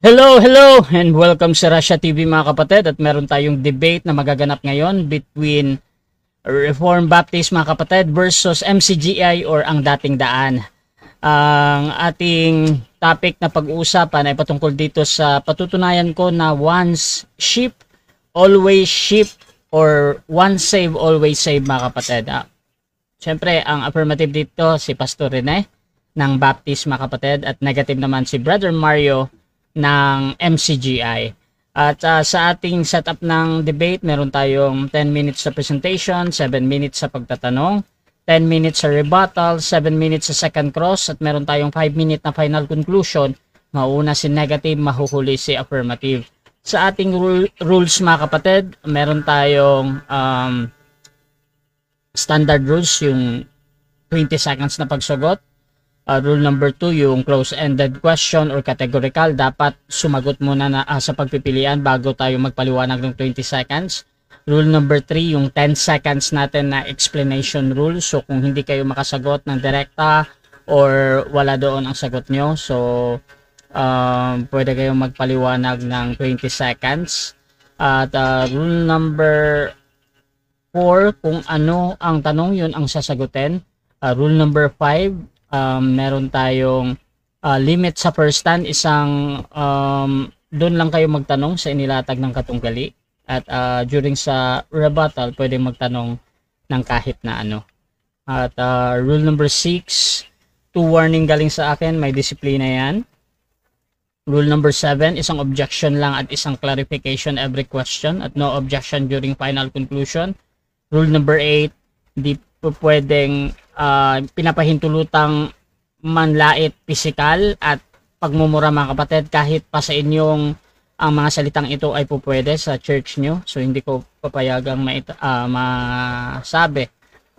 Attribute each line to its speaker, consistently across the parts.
Speaker 1: Hello, hello, and welcome sa Russia TV mga kapatid. At meron tayong debate na magaganap ngayon between Reformed Baptist mga kapatid versus MCGI or ang dating daan. Ang ating topic na pag-uusapan ay patungkol dito sa patutunayan ko na once sheep, always sheep, or once save, always save mga kapatid. Siyempre, ang affirmative dito si Pastor Rene ng Baptist mga kapatid at negative naman si Brother Mario ng MCGI. At sa ating setup ng debate, meron tayong 10 minutes sa presentation, 7 minutes sa pagtatanong, 10 minutes sa rebuttal, 7 minutes sa second cross, at meron tayong 5 minute na final conclusion. Mauna si negative, mahuhuli si affirmative. Sa ating rules mga kapatid, meron tayong standard rules, yung 20 seconds na pagsagot. Rule number 2, yung close-ended question or categorical, dapat sumagot muna na, sa pagpipilian bago tayo magpaliwanag ng 20 seconds. Rule number 3, yung 10 seconds natin na explanation rule. So kung hindi kayo makasagot ng direkta or wala doon ang sagot nyo, so pwede kayong magpaliwanag ng 20 seconds. At rule number 4, kung ano ang tanong, yun ang sasagutin. Rule number 5, meron tayong limit sa first stand, isang doon lang kayo magtanong sa inilatag ng katunggali, at during sa rebuttal pwedeng magtanong ng kahit na ano. At rule number 6, 2 warning galing sa akin, may disiplina yan. Rule number 7, isang objection lang at isang clarification every question at no objection during final conclusion. Rule number 8, di po pwedeng pinapahintulutang manlait pisikal at pagmumura mga kapatid, kahit pa sa inyong ang mga salitang ito ay po pwede sa church nyo. So hindi ko papayagang masabi.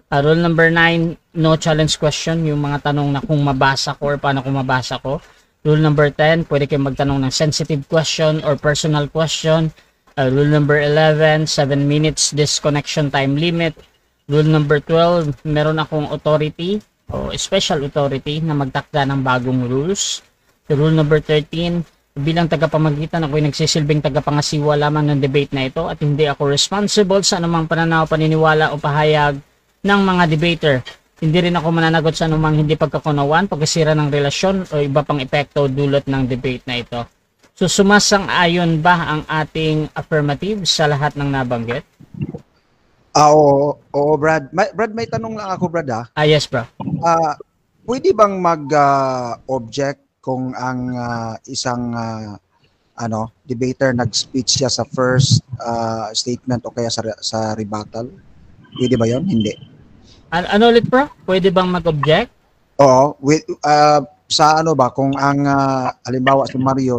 Speaker 1: Rule number 9, no challenge question, yung mga tanong na kung mabasa ko or paano kung mabasa ko. Rule number 10, pwede kayong magtanong ng sensitive question or personal question. Rule number 11, 7 minutes disconnection time limit. Rule number 12, meron akong authority o special authority na magtakda ng bagong rules. Rule number 13, bilang tagapamagitan, ako'y nagsisilbing tagapangasiwa lamang ng debate na ito at hindi ako responsible sa anumang pananaw, paniniwala o pahayag ng mga debater. Hindi rin ako mananagot sa anumang hindi pagkakunawaan, pagkasira ng relasyon o iba pang epekto dulot ng debate na ito. So sumasang-ayon ba ang ating affirmative sa lahat ng nabanggit?
Speaker 2: Oo, Brad. Brad, may tanong lang ako, Brad, ha?
Speaker 1: Yes, bro.
Speaker 2: Pwede bang mag-object kung ang isang debater nag-speech siya sa first statement o kaya sa rebuttal? Pwede ba yon? Hindi.
Speaker 1: Ano ulit, bro? Pwede bang mag-object?
Speaker 2: Oo. Sa ano ba, kung ang halimbawa si Mario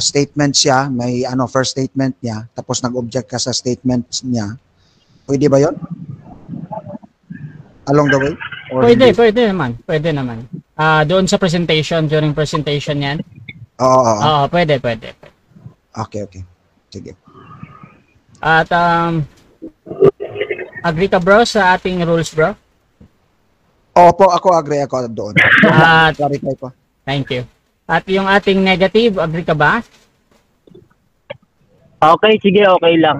Speaker 2: statement siya, may first statement niya, tapos nag-object ka sa statement niya, pwede ba yon? Along the way? Or
Speaker 1: Pwede naman. Doon sa presentation, during presentation yan?
Speaker 2: Oo.
Speaker 1: Pwede.
Speaker 2: Okay. Sige.
Speaker 1: At agree ka, bro, sa ating rules, bro?
Speaker 2: Opo, ako agree ako doon. Clarify ko.
Speaker 1: Thank you. At yung ating negative, agree ka ba?
Speaker 3: Okay, sige, okay lang.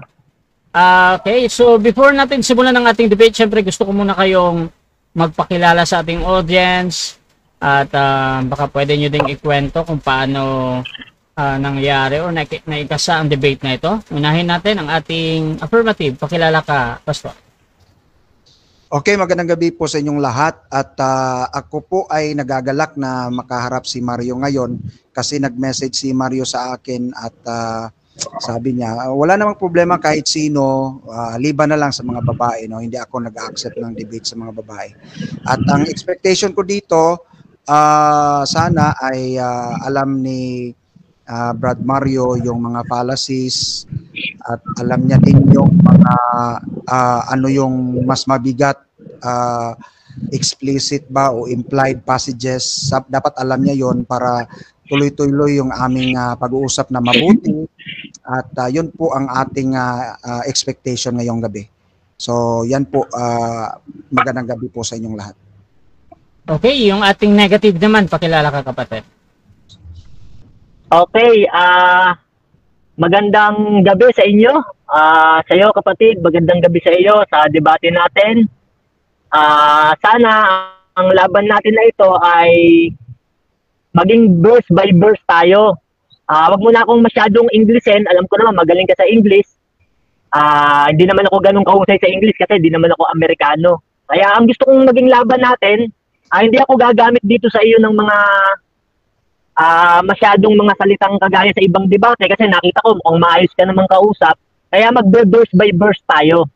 Speaker 1: Okay, so before natin simulan ng ating debate, syempre gusto ko muna kayong magpakilala sa ating audience at baka pwede nyo ding ikwento kung paano nangyari o naikasa ang debate na ito. Unahin natin ang ating affirmative. Pakilala ka, Pastor.
Speaker 2: Okay, magandang gabi po sa inyong lahat at ako po ay nagagalak na makaharap si Mario ngayon kasi nag-message si Mario sa akin at sabi niya, wala namang problema kahit sino, liban na lang sa mga babae, no? Hindi ako nag-accept ng debate sa mga babae. At ang expectation ko dito, sana ay alam ni Brad Mario yung mga fallacies at alam niya din yung mga ano yung mas mabigat, explicit ba o implied passages. Dapat alam niya yon para tuloy-tuloy yung aming pag-uusap na mabuti at yun po ang ating expectation ngayong gabi. So yan po, magandang gabi po sa inyong lahat.
Speaker 1: Okay, yung ating negative naman, pakilala ka, kapatid.
Speaker 3: Okay, magandang gabi sa inyo. Sa iyo kapatid, magandang gabi sa iyo sa debate natin. Sana ang laban natin na ito ay maging verse by verse tayo. Wag mo na akong masyadong Englishin. Alam ko naman magaling ka sa English. Hindi naman ako ganun kahusay sa English kasi hindi naman ako Amerikano. Kaya ang gusto kong maging laban natin, hindi ako gagamit dito sa iyo ng mga masyadong mga salitang kagaya sa ibang debate kasi nakita ko mukhang maayos ka namang kausap. Kaya mag-verse by verse tayo.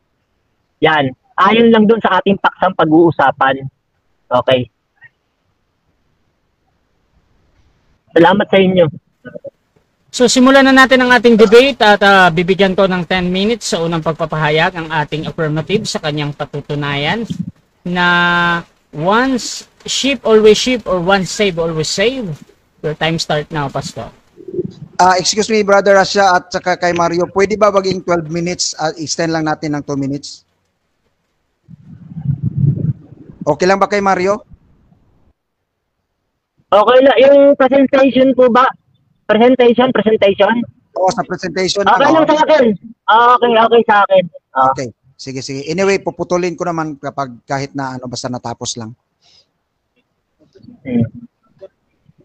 Speaker 3: Yan. Ayon lang dun sa ating paksang pag-uusapan. Okay. Salamat sa inyo.
Speaker 1: So simulan na natin ang ating debate at bibigyan ko ng 10 minutes sa unang pagpapahayag ang ating affirmative sa kanyang patutunayan na once sheep always sheep or once save always save. Your time start now, Pastor.
Speaker 2: Excuse me, Brother Rasha at saka kay Mario, pwede ba maging 12 minutes at extend lang natin ng 2 minutes? Okay lang ba kay Mario?
Speaker 3: Okay lang. Yung presentation po ba? Presentation?
Speaker 2: Oo, sa presentation.
Speaker 3: Okay lang sa akin. Okay sa akin.
Speaker 2: Okay. Sige. Anyway, puputulin ko naman kapag kahit na basta natapos lang.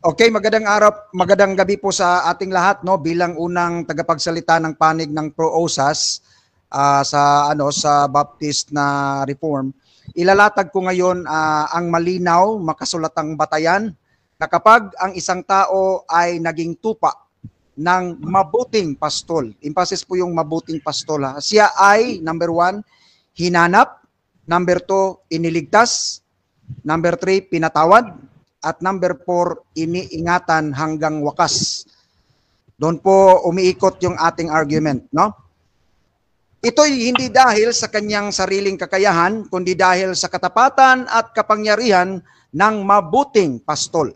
Speaker 2: Okay, magandang araw, magandang gabi po sa ating lahat, no, bilang unang tagapagsalita ng panig ng Pro-OSAS sa Baptist na Reform. Ilalatag ko ngayon ang malinaw, makasulatang batayan na kapag ang isang tao ay naging tupa ng mabuting pastol, emphasis po yung mabuting pastol, siya ay, number 1, hinanap, number 2, iniligtas, number 3, pinatawad, at number 4, iniingatan hanggang wakas. Doon po umiikot yung ating argument, no? Ito'y hindi dahil sa kanyang sariling kakayahan, kundi dahil sa katapatan at kapangyarihan ng mabuting pastol.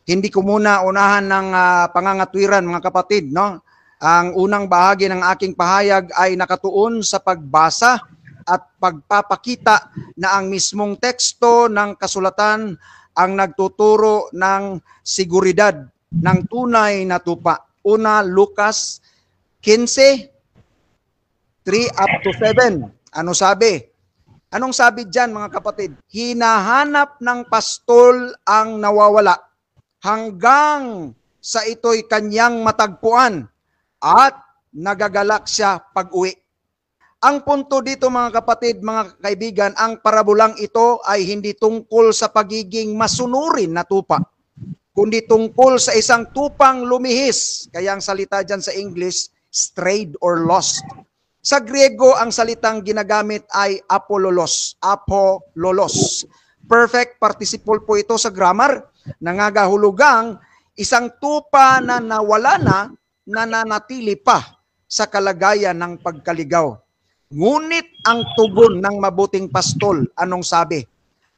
Speaker 2: Hindi ko muna unahan ng pangangatwiran, mga kapatid, no? Ang unang bahagi ng aking pahayag ay nakatuon sa pagbasa at pagpapakita na ang mismong teksto ng kasulatan ang nagtuturo ng seguridad ng tunay na tupa. Una, Lucas 15, 3 up to 7. Ano sabi? Anong sabi dyan, mga kapatid? Hinahanap ng pastol ang nawawala hanggang sa ito'y kanyang matagpuan at nagagalak siya pag-uwi. Ang punto dito, mga kapatid, mga kaibigan, ang parabolang ito ay hindi tungkol sa pagiging masunurin na tupa, kundi tungkol sa isang tupang lumihis. Kaya ang salita dyan sa English, strayed or lost. Sa Griego, ang salitang ginagamit ay apololos. Apololos. Perfect participle po ito sa grammar. Nangagahulugang isang tupa na nawala na, nananatili pa sa kalagayan ng pagkaligaw. Ngunit ang tugon ng mabuting pastol, anong sabi?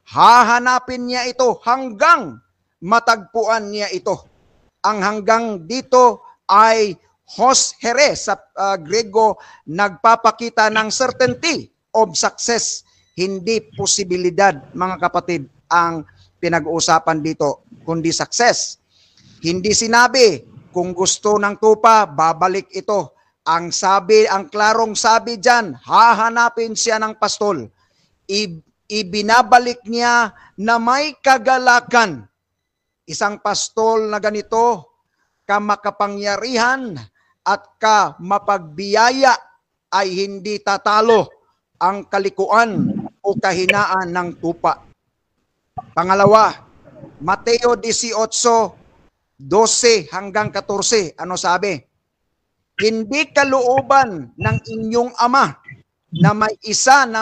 Speaker 2: Hahanapin niya ito hanggang matagpuan niya ito. Ang hanggang dito ay hos here sa Grego, nagpapakita ng certainty of success, hindi posibilidad, mga kapatid, ang pinag-uusapan dito, kundi success. Hindi sinabi, kung gusto ng tupa, babalik ito. Ang klarong sabi dyan, hahanapin siya ng pastol. Ibinabalik niya na may kagalakan. Isang pastol na ganito, kamakapangyarihan at kamapagbiyaya ay hindi tatalo ang kalikuan o kahinaan ng tupa. Pangalawa, Mateo 18:12 hanggang 14. Ano sabi? Hindi kalooban ng inyong ama na may isa na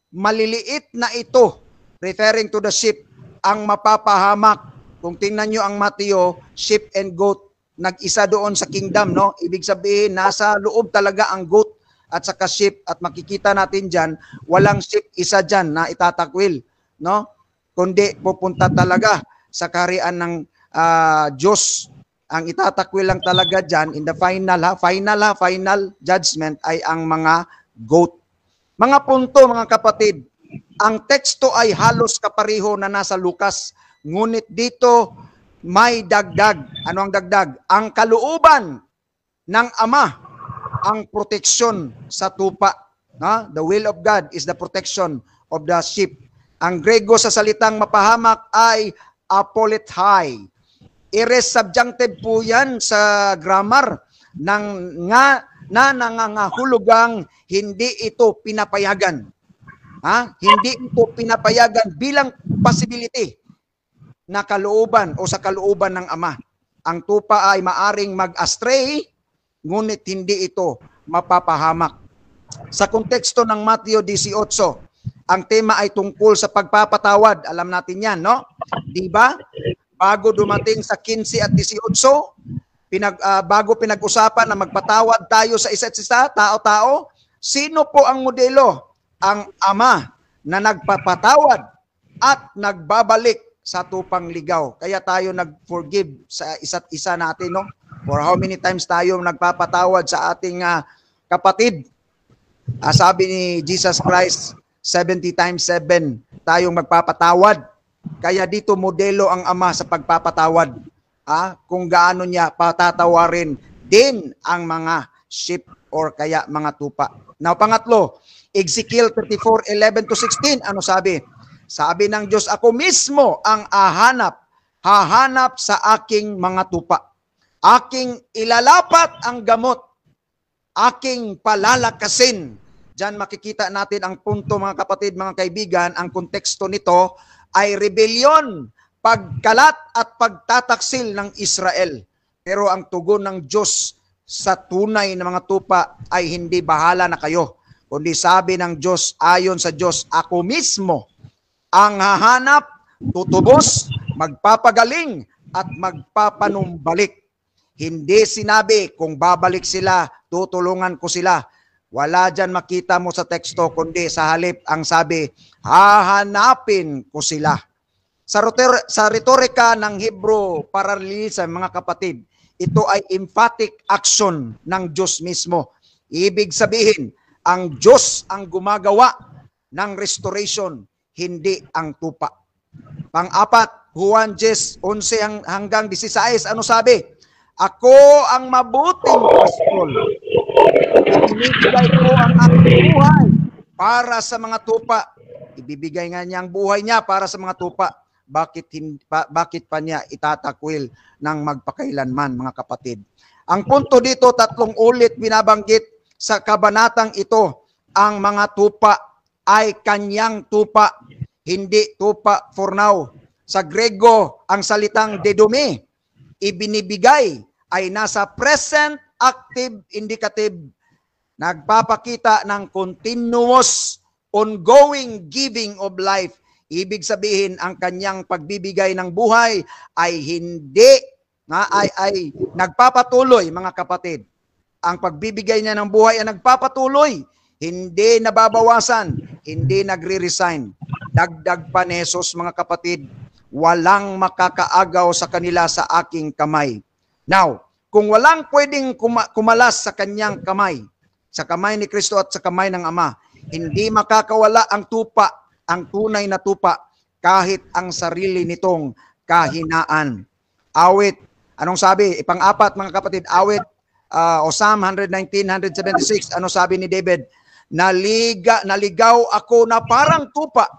Speaker 2: maliliit na ito, referring to the sheep, ang mapapahamak. Kung tingnan nyo ang Mateo, sheep and goat, nag-isa doon sa kingdom, no? Ibig sabihin, nasa loob talaga ang goat at saka sheep, at makikita natin dyan, walang sheep isa dyan na itatakwil, no? Kundi pupunta talaga sa kaharian ng Diyos. Ang itatakwil lang talaga dyan in the final judgment ay ang mga goat. Mga punto, mga kapatid, ang teksto ay halos kapareho na nasa Lucas, ngunit dito may dagdag. Ano ang dagdag? Ang kalooban ng Ama, ang proteksyon sa tupa. The will of God is the protection of the sheep. Ang Grego sa salitang mapahamak ay apolithai. Aorist subjunctive po yan sa grammar na nangangahulugang hindi ito pinapayagan. Hindi ito pinapayagan bilang possibility na kalooban o sa kalooban ng Ama. Ang tupa ay maaring mag-astray, ngunit hindi ito mapapahamak. Sa konteksto ng Mateo 18, ang tema ay tungkol sa pagpapatawad. Alam natin yan, no? Di ba? Bago dumating sa 15 at 18, bago pinag-usapan na magpatawad tayo sa isa't isa, tao-tao, sino po ang modelo? Ang Ama na nagpapatawad at nagbabalik sa tupang ligaw. Kaya tayo nag-forgive sa isa't isa natin, no? For how many times tayo nagpapatawad sa ating kapatid? Sabi ni Jesus Christ, 70 times 7 tayong magpapatawad. Kaya dito modelo ang Ama sa pagpapatawad. Kung gaano niya patatawarin din ang mga sheep or kaya mga tupa. Now, pangatlo, Ezekiel 34:11-16, ano sabi? Sabi ng Diyos, ako mismo ang hahanap sa aking mga tupa. Aking ilalapat ang gamot. Aking palalakasin. Diyan makikita natin ang punto, mga kapatid, mga kaibigan. Ang konteksto nito ay rebellion, pagkalat at pagtataksil ng Israel. Pero ang tugon ng Diyos sa tunay na mga tupa ay hindi bahala na kayo. Kundi sabi ng Diyos, ayon sa Diyos, ako mismo ang hahanap, tutubos, magpapagaling at magpapanumbalik. Hindi sinabi kung babalik sila, tutulungan ko sila. Wala dyan makita mo sa teksto, kundi sa halip ang sabi, hahanapin ko sila. Sa retorika ng Hebrew parallelism, mga kapatid, ito ay emphatic action ng Diyos mismo. Ibig sabihin, ang Diyos ang gumagawa ng restoration, hindi ang tupa. Pang-apat, Juan 11 hanggang 16, ano sabi? Ako ang mabuting pastol. Ibibigay ko ang aking buhay para sa mga tupa. Ibibigay nga niya ang buhay niya para sa mga tupa. Bakit pa niya itatakwil ng magpakailanman, mga kapatid? Ang punto dito, 3 ulit binabanggit sa kabanatang ito, ang mga tupa ay kanyang tupa, hindi tupa for now. Sa Grego, ang salitang dedome, ibinibigay ay nasa present active indicative. Nagpapakita ng continuous, ongoing giving of life. Ibig sabihin, ang kanyang pagbibigay ng buhay ay hindi ay nagpapatuloy, mga kapatid. Ang pagbibigay niya ng buhay ay nagpapatuloy, hindi nababawasan, hindi nagre-resign. Dagdag pa ni Jesus, mga kapatid, walang makakaagaw sa kanila sa aking kamay. Now, kung walang pwedeng kumalas sa kanyang kamay, sa kamay ni Kristo at sa kamay ng Ama, hindi makakawala ang tupa, ang tunay na tupa, kahit ang sarili nitong kahinaan. Awit, anong sabi? Pang-apat, mga kapatid, awit, o Psalm 119:176, ano sabi ni David? Naligaw ako na parang tupa.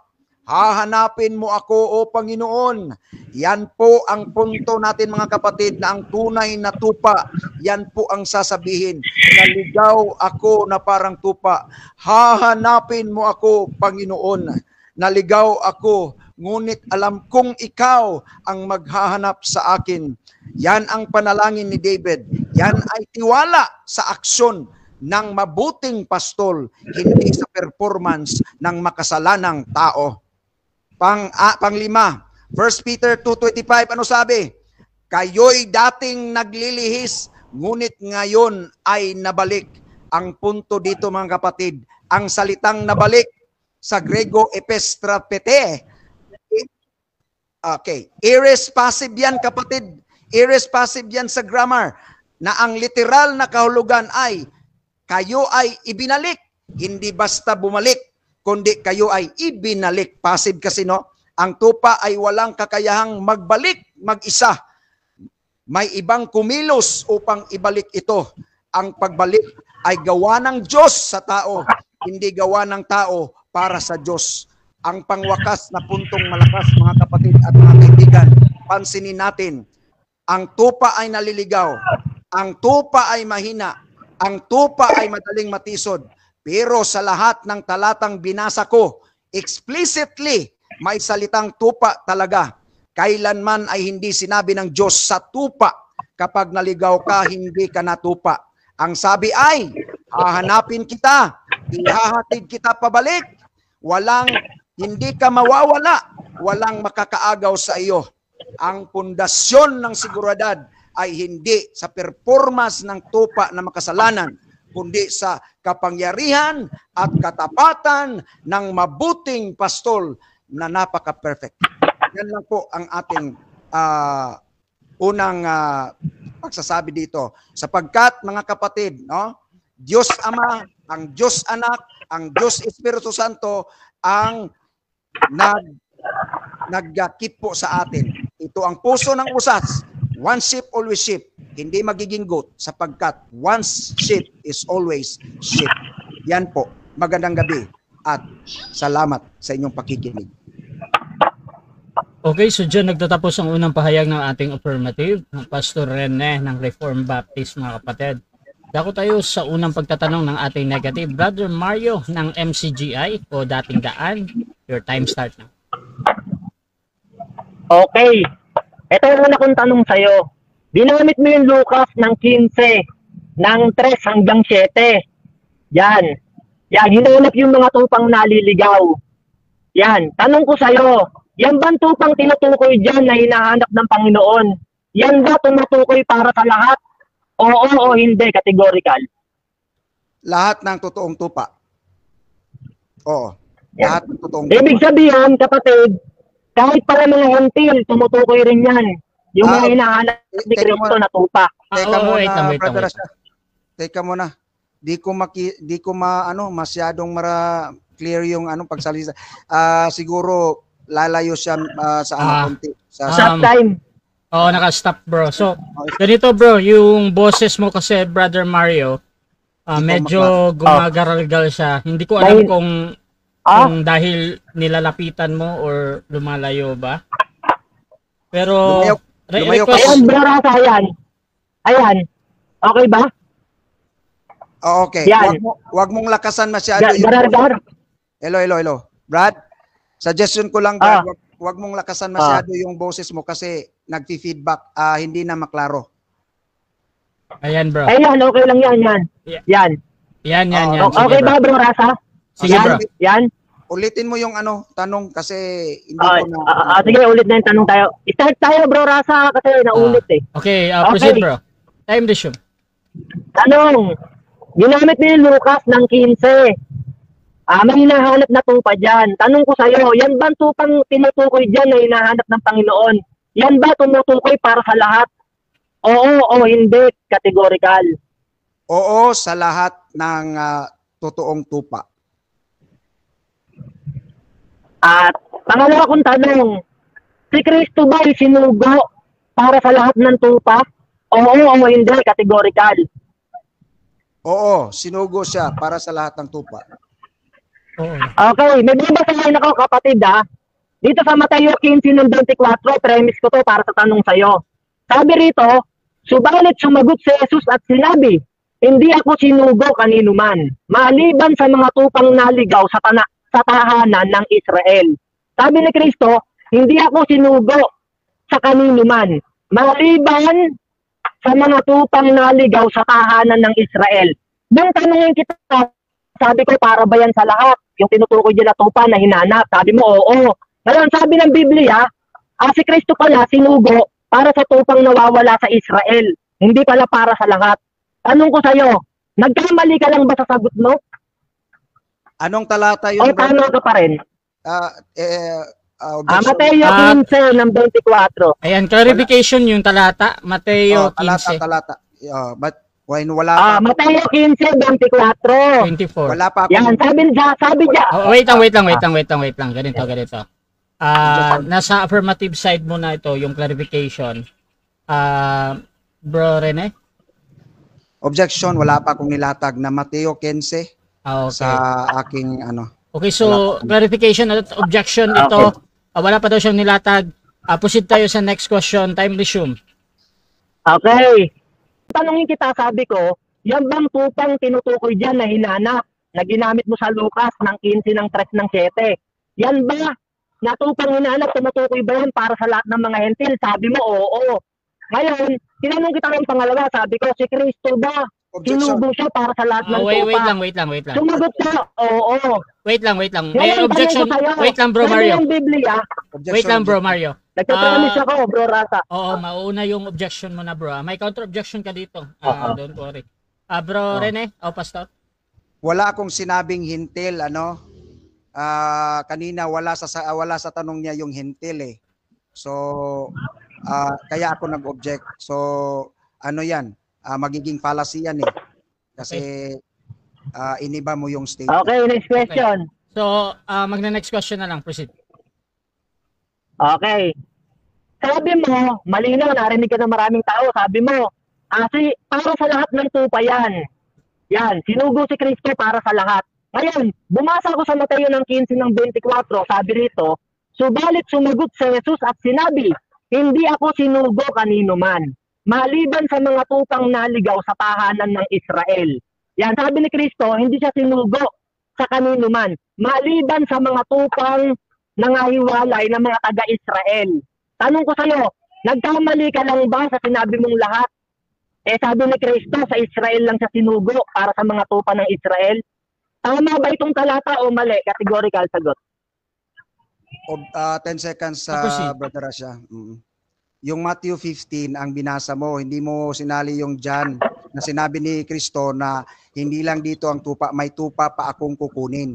Speaker 2: Hahanapin mo ako, O Panginoon. Yan po ang punto natin, mga kapatid, na ang tunay na tupa, yan po ang sasabihin. Naligaw ako na parang tupa. Hahanapin mo ako, Panginoon. Naligaw ako, ngunit alam kong ikaw ang maghahanap sa akin. Yan ang panalangin ni David. Yan ay tiwala sa aksyon ng mabuting pastol, hindi sa performance ng makasalanang tao. Panglima, 1 Peter 2:25, ano sabi? Kayo'y dating naglilihis, ngunit ngayon ay nabalik. Ang punto dito, mga kapatid, ang salitang nabalik sa Grego epistrapete. Okay, aorist passive yan, kapatid. Aorist passive yan sa grammar, na ang literal na kahulugan ay kayo ay ibinalik. Hindi basta bumalik, kundi kayo ay ibinalik. Passive kasi, no? Ang tupa ay walang kakayahang magbalik mag-isa. may ibang kumilos upang ibalik ito. Ang pagbalik ay gawa ng Diyos sa tao, hindi gawa ng tao para sa Diyos. Ang pangwakas na puntong malakas, mga kapatid at mga kaibigan, pansinin natin, ang tupa ay naliligaw, ang tupa ay mahina, ang tupa ay madaling matisod, pero sa lahat ng talatang binasa ko, explicitly, may salitang tupa talaga. Kailanman ay hindi sinabi ng Diyos sa tupa. Kapag naligaw ka, hindi ka natupa. Ang sabi ay, hahanapin kita, ihahatid kita pabalik. Hindi ka mawawala, walang makakaagaw sa iyo. Ang pundasyon ng seguridad ay hindi sa performance ng tupa na makasalanan, kundi sa kapangyarihan at katapatan ng mabuting pastol na napaka-perfect. Yan lang po ang ating unang pagsasabi dito. Sapagkat, mga kapatid, no, Diyos Ama, ang Diyos Anak, ang Diyos Espiritu Santo ang nagkip po sa atin. Ito ang puso ng usas. One sheep, always sheep. Hindi magiging goat sapagkat one sheep is always sheep. Yan po. Magandang gabi at salamat sa inyong pakikinig.
Speaker 1: Okay, so dyan nagtatapos ang unang pahayag ng ating affirmative ng Pastor Rene ng Reformed Baptist, mga kapatid. Dako tayo sa unang pagtatanong ng ating negative. Brother Mario ng MCGI o dating daan. Your time start na.
Speaker 3: Okay. Ito yung una kong tanong sa'yo. Dinamit mo yung Lucas ng 15, ng 3 hanggang 7. Yan. Yan, hinanap yung mga tupang naliligaw. Yan, tanong ko sa'yo, yan ba tupang tinutukoy dyan na hinahanap ng Panginoon? Yan ba tumutukoy para sa lahat? Oo o hindi, categorical?
Speaker 2: Lahat ng totoong tupa. Oo.
Speaker 3: Yan.
Speaker 2: Lahat ng totoong tupa.
Speaker 3: Ibig sabihin, kapatid, kahit para mga hentil, tumutukoy rin yan. Yung mga hinahanap ni Kristo na tupa.
Speaker 2: Teka muna,
Speaker 1: wait lang.
Speaker 2: Brother Asha. Teka muna. Di ko masyadong clear yung pagsalita. Siguro lalayo siya sa konti.
Speaker 3: Stop time.
Speaker 1: Oo, naka-stop, bro. So, ganito, bro, yung boses mo kasi, Brother Mario, medyo gumagaral-gal siya. Hindi ko alam kung dahil nilalapitan mo or lumalayo ba. Pero,
Speaker 2: lumayo ka.
Speaker 3: Ayan, bro, Rasa, ayan. Okay ba?
Speaker 2: Okay.
Speaker 3: Yan.
Speaker 2: Wag mong lakasan masyado yung Hello. Brad, suggestion ko lang, Brad, wag mong lakasan masyado yung boses mo kasi nagfi-feedback, hindi na maklaro.
Speaker 1: ayan, bro.
Speaker 3: Ayan, okay lang yan. Yan.
Speaker 1: Yan.
Speaker 3: Okay
Speaker 1: Sige,
Speaker 3: ba, bro, Rasa?
Speaker 1: Sige, bro.
Speaker 3: Yan.
Speaker 2: Ulitin mo yung tanong kasi hindi ko na...
Speaker 3: Sige, ulit na yung tanong tayo. Start tayo, bro, Rasa, kasi naulit eh.
Speaker 1: Okay, proceed, bro. Time resume.
Speaker 3: Tanong, ginamit ni Lucas ng 15. May hinahanap na tupa dyan. Tanong ko sa'yo, yan ba tupang tinutukoy dyan na hinahanap ng Panginoon? Yan ba tumutukoy para sa lahat? Oo o hindi, categorical?
Speaker 2: Oo, sa lahat ng totoong tupa.
Speaker 3: At pangalawa kong tanong, si Kristo ba ay sinugo para sa lahat ng tupa? Oo o hindi, categorical?
Speaker 2: Oo, sinugo siya para sa lahat ng tupa.
Speaker 3: Okay, may babasahin ako, kapatid, Dito sa Mateo 15 ng 24, premise ko to para sa tanong sa'yo. Sabi rito, subalit sumagot si Jesus at sinabi, hindi ako sinugo kanino man, maliban sa mga tupang naligaw sa tahanan ng Israel. Sabi ni Kristo, hindi ako sinugo sa kanino man, maliban sa mga tupang naligaw sa tahanan ng Israel. Nung tanongin kita, sabi ko, para ba yan sa lahat? Yung tinutukoy dyan na tupa na hinanap. Sabi mo, oo. Ngayon, sabi ng Biblia, si Kristo pala sinugo para sa tupang nawawala sa Israel. Hindi pala para sa lahat. Tanong ko sa'yo, nagkamali ka lang ba sa sagot mo?
Speaker 2: Anong talata yun?
Speaker 3: O tama ka pa rin? Mateo 15 ng 24.
Speaker 1: Ayan, clarification yung talata. Mateo 15.
Speaker 2: Talata. But when wala pa.
Speaker 3: Mateo 15, 24.
Speaker 1: 24.
Speaker 2: Wala pa ako.
Speaker 3: Yan, sabi niya.
Speaker 1: Wait lang. Ganito. Nasa affirmative side mo na ito, yung clarification. Bro Rene?
Speaker 2: Objection, wala pa akong nilatag na Mateo 15
Speaker 1: Okay.
Speaker 2: sa aking ano.
Speaker 1: Okay, so clarification at objection ito. Wala pa daw siyang nilatag. Proceed tayo sa next question. Time resume.
Speaker 3: Okay. Tanungin kita, sabi ko, yan bang tupang tinutukoy dyan na hinanap na ginamit mo sa Lucas ng 15 ng 3 ng 7? Yan ba? Na tupang hinanap, tumutukoy ba yan para sa lahat ng mga hentil? Sabi mo, oo. Ngayon, tinanong kita ng pangalawa, sabi ko, si Kristo ba?
Speaker 2: Objection.
Speaker 3: Sinubo siya para sa lahat ng tupa?
Speaker 1: Wait lang.
Speaker 3: Sumagot siya, oo.
Speaker 1: Wait lang. May
Speaker 3: Ngayon,
Speaker 1: objection.
Speaker 3: tanong ko sa'yo,
Speaker 1: Wait lang, bro
Speaker 3: sabi
Speaker 1: Mario.
Speaker 3: ng Biblia,
Speaker 2: Objection,
Speaker 1: Wait lang, bro Mario.
Speaker 3: nagtatramis ako, bro Rasa.
Speaker 1: Oo, mauna yung objection mo na, bro. May counter objection ka dito.
Speaker 3: Oo.
Speaker 1: Don't worry. Bro Rene, pastor.
Speaker 2: Wala akong sinabing hintil, ano. Kanina wala sa tanong niya yung hintil eh. So kaya ako nag-object. So ano 'yan? Magiging fallacy yan eh. Kasi iniba mo yung statement.
Speaker 3: Okay, next question.
Speaker 1: So, magna-next question na lang. Proceed.
Speaker 3: Okay. Sabi mo, malinaw, narinig ka ng maraming tao, sabi mo, para sa lahat ng tupa yan. Yan, sinugo si Kristo para sa lahat. Ngayon, bumasa ako sa Mateo ng 15 ng 24, sabi rito, subalit sumagot si Jesus at sinabi, hindi ako sinugo kanino man, maliban sa mga tupang naligaw sa tahanan ng Israel. Yan, sabi ni Kristo, hindi siya sinugo sa kanino man, maliban sa mga tupang nangahiwalay ng mga taga-Israel. Tanong ko sa'yo, nagkamali ka lang ba sa sinabi mong lahat? Sabi ni Kristo, sa Israel lang siya sinugo para sa mga tupa ng Israel. Tama ba itong talata o mali? Categorical sagot.
Speaker 2: 10 seconds
Speaker 1: Proceed.
Speaker 2: Brother Rasha. Yung Matthew 15 ang binasa mo, hindi mo sinali yung John na sinabi ni Kristo na hindi lang dito ang tupa, may tupa pa akong kukunin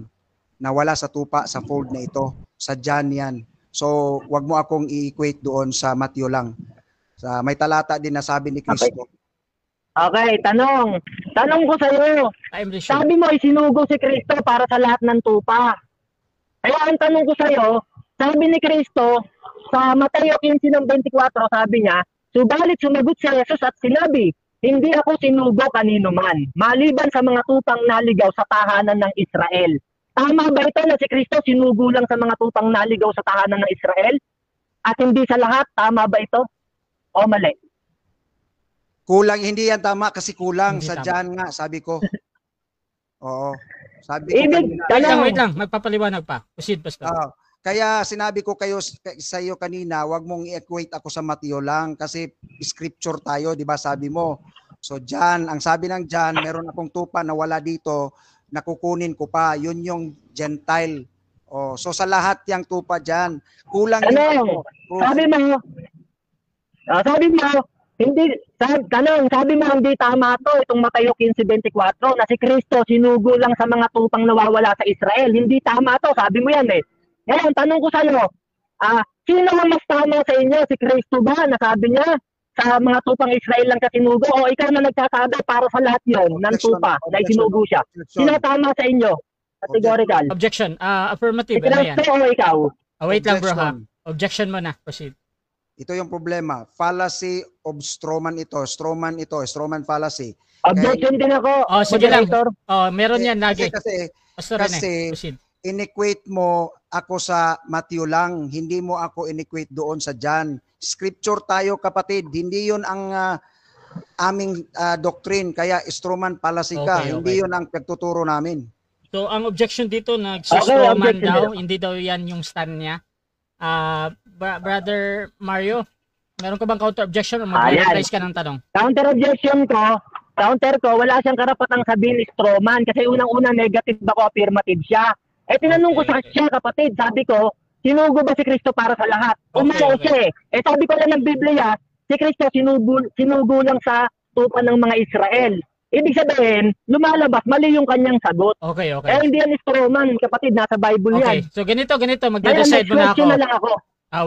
Speaker 2: na wala sa tupa sa fold na ito. Sa John yan. So, wag mo akong i-equate doon sa Matthew lang. May talata din na sabi ni Kristo.
Speaker 3: Okay, tanong. Tanong ko sa iyo.
Speaker 1: Time resume.
Speaker 3: Sabi mo, isinugo si Kristo para sa lahat ng tupa. Kaya ang tanong ko sa iyo, sabi ni Kristo, sa Mateo 15 ng 24, sabi niya, subalit sumagot si Jesus at sinabi, hindi ako sinugo kanino man, maliban sa mga tupang naligaw sa tahanan ng Israel. Tama ba ito na si Kristo sinugo lang sa mga tupang naligaw sa tahanan ng Israel? At hindi sa lahat, tama ba ito? O mali?
Speaker 2: Kulang, hindi yan tama kasi kulang
Speaker 1: Hindi
Speaker 2: sa
Speaker 1: tama.
Speaker 2: John nga, sabi ko. Oo. Sabi ko
Speaker 3: Ibig,
Speaker 1: Wait lang. Magpapaliwanag pa. Proceed, pastor.
Speaker 2: kaya sinabi ko sa iyo kanina, wag mong i-equate ako sa Mateo lang kasi scripture tayo, 'di ba? Sabi mo. So John, ang sabi ng John, meron akong tupa na wala dito, nakukunin ko pa. 'Yun yung Gentile. So sa lahat yang tupa diyan, kulang
Speaker 3: Tanong. Sabi mo, sabi mo hindi tama to itong Mateo 15:24 na si Kristo sinugo lang sa mga tupang nawawala sa Israel. Hindi tama to, sabi mo yan eh. Ngayon, tanong ko sa iyo, sino ang mas tama sa inyo? Si Kristo ba na sabi niya sa mga tupang Israel lang siya sinugo o ikaw na nagsasabi para sa lahat yon ng tupa na sinugo siya? Sino tama sa inyo? Categorical.
Speaker 1: Objection.
Speaker 3: Si
Speaker 1: Affirmative. Ano yan?
Speaker 3: Kristo o ikaw?
Speaker 1: Wait lang, bro.
Speaker 2: Objection.
Speaker 1: Objection mo na. Proceed.
Speaker 2: Ito yung problema. Fallacy of Stroman ito. Stroman fallacy.
Speaker 3: Objection din ako.
Speaker 1: Sige lang.
Speaker 3: Moderator.
Speaker 1: Meron yan lagi.
Speaker 2: Kasi
Speaker 1: Pastor Rene,
Speaker 2: kasi
Speaker 1: proceed.
Speaker 2: in-equate mo ako sa Matthew lang, hindi mo ako in-equate doon sa John. Scripture tayo kapatid, hindi yun ang aming doctrine, kaya Stroman fallacy ka,
Speaker 1: Okay.
Speaker 2: hindi yun ang pagtuturo namin.
Speaker 1: So, ang objection dito,
Speaker 3: Okay,
Speaker 1: nag-strawman
Speaker 3: objection
Speaker 1: daw.
Speaker 3: din.
Speaker 1: Hindi daw yan yung stand niya. Brother Mario, meron ka bang counter-objection o mag-raise ka ng tanong?
Speaker 3: Counter ko, wala siyang karapatang sabihin ni Stroman kasi unang-una negative ako, affirmative siya. Tinanong ko sa siya, kapatid, sabi ko, sinugo ba si Kristo para sa lahat? Umao siya eh. Sabi ko lang ng Biblia, si Kristo sinugo lang sa tupa ng mga Israel. Ibig sabihin, lumalabas, mali yung kanyang sagot.
Speaker 1: Okay.
Speaker 3: Hindi yan ni Stroman, kapatid, nasa Bible
Speaker 1: Okay,
Speaker 3: yan.
Speaker 1: so ganito,
Speaker 3: Ngayon,
Speaker 1: magde-decide
Speaker 3: next
Speaker 1: muna ako.
Speaker 3: question na lang ako.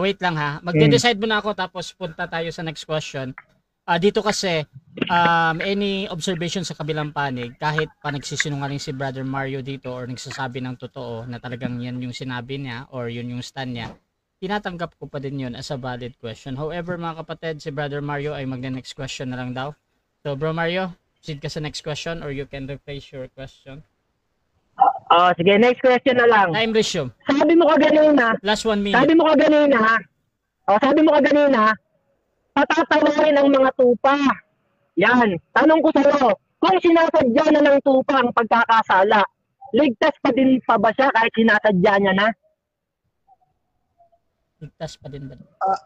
Speaker 1: Wait lang ha. Magde-decide muna ako tapos punta tayo sa next question. Dito kasi, any observation sa kabilang panig, kahit pa nagsisinungaling si Brother Mario dito or nagsasabi ng totoo na talagang yan yung sinabi niya or yun yung stand niya, tinatanggap ko pa din yun as a valid question. However, mga kapatid, si Brother Mario ay magna-next question na lang daw. So, Bro Mario, proceed ka sa next question or you can rephrase your question.
Speaker 3: Sige, next question na lang.
Speaker 1: Time resume.
Speaker 3: Sabi mo kaganina,
Speaker 1: Last 1 minute.
Speaker 3: sabi mo kaganina, patatawarin ang mga tupa. Yan. Tanong ko sa'yo, kung sinasadya na ng tupa ang pagkakasala, ligtas pa din pa ba siya kahit sinasadya niya na?
Speaker 1: Ligtas pa din ba?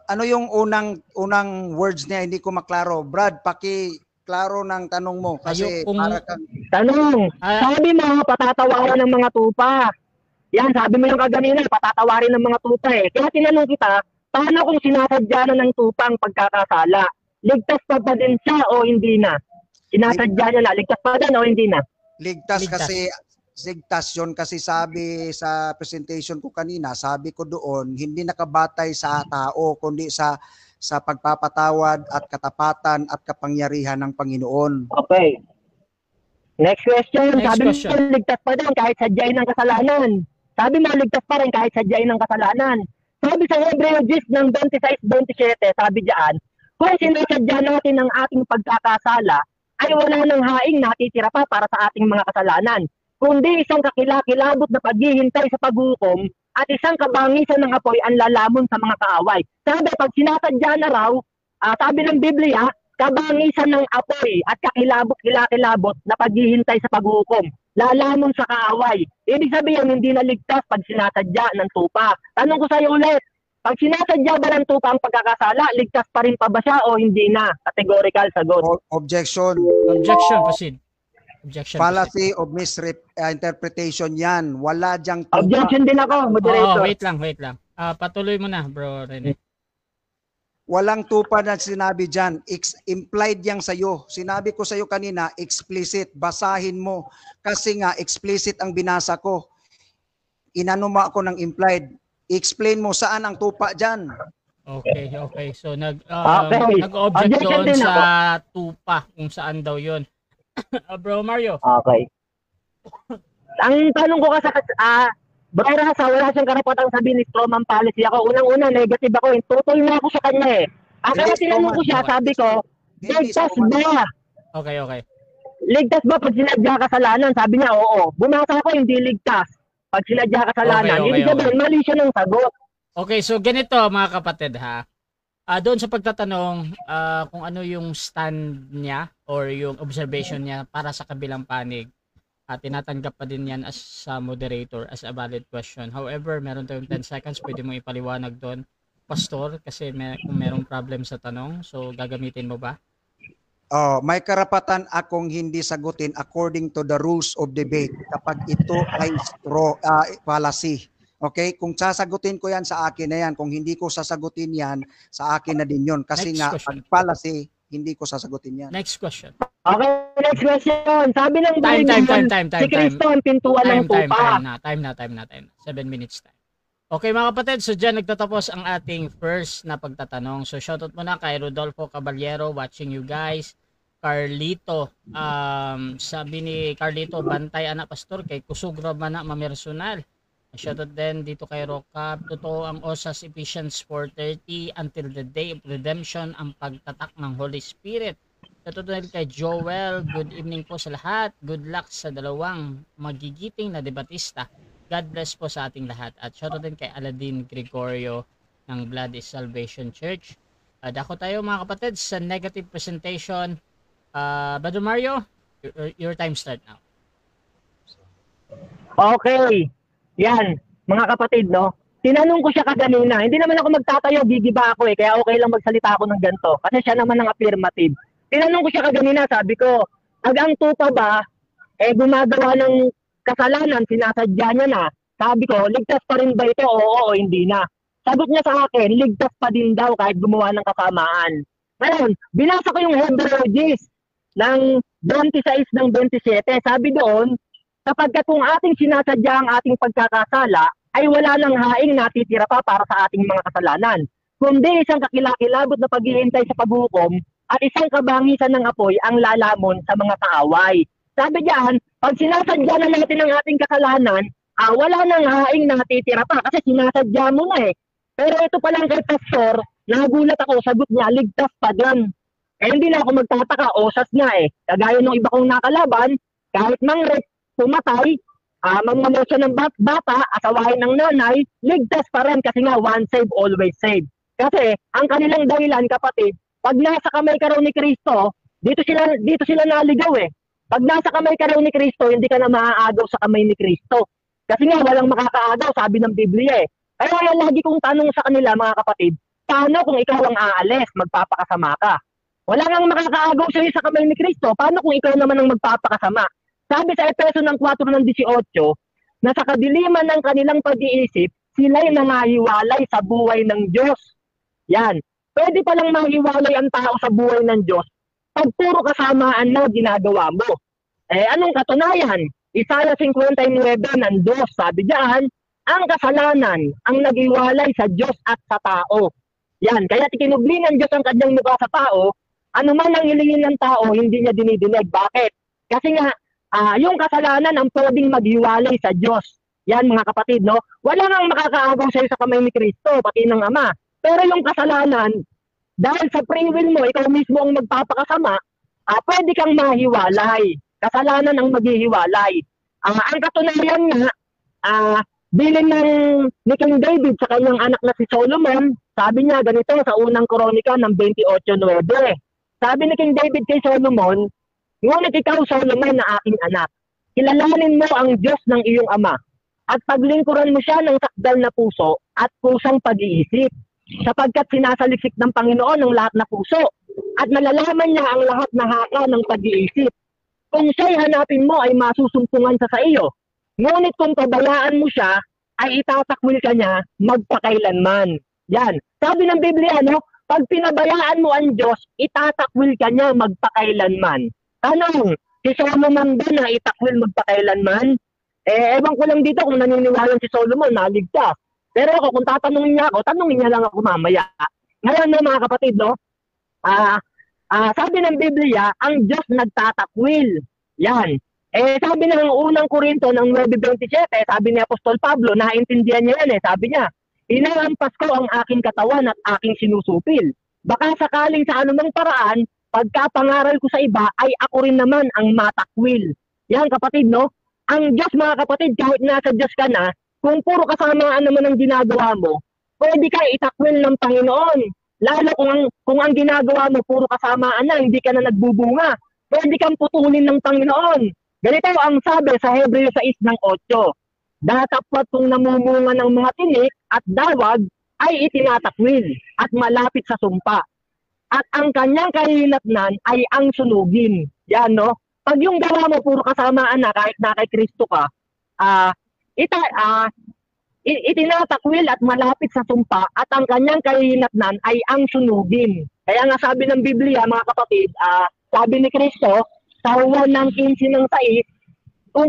Speaker 2: Ano yung unang words niya? Hindi ko maklaro. Brad, paki-klaro ng tanong mo kasi
Speaker 1: Kung-
Speaker 2: para kang
Speaker 3: Tanong, sabi mo, patatawarin ng mga tupa. Yan, sabi mo yung kaganina, patatawarin ng mga tupa eh. Kaya tinanong kita, paano kung sinasadya na ng tupa ang pagkakasala? Ligtas pa ba din siya o hindi na? Sinasadya niya na, ligtas pa din o hindi na?
Speaker 2: ligtas
Speaker 1: Ligtas.
Speaker 2: kasi ligtas yun kasi sabi sa presentation ko kanina, sabi ko doon, hindi nakabatay sa tao kundi sa pagpapatawad at katapatan at kapangyarihan ng Panginoon.
Speaker 3: Okay. Next question.
Speaker 1: Next
Speaker 3: Sabi
Speaker 1: question.
Speaker 3: mo, ligtas pa din kahit sadyain ng kasalanan. Sabi mo, ligtas pa rin kahit sadyain ng kasalanan. Sabi sa Hebreo 10 ng 26-27, sabi diyan, kung sinasadya natin ang ating pagkakasala, ay wala ng haing natitira pa para sa ating mga kasalanan, kundi isang kakilakilabot na paghihintay sa paghukom at isang kabangisan ng apoy ang lalamon sa mga kaaway. Sabi, pag sinasadya na raw, sabi ng Biblia, kabangisan ng apoy at kakilabot na paghihintay sa paghukom, lalamon sa kaaway. Ibig sabihin, hindi na ligtas pag sinasadya ng tupa. Tanong ko sa iyo ulit, pag sinasadya ba ng tupa ang pagkakasala, ligtas pa rin pa ba siya o hindi na? Categorical sagot.
Speaker 2: Objection.
Speaker 1: Objection, proceed. Objection. proceed.
Speaker 2: Fallacy of misinterpretation yan. Wala diyang tupa.
Speaker 3: Objection din ako,
Speaker 1: Oo,
Speaker 3: moderator.
Speaker 1: wait lang. Patuloy mo na, Bro Rene.
Speaker 2: Walang tupa na sinabi dyan. Implied yang sa'yo. Sinabi ko sa'yo kanina, explicit. Basahin mo. Kasi nga, explicit ang binasa ko. Inano mo ako ng implied. Explain mo saan ang tupa dyan.
Speaker 1: Okay. So,
Speaker 3: Okay.
Speaker 1: nag-object
Speaker 3: Objection
Speaker 1: doon
Speaker 3: din
Speaker 1: sa tupa kung saan daw yun. Bro Mario.
Speaker 3: Okay. Ang tanong ko kasi, Bro Rasa, wala siyang karapatang sabihin ni Stroman policy ako. Unang-una, negative ako. Tutoy na ako sa kanya eh. Kaya
Speaker 2: Hindi,
Speaker 3: tinanong ko siya,
Speaker 1: Stroman.
Speaker 3: sabi ko,
Speaker 2: Hindi,
Speaker 3: ligtas
Speaker 2: Stroman.
Speaker 3: ba?
Speaker 1: Okay.
Speaker 3: Ligtas ba pag sinadya kasalanan? Sabi niya, oo. Bumasa ako, hindi ligtas. Pag sinadya kasalanan,
Speaker 1: Okay.
Speaker 3: ibig sabihin, mali siya ng sagot.
Speaker 1: Okay, so ganito mga kapatid ha. Doon sa pagtatanong kung ano yung stand niya or yung observation niya para sa kabilang panig, tinatanggap pa din yan as sa moderator as a valid question. However, meron tayong 10 seconds, pwede mo ipaliwanag doon, Pastor, kasi kung merong problem sa tanong, so gagamitin mo ba?
Speaker 2: May karapatan akong hindi sagutin according to the rules of debate kapag ito ay fallacy. Okay? Kung sasagutin ko yan, sa akin na yan. Kung hindi ko sasagutin yan, sa akin na din yun. Kasi
Speaker 1: Next
Speaker 2: nga,
Speaker 1: question.
Speaker 2: pag fallacy, hindi ko sasagutin yan.
Speaker 1: Next question.
Speaker 3: Okay, next question. Sabi ng
Speaker 1: Time.
Speaker 3: si Kristo ang pintuan ng tupa.
Speaker 1: Time na. 7 minutes time. Okay mga kapatid, so dyan nagtatapos ang ating first na pagtatanong. So shoutout muna kay Rodolfo Caballero, watching you guys. Carlito, sabi ni Carlito, bantay anak pastor kay kusugro man na mamersonal. Shoutout din dito kay Rocab, totoo ang osas Ephesians 4:30 until the day of redemption ang pagtatak ng Holy Spirit. Shoutout din kay Joel, good evening po sa lahat. Good luck sa dalawang magigiting na debatista. God bless po sa ating lahat. At shoutout din kay Aladin Gregorio ng Blood is Salvation Church. Dako tayo mga kapatid sa negative presentation. Brother Mario, your time start now.
Speaker 3: Okay. Yan, mga kapatid, no? Tinanong ko siya kaganina. Hindi naman ako magtatayo, gigiba ako eh. Kaya okay lang magsalita ako ng ganito. Kasi siya naman ang affirmative. Tinanong ko siya kaganina, sabi ko, pag ang tupa ba, gumagawa ng kasalanan, sinasadya niya na. Sabi ko, ligtas pa rin ba ito? Oo, hindi na. Sagot niya sa akin, ligtas pa din daw kahit gumawa ng kasamaan. Ngayon, binasa ko yung Hebreo 10 ng 26 ng 27. Sabi doon, kapag kung ating sinasadya ang ating pagkakasala, ay wala nang haing natitira pa para sa ating mga kasalanan. Kundi isang kakilakilabot na paghihintay sa paghukom at isang kabangisan ng apoy ang lalamon sa mga kaaway. Sabi diyan, pag sinasadya na natin ang ating kasalanan, wala nang haing natitira pa kasi sinasadya mo na eh. Pero ito pa lang kay Pastor, nagulat ako, sagot niya, ligtas pa din. Eh hindi na ako magtataka, osas nga eh. Kagaya ng iba kong nakalaban, kahit mang-rape, pumatay, magmamaw siya ng bata, asawahin ng nanay, ligtas pa rin kasi nga one save, always save. Kasi ang kanilang dahilan, kapatid, pag nasa kamay ka raw ni Kristo, dito sila naligaw eh. Pag nasa kamay ka raw ni Kristo, hindi ka na maaagaw sa kamay ni Kristo. Kasi nga walang makakaagaw, sabi ng Biblia eh. Kaya lagi kong tanong sa kanila mga kapatid, paano kung ikaw ang aalis, magpapakasama ka? Wala nang makakaagaw sa'yo sa kamay ni Kristo, paano kung ikaw naman ang magpapakasama? Sabi sa Efeso ng 4:18, na sa kadiliman ng kanilang pag-iisip, sila'y nangahiwalay sa buhay ng Diyos. Yan. Pwede palang mahiwalay ang tao sa buhay ng Diyos pag puro kasamaan na ginagawa mo. Eh, anong katunayan? Isaiah 59:2, sabi diyan, ang kasalanan ang naghiwalay sa Diyos at sa tao. Yan, kaya tinubli ng Diyos ang kanyang mukha sa tao, ano man ang hilingin ng tao, hindi niya dinidinig. Bakit? Kasi nga, yung kasalanan ang pwedeng maghiwalay sa Diyos. Yan mga kapatid, no? Wala nang makakaagaw sa'yo sa kamay ni Kristo, pati ng Ama. Pero yung kasalanan, dahil sa free will mo, ikaw mismo ang magpapakasama, pwede kang mahiwalay. Kasalanan ang maghihiwalay. Ang katunayan nga, bilin ni King David sa kanyang anak na si Solomon, sabi niya ganito sa unang Kronika ng 28:9. Sabi ni King David kay Solomon, ngunit ikaw, Solomon, na aking anak, kilalanin mo ang Diyos ng iyong ama at paglingkuran mo siya ng sakdal na puso at pusang pag-iisip, sapagkat sinasaliksik ng Panginoon ang lahat na puso at nalalaman niya ang lahat na haka ng pag-iisip. Kung siya'y hanapin mo ay masusumpungan sa iyo. Ngunit kung pabayaan mo siya, ay itatakwil ka niya magpakailanman. Yan. Sabi ng Biblia, no? Pag pinabayaan mo ang Diyos, itatakwil ka niya magpakailanman. Tanong, si Solomon ba na itakwil magpakailanman? Ewan ko lang dito kung naniniwala si Solomon, naligtas. Pero ako, kung tatanungin niya ako, tanungin niya lang ako mamaya. Ngayon na mga kapatid, no? Sabi ng Biblia, ang Diyos nagtatakwil. Yan. Sabi ng unang Korinto ng 9:27, sabi ni Apostol Pablo, naintindihan niya yan sabi niya, inaampas ko ang aking katawan at aking sinusupil. Baka sakaling sa anumang paraan, pagkapangaral ko sa iba, ay ako rin naman ang matakwil. Yan kapatid, no? Ang Diyos mga kapatid, kahit nasa Diyos ka na, kung puro kasamaan naman ang ginagawa mo, pwede ka itakwil ng Panginoon. Lalo kung ang ginagawa mo, puro kasamaan na, hindi ka na nagbubunga. Pwede kang putulin ng Panginoon. Ganito ang sabi sa Hebreo 6:8. Datapwat kung namumunga ng mga tinik at dawag ay itinatakwil at malapit sa sumpa. At ang kanyang kahihinatnan ay ang sunugin. Yan, no? Pag yung gawa mo puro kasamaan na kahit na kay Kristo ka, itinatakwil at malapit sa sumpa at ang kanyang kahihinatnan ay ang sunugin. Kaya nga sabi ng Biblia, mga kapatid, sabi ni Kristo, sa Juan ng 15:6, kung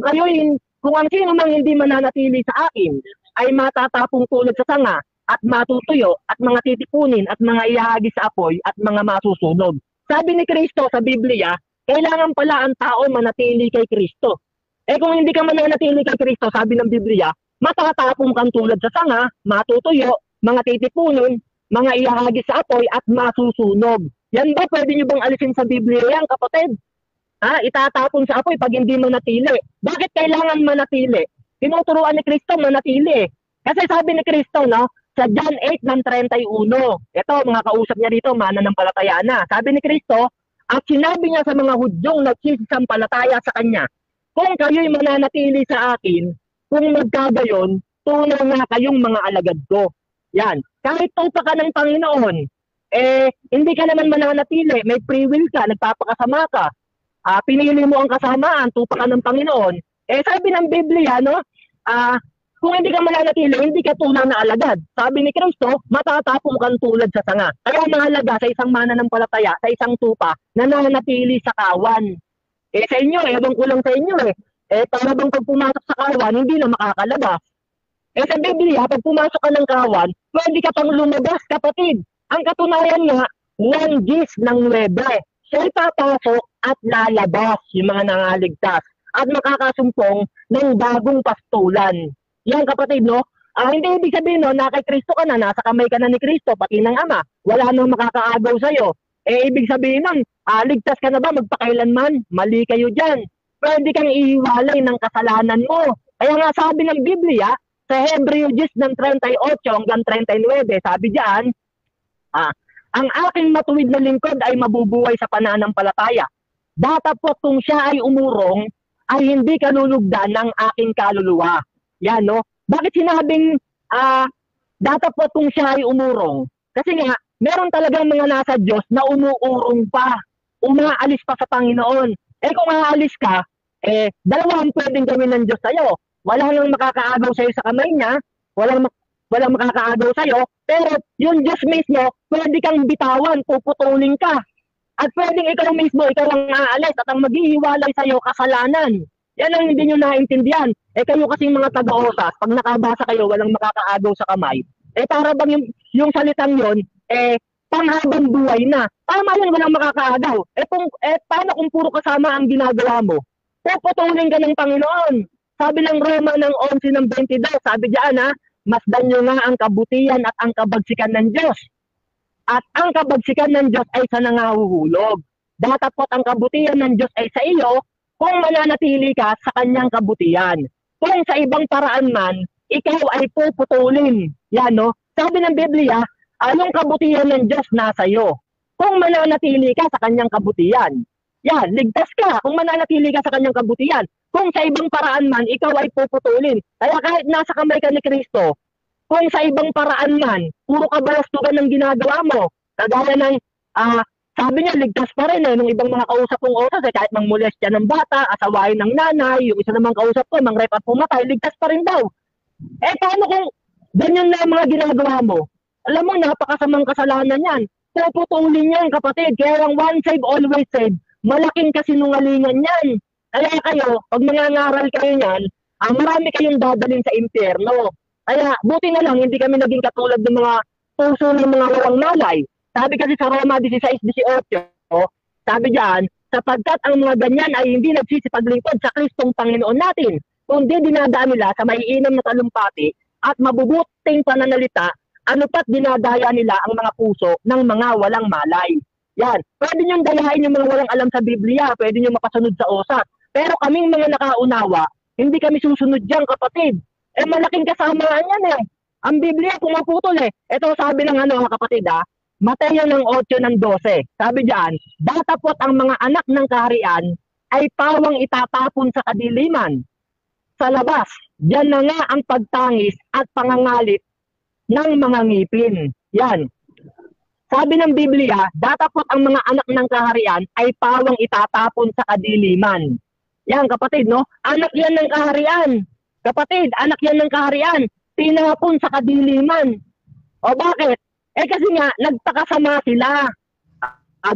Speaker 3: ang sino mang hindi mananatili sa akin ay matatapong tulad sa sanga at matutuyo at mga titipunin at mga ihahagi sa apoy at mga masusunog. Sabi ni Kristo sa Biblia, kailangan pala ang tao manatili kay Kristo. Kung hindi ka mananatili kay Kristo, sabi ng Biblia, matatapong kang tulad sa sanga, matutuyo, mga titipunin, mga ihahagi sa apoy at masusunog. Yan ba pwede nyo bang alisin sa Biblia yan, kapatid? Itatapon sa apoy pag hindi manatili. Bakit kailangan manatili? Tinuturuan ni Kristo manatili. Kasi sabi ni Kristo, no, sa John 8:31, ito mga kausap niya dito, mananampalataya na. Sabi ni Kristo, at sinabi niya sa mga Hudyong nagsisisampalataya sa kanya, kung kayo'y mananatili sa akin, kung magkagayon, tunay nga kayong mga alagad ko. Yan. Kahit tupa ka ng Panginoon, hindi ka naman mananatili, may free will ka, nagpapakasama ka. Pinili mo ang kasamaan, tupa ka ng Panginoon. Sabi ng Biblia, no, kung hindi ka mananatili, hindi ka tunay na alagad. Sabi ni Kristo, matatapong kang tulad sa sanga. Kaya mahalaga sa isang mananampalataya, sa isang tupa, na nananatili sa kawan. Sa inyo, ewan ko lang sa inyo para bang pag pumasok sa kawan, hindi na makakalabas. Sa Biblia, pag pumasok ka ng kawan, pwede ka pang lumabas, kapatid. Ang katunayan nga, 1 Gs ng 9. Siya'y papasok at lalabas yung mga nangaligtas at makakasumpong ng bagong pastulan. Yan kapatid, no? Hindi ibig sabihin no, na kay Kristo ka na, nasa kamay ka na ni Kristo, pati ng Ama, wala nang makakaagaw sa'yo. Ibig sabihin nun, ligtas ka na ba magpakailanman? Mali kayo dyan. Pwede kang ihiwalay ng kasalanan mo. Kaya nga sabi ng Biblia, sa Hebreo 10 ng 38 hanggang 39, sabi diyan, ang aking matuwid na lingkod ay mabubuhay sa pananampalataya. Datapot kung siya ay umurong, ay hindi kalulugdan ng aking kaluluwa. Yan, no? Bakit sinabing datapot kung siya ay umurong? Kasi nga, meron talagang mga nasa Diyos na umuurong pa. Umaalis pa sa Panginoon. Kung aalis ka, dalawa ang pwedeng gawin ng Diyos sa'yo. Wala nang makakaagaw sa'yo sa kamay niya, walang makakaagaw sa'yo, pero yung Diyos mismo, pwede kang bitawan, puputulin ka. At pwedeng ikaw mismo, ikaw ang aalis at ang maghihiwalay sa'yo, kasalanan. Yan ang hindi nyo naintindihan. Kayo kasing mga taga-osas, pag nakabasa kayo, walang makakaagaw sa kamay. Para bang yung salitang yon, panghabang buhay na. Tama yun, walang makakaagaw. Paano kung puro kasama ang ginagawa mo? Puputulin ka ng Panginoon. Sabi ng Roma ng 11 ng 22, sabi diyan masdan nyo nga ang kabutihan at ang kabagsikan ng Diyos. At ang kabagsikan ng Diyos ay sa nangahuhulog. Datapot ang kabutihan ng Diyos ay sa iyo kung mananatili ka sa kanyang kabutihan. Kung sa ibang paraan man, ikaw ay puputulin. Yan, no? Sabi ng Biblia, anong kabutihan ng Diyos nasa iyo? Kung mananatili ka sa kanyang kabutihan. Yan, ligtas ka kung mananatili ka sa kanyang kabutihan. Kung sa ibang paraan man, ikaw ay puputulin. Kaya kahit nasa kamay ka ni Kristo, kung sa ibang paraan man, puro kabalastugan ng ginagawa mo. Kagaya ng, sabi niya, ligtas pa rin nung ibang mga kausap kong oras, kahit mangmolestya ng bata, asawain ng nanay, yung isa namang kausap ko, mangrep at pumatay, ligtas pa rin daw. Paano kung ganyan na mga ginagawa mo? Alam mo, napakasamang kasalanan yan. Puputulin yan, kapatid. Kaya ang one save, always save, malaking kasinungalingan yan. Kaya kayo, pag mangangaral kayo niyan, marami kayong dadalhin sa impyerno. Kaya buti na lang, hindi kami naging katulad ng mga puso ng mga walang malay. Sabi kasi sa Roma 16:18, sabi diyan, sapagkat ang mga ganyan ay hindi nagsisipaglingkod sa Kristong Panginoon natin, kundi dinadaan nila sa maiinam na talumpati at mabubuting pananalita, ano pat dinadaya nila ang mga puso ng mga walang malay. Yan. Pwede niyong dayain yung mga walang alam sa Biblia, pwede niyong mapasunod sa osat. Pero kaming mga nakaunawa, hindi kami susunod diyan, kapatid. Malaking kasamaan yan Ang Biblia pumaputol Ito sabi ng kapatid Mateo ng 8 ng 12. Sabi diyan, datapot ang mga anak ng kaharian ay pawang itatapon sa kadiliman. Sa labas, diyan na nga ang pagtangis at pangangalit ng mga ngipin. Yan. Sabi ng Biblia, datapot ang mga anak ng kaharian ay pawang itatapon sa kadiliman. Yan, kapatid, no? Anak yan ng kaharian. Kapatid, anak yan ng kaharian. Tinapon sa kadiliman. O bakit? Kasi nga, nagtakasama sila.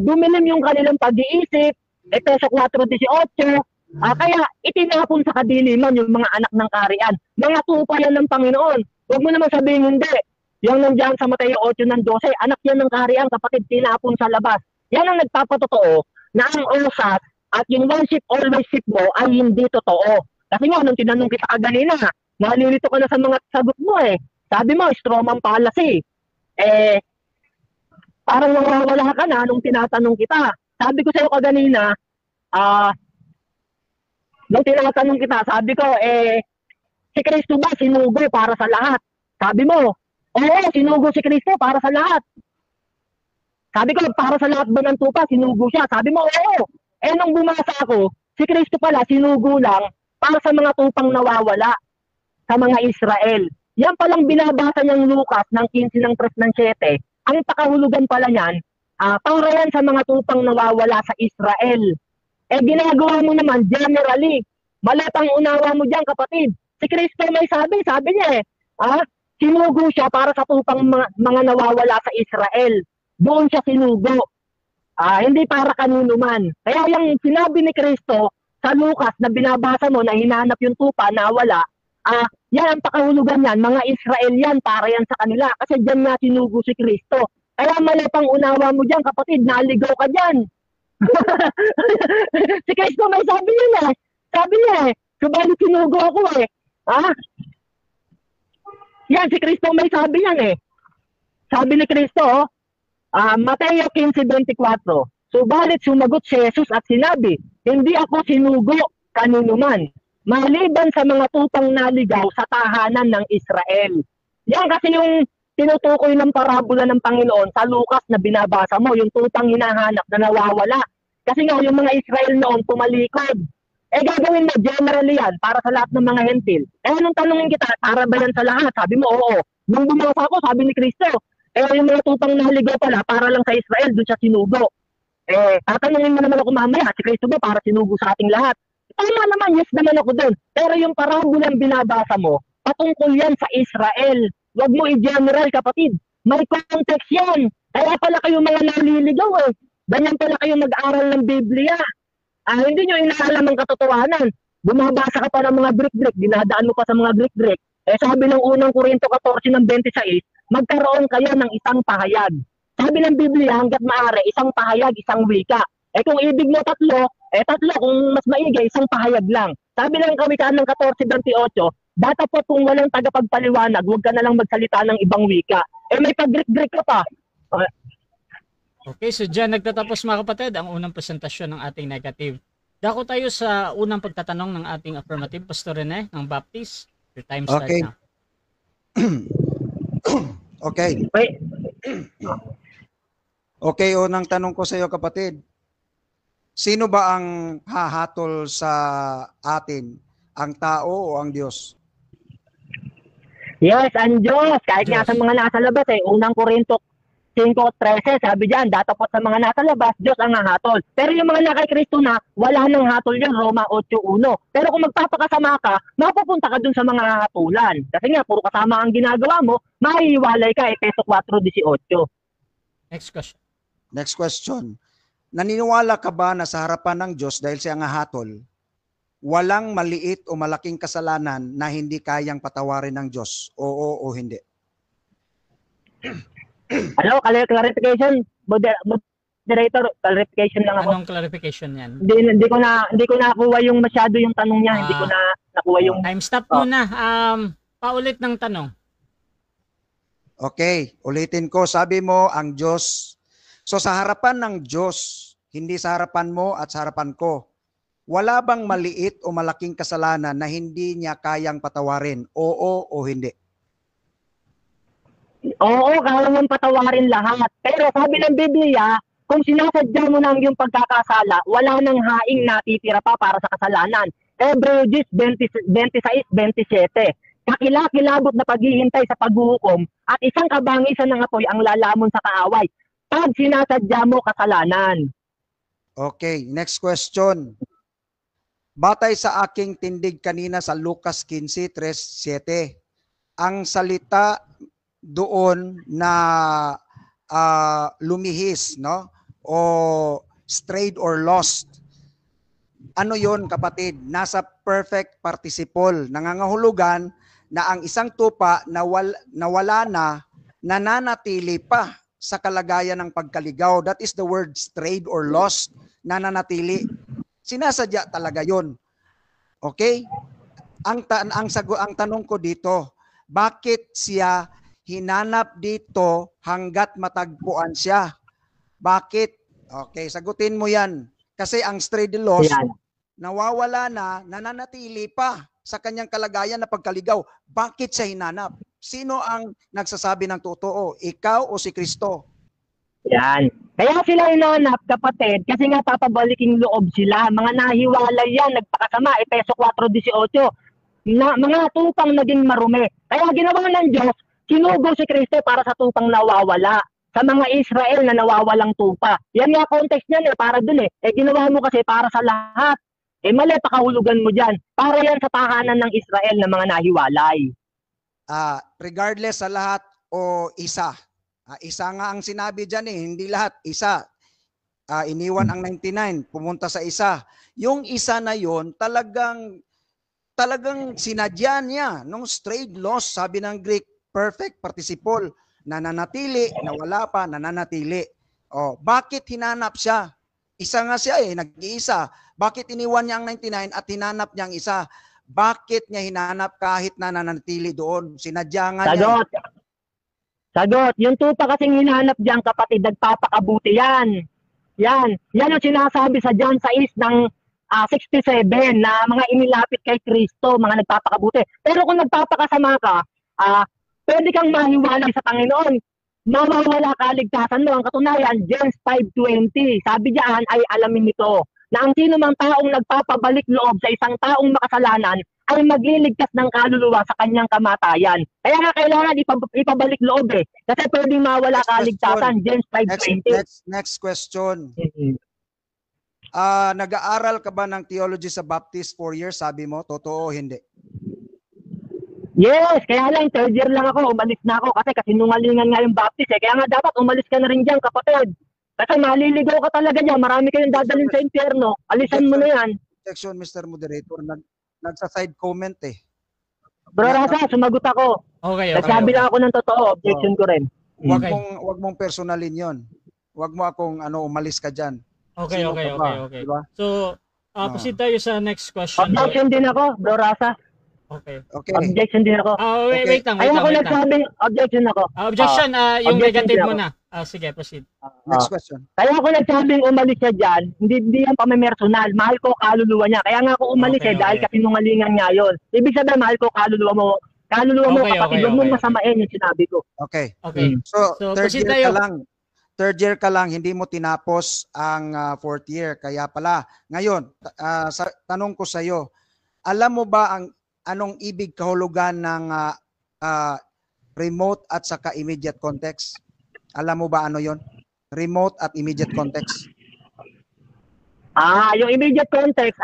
Speaker 3: Dumilim yung kanilang pag-iisip. Efeso 4:18. Kaya itinapon sa kadiliman yung mga anak ng kaharian. Mga tupa yan ng Panginoon. Huwag mo naman sabihin hindi. Yung nandiyan sa Mateo 8 ng 12, anak yan ng kaharian, kapatid, tinapon sa labas. Yan ang nagpapatotoo na ang osas at yung one ship always ship mo ay hindi totoo. Kasi nga, nung tinanong kita kanina, nalilito ka na sa mga sagot mo Sabi mo, Stroman policy. Parang nawawala ka na nung tinatanong kita. Sabi ko sa'yo kanina, nung tinatanong kita, sabi ko, si Kristo ba sinugo para sa lahat? Sabi mo, oo, sinugo si Kristo para sa lahat. Sabi ko, para sa lahat ba ng tupa, sinugo siya? Sabi mo, oo. Nung bumasa ako, si Kristo pala, sinugo lang para sa mga tupang nawawala sa mga Israel. Yan palang binabasa niyang Lucas ng 15 ng 3 ng 7. Ang pakahulugan pala niyan, para yan sa mga tupang nawawala sa Israel. Ginagawa mo naman generally. Malatang unawa mo dyan, kapatid. Si Kristo may sabi niya sinugo siya para sa tupang mga nawawala sa Israel. Doon siya sinugo. Hindi para kanino man. Kaya yung sinabi ni Kristo sa Lucas na binabasa mo na hinanap yung tupa na wala, yan ang pakahulugan yan. Mga Israel yan, para yan sa kanila. Kasi dyan nga sinugo si Kristo. Kaya mali pang unawa mo dyan, kapatid, naligaw ka dyan. Si Kristo may sabi niya Sabi niya subalit sinugo ako Yan, si Kristo may sabi yan eh. Sabi ni Kristo, Mateo 15:24, subalit sumagot si Jesus at sinabi, hindi ako sinugo kanino man, maliban sa mga tupang naligaw sa tahanan ng Israel. Yan kasi yung tinutukoy ng parabola ng Panginoon sa Lucas na binabasa mo, yung tupang hinahanap na nawawala. Kasi nga yung mga Israel noon tumalikod. Gagawin mo generally yan para sa lahat ng mga hentil. Anong tanongin kita, para ba yan sa lahat? Sabi mo, oo. Nung bumasa ko, sabi ni Kristo, yung mga tupang nahaligaw pala, para lang sa Israel, doon siya sinugo. Tatanungin mo naman ako mamaya, si Kristo ba para sinugo sa ating lahat? Tama naman, yes naman ako doon. Pero yung parabolang binabasa mo, patungkol yan sa Israel. Huwag mo i-general, kapatid. May context yan. Kaya pala kayo mga naliligaw eh. Ganyan pala kayo mag-aral ng Biblia. Hindi nyo inaalam ang katotohanan. Bumabasa ka pa ng mga Greek-Greek, dinadaan mo pa sa mga Greek-Greek. Sabi ng unang Korinto 14:26, magkaroon kayo ng isang pahayag. Sabi ng Biblia, hanggat maaari, isang pahayag, isang wika. Kung ibig mo tatlo, tatlo. Kung mas maigi, isang pahayag lang. Sabi ng Kawikaan ng 14:28, data po kung walang tagapagpaliwanag, huwag ka na lang magsalita ng ibang wika. May pag-Greek-Greek ka pa.
Speaker 1: Okay, so dyan nagtatapos mga kapatid ang unang presentasyon ng ating negative. Dako tayo sa unang pagtatanong ng ating affirmative, Pastor Rene ng Baptist. Your time starts
Speaker 2: Okay.
Speaker 1: now.
Speaker 2: Okay. Okay, unang tanong ko sa iyo kapatid. Sino ba ang hahatol sa atin? Ang tao o ang Diyos?
Speaker 3: Yes, ang Diyos. Kahit nga
Speaker 1: Diyos.
Speaker 3: sa mga nasa labas unang Korinto 5:13, sabi diyan, datapot sa mga nasa labas, Diyos ang hahatol. Pero yung mga nakay Kristo na, wala nang hatol yan, Roma 8:1. Pero kung magpapakasama ka, mapupunta ka dun sa mga hahatulan. Kasi nga, puro kasama ang ginagawa mo, mahihiwalay ka, Efeso 4:18.
Speaker 1: Next question.
Speaker 2: Next question. Naniniwala ka ba na sa harapan ng Diyos dahil siya ang hahatol, walang maliit o malaking kasalanan na hindi kayang patawarin ng Diyos? Oo o hindi?
Speaker 3: Ano, clarification? Moderator, clarification lang ako.
Speaker 1: Anong clarification yan?
Speaker 3: Hindi ko nakuha yung masyado yung tanong niya. Hindi ko na nakuha yung...
Speaker 1: Time stop muna. Paulit ng tanong.
Speaker 2: Okay, ulitin ko. Sabi mo, ang Diyos. So sa harapan ng Diyos, hindi sa harapan mo at sa harapan ko, wala bang maliit o malaking kasalanan na hindi niya kayang patawarin? Oo o hindi?
Speaker 3: Oo, kaya mong patawarin lahat. Pero sabi ng Biblia, kung sinasadya mo lang yung pagkakasala, wala nang haing natitira pa para sa kasalanan. Hebrews 26:27. Kakilakilabot na paghihintay sa paghuhukom at isang kabangisan ng apoy ang lalamon sa kaaway. Pag sinasadya mo kasalanan.
Speaker 2: Okay, next question. Batay sa aking tindig kanina sa Lucas 15:3-7, ang salita doon na lumihis, no? O strayed or lost. Ano yon kapatid? Nasa perfect participle. Nangangahulugan na ang isang tupa nawala na, nananatili pa sa kalagayan ng pagkaligaw. That is the word strayed or lost, nananatili. Sinasadya talaga yon. Okay? Ang tanong ko dito, bakit siya hinanap dito hanggat matagpuan siya? Bakit? Okay, sagutin mo yan. Kasi ang strayed lost, nawawala na, nananatili pa sa kanyang kalagayan na pagkaligaw. Bakit siya hinanap? Sino ang nagsasabi ng totoo? Ikaw o si Kristo?
Speaker 3: Yan. Kaya sila hinanap, kapatid, kasi nga papabaliking loob sila. Mga nahiwalay yan, nagpakasama, Efeso 4:18. Mga tupang naging marumi. Kaya ginawa ng Diyos, sinugo si Kristo para sa tupang nawawala. Sa mga Israel na nawawalang tupa. Yan nga context niyan para dun ginawa mo kasi para sa lahat. Mali, pakahulugan mo dyan. Para yan sa tahanan ng Israel na mga nahiwalay.
Speaker 2: Regardless sa lahat o isa. Isa nga ang sinabi dyan hindi lahat. Isa. Iniwan ang 99, pumunta sa isa. Yung isa na yon talagang sinadya niya. Nung strayed lost, sabi ng Greek, perfect participle. Nananatili, nawala pa, nananatili. Bakit hinanap siya? Isa nga siya nag-iisa. Bakit iniwan niya ang 99 at hinanap niya ang isa? Bakit niya hinanap kahit na nanatili doon? Sinadya nga niya.
Speaker 3: Sagot. Sagot. Yung tupa kasing hinahanap diyan, kapatid, nagpapakabuti yan. Yan. Yan ang sinasabi sa John 6 ng 67 na mga inilapit kay Kristo, mga nagpapakabuti. Pero kung nagpapakasama ka, pwede kang mahiwalay sa Panginoon. Mawawala kaligtasan mo. Ang katunayan, James 5:20. Sabi diyan ay alamin nito na ang sino mang taong nagpapabalik loob sa isang taong makasalanan ay magliligtas ng kaluluwa sa kanyang kamatayan. Kaya nga kailangan ipabalik loob eh. Kasi pwedeng mawala kaligtasan. James 5:20.
Speaker 2: Next question. Nag-aaral ka ba ng theology sa Baptist 4 years? Sabi mo, totoo o hindi?
Speaker 3: Yes, kaya lang, third year lang ako, umalis na ako kasi kasinungalingan nga yung Baptist eh. Kaya nga dapat umalis ka na rin dyan, kapatid. Kasi maliligaw ka talaga dyan, marami kayong dadalhin sa impyerno. Alisan mo na yan.
Speaker 2: Objection, Mr. Moderator. Nagsa-side comment eh.
Speaker 3: Bro Rasa, sumagot ako.
Speaker 1: Okay.
Speaker 3: Nagsabi lang ako ng totoo, objection ko rin.
Speaker 2: Wag mong personalin yon. Wag mo akong umalis ka dyan.
Speaker 1: Okay.
Speaker 2: Diba?
Speaker 1: So, proceed tayo sa next question.
Speaker 3: Objection din ako, Bro Rasa.
Speaker 1: Okay.
Speaker 3: Objection din ako.
Speaker 1: Wait lang.
Speaker 3: Kaya ako nagsabing objection ako.
Speaker 1: Objection, yung
Speaker 3: objection
Speaker 1: negative
Speaker 3: din
Speaker 1: mo
Speaker 3: ako.
Speaker 1: na. Sige, proceed.
Speaker 2: Next question.
Speaker 3: Kaya ako nagsabing umalis siya dyan, hindi yan pamimersonal. Mahal ko kaluluwa niya. Kaya nga ako umalis dahil kasi nungalingan niya yun. Ibig sabihin, mahal ko kaluluwa mo. Kaluluwa mo, kapatid, huwag mong masamain yung sinabi ko.
Speaker 2: Okay.
Speaker 1: So
Speaker 2: third year ka lang. Third year ka lang, hindi mo tinapos ang fourth year. Kaya pala, ngayon, tanong ko sa iyo, alam mo ba anong ibig kahulugan ng remote at saka immediate context? Alam mo ba ano yon? Remote at immediate context.
Speaker 3: Yung immediate context,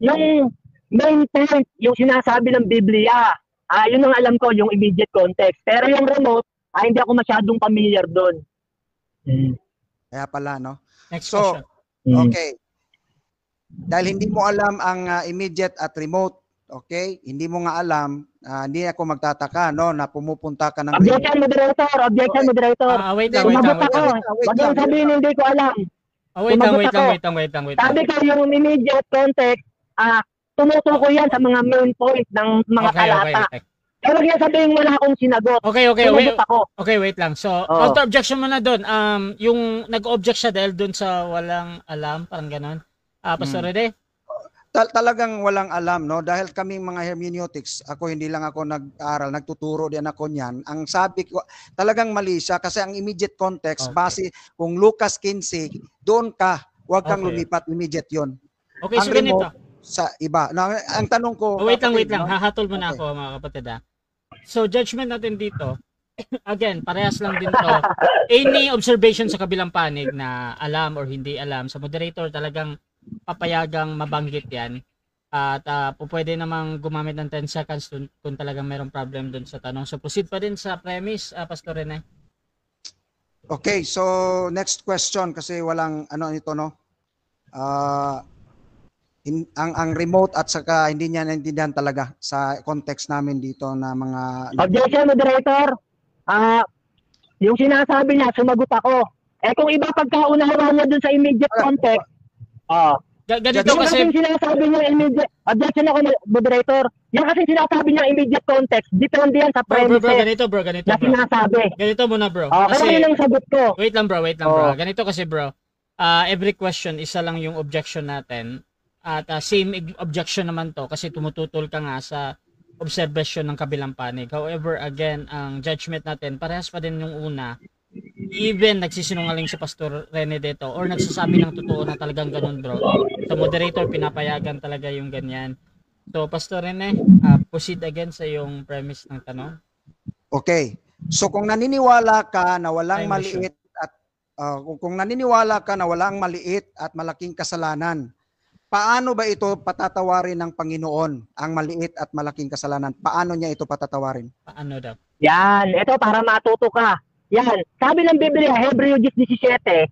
Speaker 3: yung main point, yung sinasabi ng Biblia, yun ang alam ko, yung immediate context. Pero yung remote, hindi ako masyadong familiar doon.
Speaker 2: Kaya pala, no?
Speaker 1: Next question.
Speaker 2: Okay. Dahil hindi mo alam ang immediate at remote, okay? Hindi mo nga alam, hindi ako magtataka, no, na pumupunta ka ng
Speaker 3: Objection, moderator. Objection, moderator.
Speaker 1: Wait lang.
Speaker 3: Wag lang sabihin, hindi ko alam.
Speaker 1: Wait lang.
Speaker 3: Sabi ko yung immediate context, tumutukoy yan sa mga main point ng mga talata. Pero kaya sabihin wala akong sinagot.
Speaker 1: Okay, wait lang. So, counter objection mo na doon. Yung nag-object siya dahil doon sa walang alam, parang ganon. Pastor Rene?
Speaker 2: Talagang walang alam, no? Dahil kaming mga hermeneutics, hindi lang ako nag-aral, nagtuturo din ako niyan. Ang sabi ko, talagang mali siya kasi ang immediate context, base kung Lucas 15, doon ka, huwag kang lumipat, immediate yon.
Speaker 1: Okay,
Speaker 2: ang
Speaker 1: so ganito.
Speaker 2: Sa iba. Now, ang tanong ko...
Speaker 1: Wait lang. No? Hahatol mo na ako, mga kapatid. So, judgment natin dito, again, parehas lang din to. Any observation sa kabilang panig na alam or hindi alam, sa moderator talagang papayagang mabanggit yan. At pwede namang gumamit ng 10 seconds kung talagang mayroong problem dun sa tanong. So, proceed pa din sa premise, Pastor Rene.
Speaker 2: Okay, so next question kasi walang ito, no? Ang remote at saka hindi niya naintindihan talaga sa context namin dito na mga...
Speaker 3: Objection, moderator. Yung sinasabi niya, sumagot ako. Kung iba pagkaunawan niya dun sa immediate context,
Speaker 1: ganito kasi...
Speaker 3: Yung sinasabi niya immediate... Objection ako, moderator. Yung kasi sinasabi niya immediate context, depende yan sa premises.
Speaker 1: Bro, ganito.
Speaker 3: Na sinasabi.
Speaker 1: Ganito muna, bro.
Speaker 3: Kasi yun ang sagot ko.
Speaker 1: Wait lang, bro. Ganito kasi, bro. Every question, isa lang yung objection natin. At same objection naman to kasi tumututol ka nga sa observation ng kabilang panig. However, again, ang judgment natin, parehas pa din yung una. Even nagsisinungaling si Pastor Rene dito or nagsasabi ng totoo na talagang ganun, bro. Sa moderator, pinapayagan talaga yung ganyan. So, Pastor Rene, proceed again sa yung premise ng tanong.
Speaker 2: Okay. So, kung naniniwala ka na walang maliit at kung naniniwala ka na walang maliit at malaking kasalanan, paano ba ito patatawarin ng Panginoon, ang maliit at malaking kasalanan? Paano niya ito patatawarin?
Speaker 1: Paano daw?
Speaker 3: Yan, ito para matuto ka. Yan, sabi ng Biblia, Hebreo 10:17,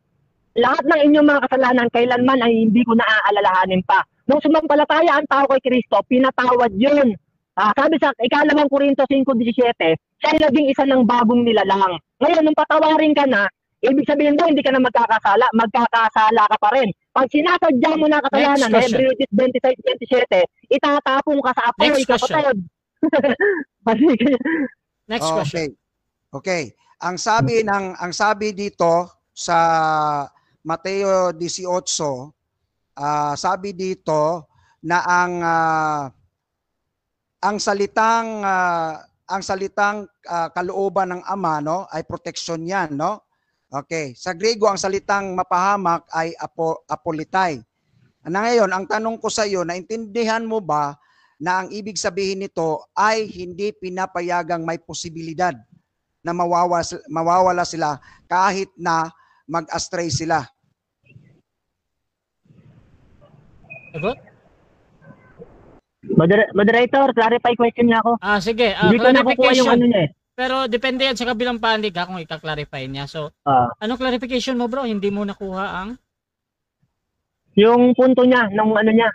Speaker 3: lahat ng inyong mga kasalanan kailanman ay hindi ko naaalalahanin pa. Nung sumampalataya ang tao kay Kristo, pinatawad yun. Sabi sa ikalawang Korinto 5:17, siya ay naging isa ng bagong nilalang. Ngayon, nung patawarin ka na, ibig sabihin daw, hindi ka na magkakasala ka pa rin. Pag sinasadya mo na kasalanan,
Speaker 1: Next question.
Speaker 3: Hebrews 26:27, itatapong ka sa apoy,
Speaker 1: Next question.
Speaker 3: kapatid.
Speaker 1: Next question.
Speaker 2: Okay. Ang sabi dito sa Mateo 18, sabi dito na ang salitang kalooban ng Ama, no, ay proteksyon 'yan, no? Okay. Sa Griego ang salitang mapahamak ay apolitai. Ngayon, ang tanong ko sa iyo, naintindihan mo ba na ang ibig sabihin nito ay hindi pinapayagang may posibilidad na mawawala sila kahit na mag-astray sila?
Speaker 1: Sagot?
Speaker 3: Moderator, clarify question niya ako.
Speaker 1: Sige.
Speaker 3: Hindi ko nakukuha yung
Speaker 1: Clarification.
Speaker 3: ano niya eh.
Speaker 1: Pero depende yan sa kabilang panig kung ika-clarify niya. So, anong clarification mo bro? Hindi mo nakuha ang?
Speaker 3: Yung punto niya, ng ano niya.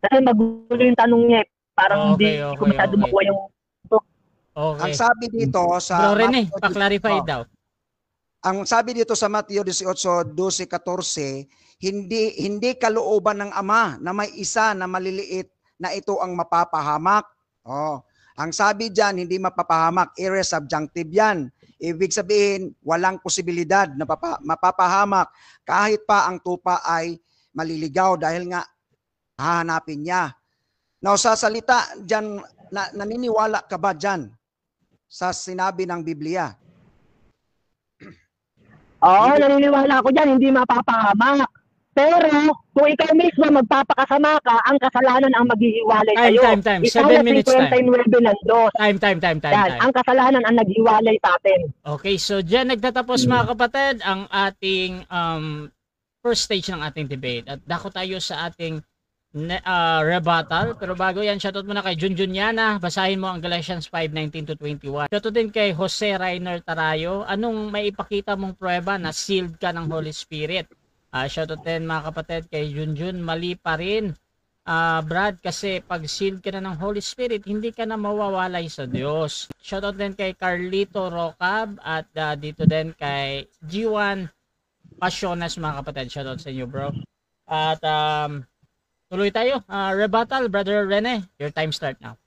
Speaker 3: Kasi magulo yung tanong niya eh. Parang hindi ko masyado makuha yung punto.
Speaker 1: Okay.
Speaker 2: Ang sabi dito sa
Speaker 1: Bro Rene, pa-clarify daw.
Speaker 2: Ang sabi dito sa Mateo 18:12-14, hindi kalooban ng Ama na may isa na maliliit na ito ang mapapahamak. Ang sabi diyan, hindi mapapahamak, irresubjunctive yan. Ibig sabihin, walang posibilidad na mapapahamak kahit pa ang tupa ay maliligaw dahil nga hahanapin niya. Now, sa salita diyan, naniniwala ka ba diyan sa sinabi ng Biblia?
Speaker 3: Oo, naniniwala ako dyan, hindi mapapahamak. Pero, kung ikaw mismo magpapakasama ka, ang kasalanan ang maghihiwalay sa'yo.
Speaker 1: Time. 7 minutes time. Time.
Speaker 3: Ang kasalanan ang naghiwalay sa atin.
Speaker 1: Okay, so dyan nagtatapos mga kapatid ang ating first stage ng ating debate. At dako tayo sa ating rebuttal. Pero bago yan, shoutout muna kay Junjun Yana. Basahin mo ang Galatians 5:19-21. Shoutout din kay Jose Rainer Tarayo. Anong maipakita mong prueba na sealed ka ng Holy Spirit? Shoutout din mga kapatid kay Junjun. Mali pa rin, Brad, kasi pag sealed ka na ng Holy Spirit, hindi ka na mawawalay sa Diyos. Shoutout din kay Carlito Rocab at dito din kay G1 Pasiones mga kapatid. Shoutout sa inyo bro. At tuloy tayo. Rebuttal, Brother Rene. Your time start now.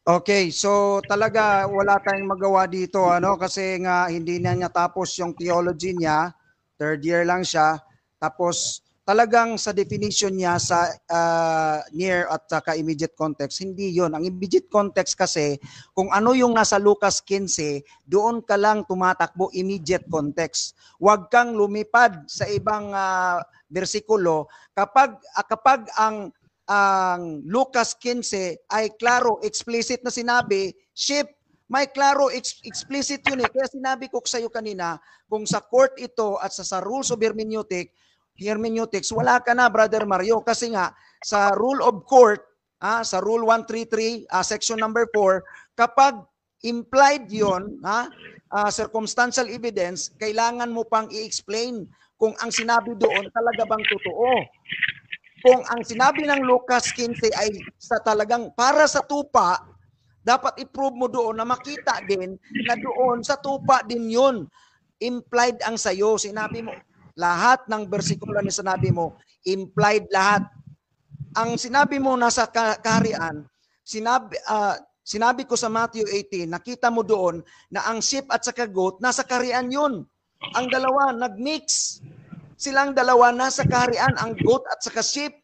Speaker 2: Okay, so talaga wala tayong magawa dito kasi nga hindi na niya tapos yung theology niya. Third year lang siya. Tapos talagang sa definition niya sa near at saka immediate context, hindi yon. Ang immediate context kasi, kung ano yung nasa Lucas 15, doon ka lang tumatakbo immediate context. Huwag kang lumipad sa ibang bersikulo kapag ang Lucas 15 ay klaro, explicit na sinabi, sheep, may klaro, explicit yun eh. Kaya sinabi ko sa iyo kanina, kung sa court ito at sa rules of hermeneutics, wala ka na, Brother Mario. Kasi nga, sa rule of court, sa rule 133, section number 4, kapag implied yun, circumstantial evidence, kailangan mo pang i-explain kung ang sinabi doon talaga bang totoo. Kung ang sinabi ng Lucas 15 ay talagang para sa tupa, dapat i-prove mo doon na makita din na doon sa tupa din yun. Implied ang sayo. Sinabi mo, lahat ng bersikulo na sinabi mo, implied lahat. Ang sinabi mo nasa kaharian, sinabi ko sa Matthew 18, nakita mo doon na ang sheep at saka goat, nasa kaharian yun. Ang dalawa, nag-mix. Silang dalawa nasa kaharian, ang goat at saka sheep.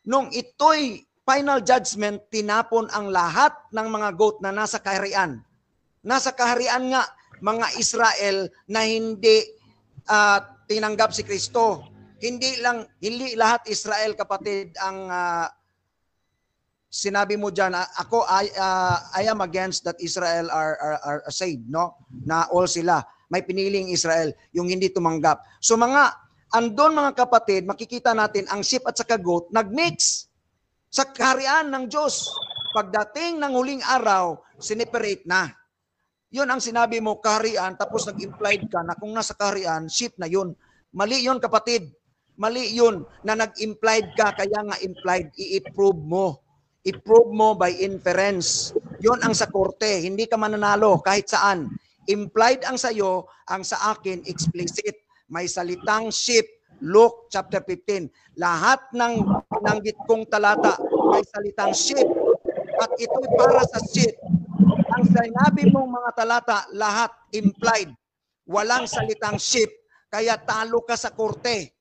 Speaker 2: Nung ito'y final judgment, tinapon ang lahat ng mga goat na nasa kaharian. Nasa kaharian nga, mga Israel na hindi tinanggap si Kristo. Hindi lahat Israel, kapatid, ang sinabi mo dyan, I am against that Israel are saved, no? Na all sila. May piniling Israel, yung hindi tumanggap. So andon mga kapatid, makikita natin ang sheep at saka goat, nag-mix sa kaharian ng Diyos. Pagdating ng huling araw, sineperate na. Yun ang sinabi mo, kaharian, tapos nag-implied ka na kung nasa kaharian, sheep na yun. Mali yun, kapatid. Mali yun na nag-implied ka, kaya nga implied, i-prove mo. I-prove mo by inference. Yun ang sa korte, hindi ka mananalo kahit saan. implied ang sayo, ang sa akin explicit. May salitang ship, Luke chapter 15. Lahat ng binanggit kong talata may salitang ship at ito'y para sa ship. Ang sinabi mong mga talata, lahat implied. Walang salitang ship, kaya talo ka sa korte.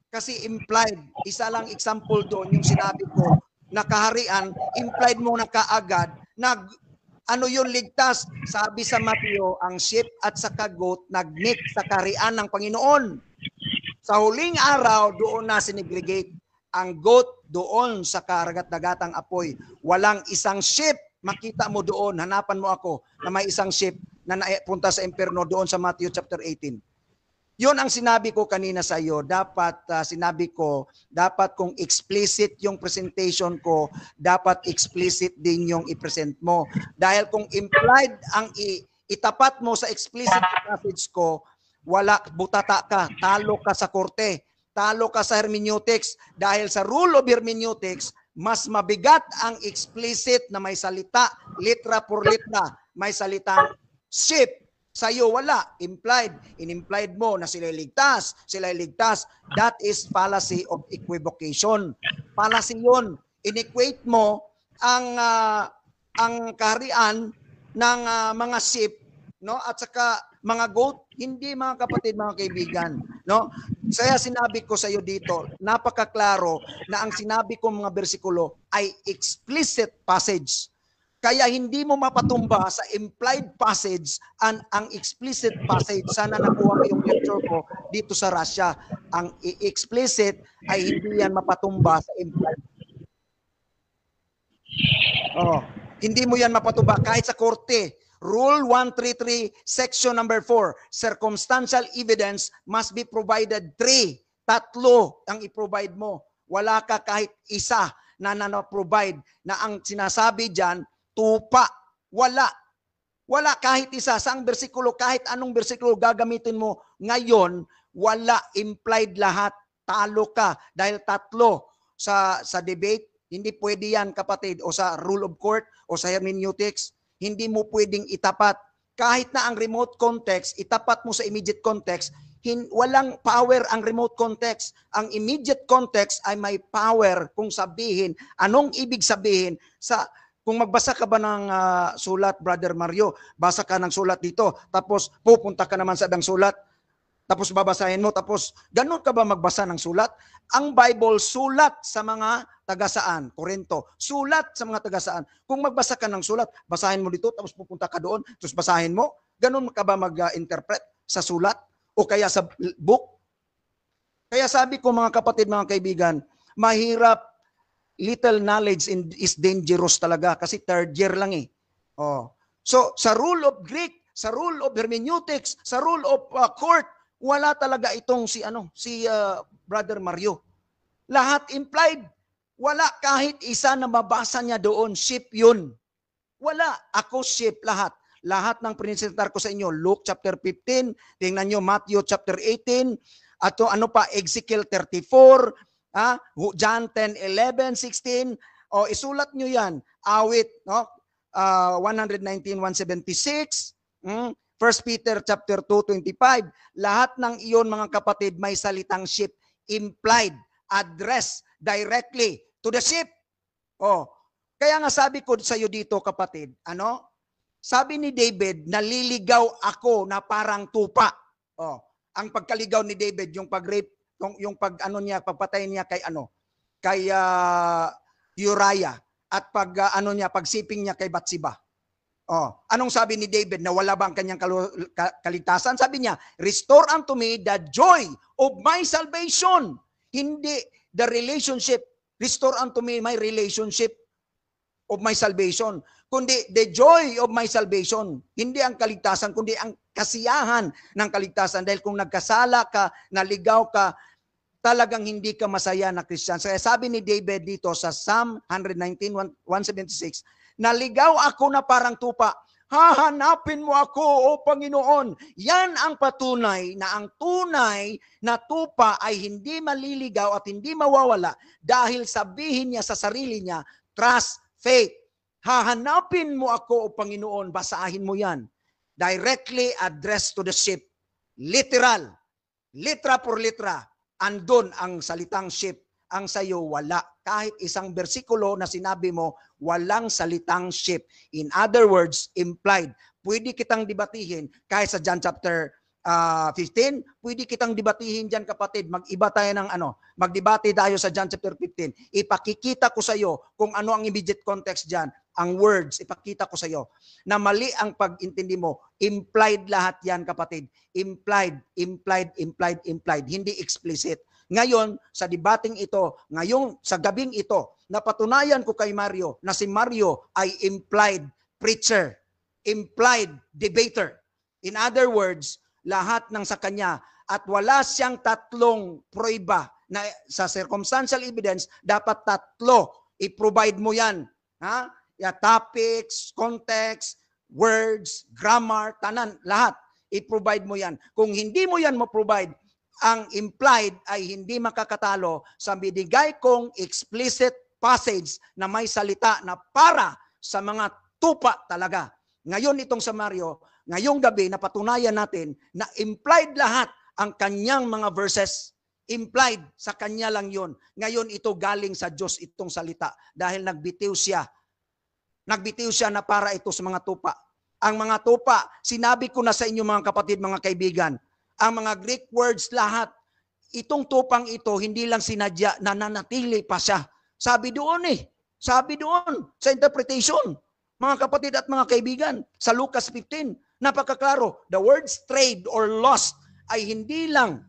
Speaker 2: Kasi implied. Isa lang example doon, yung sinabi ko, na kaharian, implied mo na kaagad, ano yung ligtas? Sabi sa Mateo, ang sheep at sa goat nagnik sa kaharian ng Panginoon. Sa huling araw, doon na sinegregate. Ang goat doon sa karagat-dagatang apoy. Walang isang sheep. Makita mo doon, hanapan mo ako na may isang sheep na napunta sa impyerno doon sa Matthew chapter 18. Yun ang sinabi ko kanina sa iyo. Dapat sinabi ko, dapat kung explicit yung presentation ko, dapat explicit din yung i-present mo. Dahil kung implied ang itapat mo sa explicit passage ko, wala, butata ka, talo ka sa korte, talo ka sa hermeneutics. Dahil sa rule of hermeneutics, mas mabigat ang explicit na may salita, litra por litra, may salitang ship. Sa'yo wala, implied. In-implied mo na sila ligtas, That is fallacy of equivocation. Fallacy yun. In-equate mo ang kaharian ng mga sheep, no? At saka mga goat, hindi mga kapatid, mga kaibigan, no? Kaya sinabi ko sa iyo dito, napakaklaro na ang sinabi ko mga bersikulo ay explicit passage. Kaya hindi mo mapatumba sa implied passage ang explicit passage. Sana nakuha ko yung lecture ko dito sa Russia. Ang explicit ay hindi yan mapatumba sa implied. Hindi mo yan mapatumba kahit sa korte. Rule 133, section number 4, circumstantial evidence must be provided 3. Tatlo ang i-provide mo. Wala ka kahit isa na na-provide na ang sinasabi dyan, tupa. Wala. Wala kahit isa. Sa bersikulo, kahit anong bersikulo gagamitin mo ngayon, wala, implied lahat. Talo ka. Dahil tatlo sa debate, hindi pwede yan kapatid, o sa rule of court, o sa hermeneutics, hindi mo pwedeng itapat. Kahit na ang remote context, itapat mo sa immediate context, walang power ang remote context. Ang immediate context ay may power kung sabihin, anong ibig sabihin sa... Kung magbasa ka ba ng sulat, Brother Mario, basa ka ng sulat dito, tapos pupunta ka naman sa ibang sulat, tapos babasahin mo, tapos ganun ka ba magbasa ng sulat? Ang Bible, sulat sa mga taga-saan, Korinto, sulat sa mga taga-saan. Kung magbasa ka ng sulat, basahin mo dito, tapos pupunta ka doon, tapos basahin mo, ganun ka ba mag-interpret sa sulat? O kaya sa book? Kaya sabi ko mga kapatid, mga kaibigan, mahirap. Little knowledge is dangerous talaga kasi third year lang eh. So sa rule of Greek, sa rule of hermeneutics, sa rule of court, wala talaga itong si Brother Mario. Lahat implied. Wala kahit isa na mabasa niya doon, ship yun. Wala, ako ship lahat. Lahat ng pinisentar ko sa inyo, Luke chapter 15, tingnan nyo Matthew chapter 18, at ano pa, Ezekiel 34, John 10, 11, 16, isulat nyo yan. Awit, no? 119, 176, 1 Peter chapter 2, 25. Lahat ng iyon mga kapatid may salitang ship, implied, address directly to the ship. Kaya nga sabi ko sa iyo dito kapatid, sabi ni David, naliligaw ako na parang tupa. Ang pagkaligaw ni David, yung pag-rape, yung pagpatay niya kay Uriah at pagsiping niya kay Bathsheba. Anong sabi ni David? Nawala ba ang kanyang kaligtasan? Sabi niya, restore unto me the joy of my salvation. Hindi the relationship. Restore unto me my relationship of my salvation. Kundi the joy of my salvation. Hindi ang kaligtasan, kundi ang kasiyahan ng kaligtasan. Dahil kung nagkasala ka, naligaw ka, talagang hindi ka masaya na Christian. Kaya sabi ni David dito sa Psalm 119, 176, naligaw ako na parang tupa. Hahanapin mo ako, O Panginoon. Yan ang patunay na ang tunay na tupa ay hindi maliligaw at hindi mawawala dahil sabihin niya sa sarili niya, trust, faith. Hahanapin mo ako, O Panginoon. Basahin mo yan. directly addressed to the sheep. Literal. Litra por litra. Andun ang salitang sheep. Ang sayo, wala. Kahit isang bersikulo na sinabi mo, walang salitang sheep. In other words, implied. Pwede kitang debatihin kahit sa John chapter 15, pwede kitang debatihin dyan kapatid. Mag-iba tayo ng magdebate tayo sa John chapter 15. Ipakikita ko sa iyo kung ano ang immediate context dyan. Ang words, ipakita ko sa iyo na mali ang pag-intindi mo. Implied lahat yan kapatid. Implied, implied, implied, implied. Hindi explicit. Ngayon, sa debating ito, ngayong sa gabing ito, napatunayan ko kay Mario na si Mario ay implied preacher, implied debater. In other words, lahat ng sa kanya at wala siyang tatlong prueba na sa circumstantial evidence, dapat tatlo. I-provide mo yan. Ha? Topics, context, words, grammar, tanan, lahat. I-provide mo yan. Kung hindi mo yan mo-provide, ang implied ay hindi makakatalo sa binigay kong explicit passage na may salita na para sa mga tupa talaga. Ngayon itong sa Mario, ngayong gabi napatunayan natin na implied lahat ang kanyang mga verses. Implied sa kanya lang yun. Ngayon ito galing sa Diyos itong salita dahil nagbitiw siya. Nagbitiw siya na para ito sa mga tupa. Ang mga tupa, sinabi ko na sa inyo mga kapatid, mga kaibigan, ang mga Greek words lahat, itong tupang ito, hindi lang sinadya, nananatili pa siya. Sabi doon sabi doon sa interpretation. Mga kapatid at mga kaibigan, sa Lucas 15, napakaklaro, the word strayed or lost ay hindi lang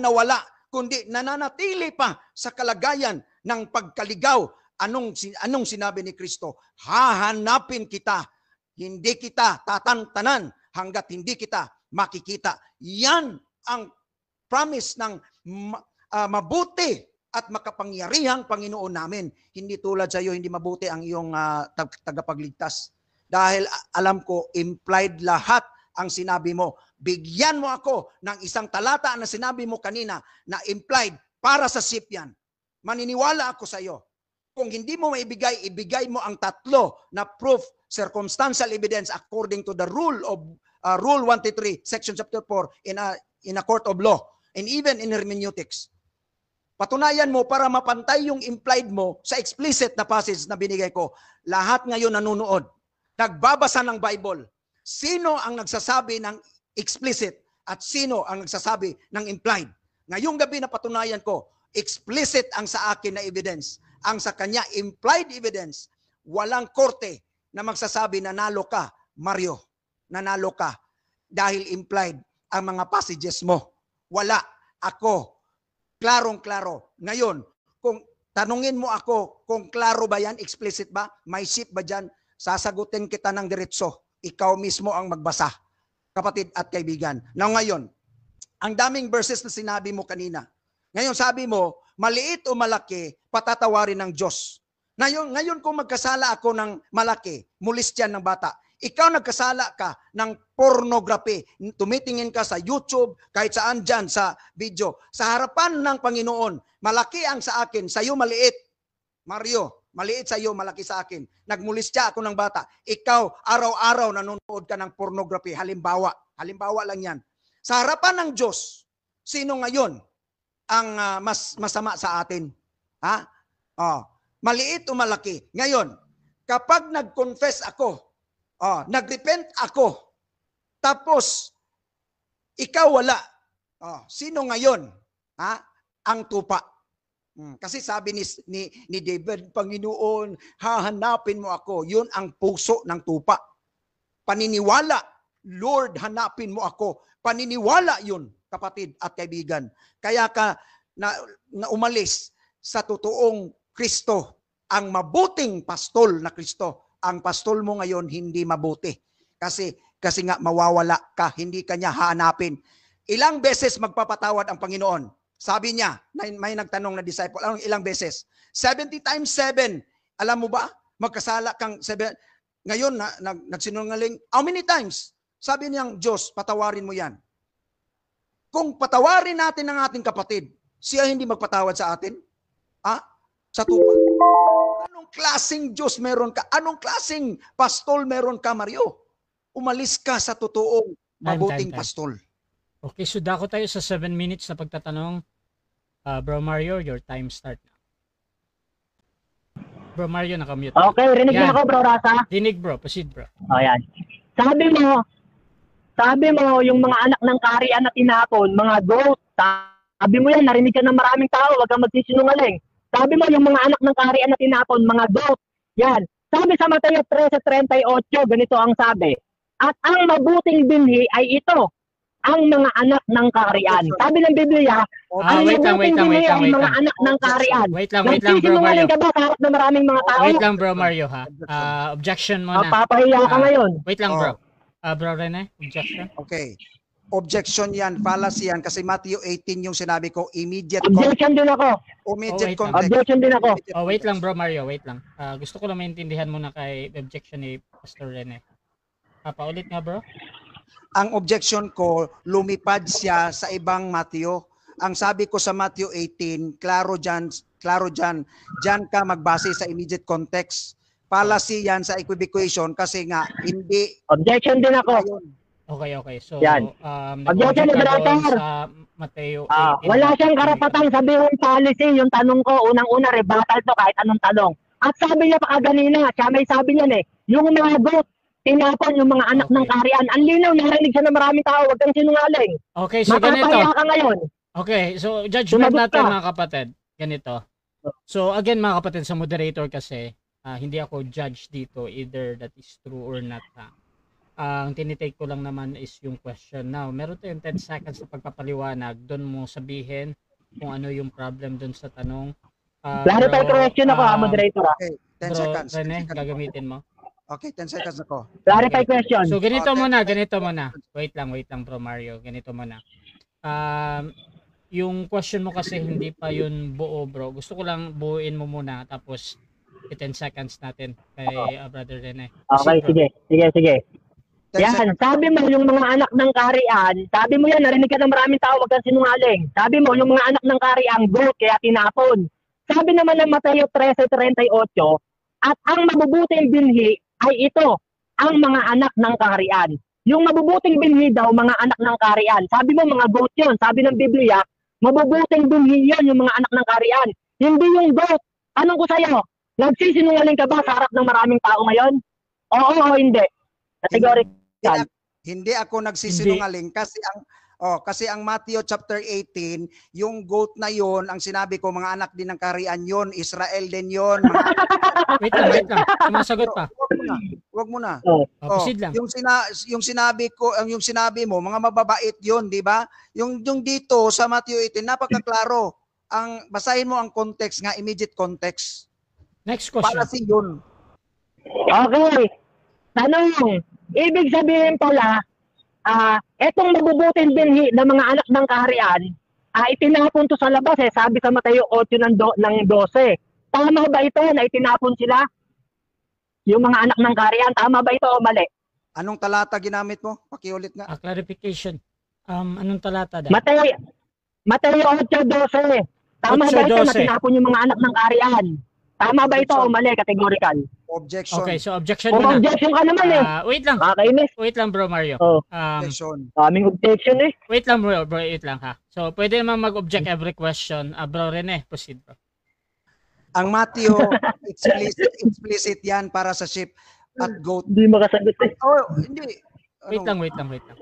Speaker 2: nawala, kundi nananatili pa sa kalagayan ng pagkaligaw. Anong sinabi ni Kristo? Hahanapin kita, hindi kita tatantanan hanggat hindi kita makikita. Yan ang promise ng mabuti at makapangyarihang Panginoon namin. Hindi tulad sa iyo, hindi mabuti ang iyong tagapagligtas. Dahil alam ko, implied lahat ang sinabi mo. Bigyan mo ako ng isang talata na sinabi mo kanina na implied para sa sheep yan. Maniniwala ako sa iyo. Kung hindi mo maibigay, ibigay mo ang tatlo na proof, circumstantial evidence according to the rule of Rule 133, Section Chapter 4 in a court of law and even in hermeneutics. Patunayan mo para mapantay yung implied mo sa explicit na passage na binigay ko. Lahat ngayon nanonood, nagbabasa ng Bible. Sino ang nagsasabi ng explicit at sino ang nagsasabi ng implied? Ngayong gabi na patunayan ko, explicit ang sa akin na evidence. Ang sa kanya implied evidence, walang korte na magsasabi nanalo ka, Mario. Nanalo ka. Dahil implied ang mga passages mo. Wala. Ako. Klarong-klaro. Ngayon, kung tanungin mo ako kung klaro ba yan, explicit ba, may sheep ba dyan, sasagutin kita ng diretso. Ikaw mismo ang magbasa, kapatid at kaibigan. Now ngayon, ang daming verses na sinabi mo kanina. Ngayon sabi mo, maliit o malaki, patatawarin ng Diyos. Ngayon kung magkasala ako ng malaki, mulis yan ng bata. Ikaw nagkasala ka ng pornography. Tumitingin ka sa YouTube, kahit saan dyan sa video. Sa harapan ng Panginoon, malaki ang sa akin, sa iyo maliit. Mario, maliit sa iyo, malaki sa akin. Nagmulisya ako ng bata. Ikaw, araw-araw nanonood ka ng pornography. Halimbawa lang yan. Sa harapan ng Diyos, sino ngayon ang mas masama sa atin? Ha? Maliit o malaki? Ngayon, kapag nag-confess ako, nag-repent ako, tapos ikaw wala. Sino ngayon? Ang tupa. Kasi sabi ni David, Panginoon, hahanapin mo ako. Yun ang puso ng tupa. Paniniwala, Lord, hanapin mo ako. Paniniwala yun, kapatid at kaibigan. Kaya ka na umalis sa totoong Kristo, ang mabuting pastol na Kristo. Ang pastol mo ngayon hindi mabuti. Kasi nga mawawala ka, hindi ka niya hahanapin. Ilang beses magpapatawad ang Panginoon? Sabi niya, may nagtanong na disciple, ilang beses? 70 times 7. Alam mo ba? Magkasala kang 7. Ngayon, nagsinungaling. How many times? Sabi niyang Diyos, patawarin mo yan. Kung patawarin natin ang ating kapatid, siya hindi magpatawad sa atin? Sa tupa. Anong klaseng Diyos meron ka? Anong klaseng pastol meron ka, Mario? umalis ka sa totoong mabuting
Speaker 1: Time.
Speaker 2: pastol.
Speaker 1: Okay, so dako tayo sa 7 minutes na pagtatanong. Bro Mario, your time start now. Bro Mario, nakamute.
Speaker 3: Okay, rinig
Speaker 1: Yan.
Speaker 3: mo ako, bro Rasa.
Speaker 1: Dinig bro, proceed bro.
Speaker 3: O, yan. Sabi mo, yung mga anak ng kaharian na tinapon, mga goat, sabi mo yan, narinig ka ng maraming tao, wag kang magsisinungaling. Sabi mo, yung mga anak ng kaharian na tinapon, mga goat, yan. Sabi sa Mateo 13:38, ganito ang sabi. At ang mabuting binhi ay ito, ang mga anak ng kaharian. Sabi ng Biblia, ang
Speaker 1: wait lang,
Speaker 3: mabuting binhi ay mga
Speaker 1: lang.
Speaker 3: anak ng kaharian.
Speaker 1: Wait lang bro Mario.
Speaker 3: Nagsisinungaling ka ba sa harap ng maraming mga tao?
Speaker 1: Wait lang bro Mario ha. Objection muna.
Speaker 3: Papahiya ka ngayon.
Speaker 1: Wait lang bro. Bro Rene, objection.
Speaker 2: Okay. Objection yan, fallacy yan, kasi Matthew 18 yung sinabi ko, immediate
Speaker 3: Objection din ako.
Speaker 2: immediate
Speaker 1: wait lang.
Speaker 2: context.
Speaker 3: Objection din ako.
Speaker 1: Wait lang bro Mario, wait lang. Gusto ko lang maintindihan muna kay objection ni Pastor Rene. Paulit nga bro.
Speaker 2: Ang objection ko, lumipad siya sa ibang Matthew. Ang sabi ko sa Matthew 18, klaro dyan, dyan ka magbase sa immediate context. Fallacy yan sa equivocation kasi nga, hindi.
Speaker 3: Objection din ako.
Speaker 1: Okay. So,
Speaker 3: Yan.
Speaker 1: nag-object ka doon
Speaker 3: Moderator.
Speaker 1: sa Mateo 18.
Speaker 3: Wala siyang karapatang sabihin policy. Yung tanong ko, unang-una, rebuttal to kahit anong tanong. At sabi niya pa kaganina, siya may sabi niyan yung mga goat, tinapon yung mga anak ng kaharian. Ang linaw, narinig siya ng maraming tao, wag kang sinungaling.
Speaker 1: Okay, so ganito.
Speaker 3: Makapahiya ka ngayon.
Speaker 1: Okay, so judgment
Speaker 3: Sumagot
Speaker 1: natin
Speaker 3: ka.
Speaker 1: mga kapatid. Ganito. So again mga kapatid, sa moderator kasi, hindi ako judge dito either that is true or not. Ang tinitake ko lang naman is yung question. Now, meron tayong 10 seconds na pagpapaliwanag. Doon mo sabihin kung ano yung problem doon sa tanong.
Speaker 3: Clarify question ako, moderator.
Speaker 2: Okay, 10
Speaker 1: Bro,
Speaker 2: seconds.
Speaker 1: Rene,
Speaker 2: 10 seconds.
Speaker 1: gagamitin mo.
Speaker 2: Okay, 10 seconds ako.
Speaker 3: Clarify question.
Speaker 1: So ganito
Speaker 2: Okay.
Speaker 1: muna. Wait lang bro Mario. Ganito muna. Yung question mo kasi hindi pa yun buo bro. Gusto ko lang buuin mo muna tapos 10 seconds natin kay Brother Rene.
Speaker 3: Okay, sige.
Speaker 2: 10
Speaker 3: Yan,
Speaker 2: seconds.
Speaker 3: sabi mo yung mga anak ng kaharian, sabi mo yan, narinig ka ng maraming tao, wag kang sinungaling. Sabi mo yung mga anak ng kaharian, goat, kaya tinapon. Sabi naman ng Mateo 13:38, at ang mabubuting binhi ay ito, ang mga anak ng kaharian. Yung mabubuting binhi daw, mga anak ng kaharian. Sabi mo mga goat yun. Sabi ng Biblia, mabubuting binhi yun, yung mga anak ng kaharian. Hindi yung goat. Anong ko sa'yo? Nagsisinungaling ka ba sa harap ng maraming tao ngayon? Oo o hindi? Categorical.
Speaker 2: Hindi ako nagsisinungaling kasi ang Matthew chapter 18, yung goat na yon, ang sinabi ko mga anak din ng kaharian yon, Israel din yon.
Speaker 1: Wait lang. Sumasagot pa.
Speaker 2: Wag mo na.
Speaker 1: Proceed lang.
Speaker 2: Yung sinabi mo, mga mababait yon, di ba? Yung dito sa Matthew 18, napakaklaro. Ang basahin mo ang context nga, immediate context.
Speaker 1: Next question.
Speaker 2: Para si yun.
Speaker 3: Okay. Tanong, ibig sabihin pala, etong mabubuting binhi ng mga anak ng kaharian, itinapon to sa labas sabi sa Mateo 8 ng 12. Tama ba ito na itinapon sila? Yung mga anak ng kaharian, tama ba ito o mali?
Speaker 2: Anong talata ginamit mo? Pakiulit nga.
Speaker 1: Clarification. Anong talata da?
Speaker 3: Mateo 8:12. Tama ba ito na
Speaker 1: 8:12.
Speaker 3: tinapon yung mga anak ng kaharian? Tama ba ito o mali? Categorical.
Speaker 2: Objection.
Speaker 1: Okay, so objection
Speaker 3: Kung
Speaker 1: muna.
Speaker 3: objection ka naman
Speaker 1: Wait lang.
Speaker 3: Kakainis.
Speaker 1: Wait lang bro Mario.
Speaker 2: Objection.
Speaker 3: Daming objection
Speaker 1: Wait lang bro, wait lang ha. So pwede naman mag-object every question. Bro Rene, proceed bro.
Speaker 2: Ang Matthew, explicit yan para sa sheep at goat.
Speaker 3: Hindi makasagot
Speaker 2: Oh, hindi.
Speaker 1: Wait lang.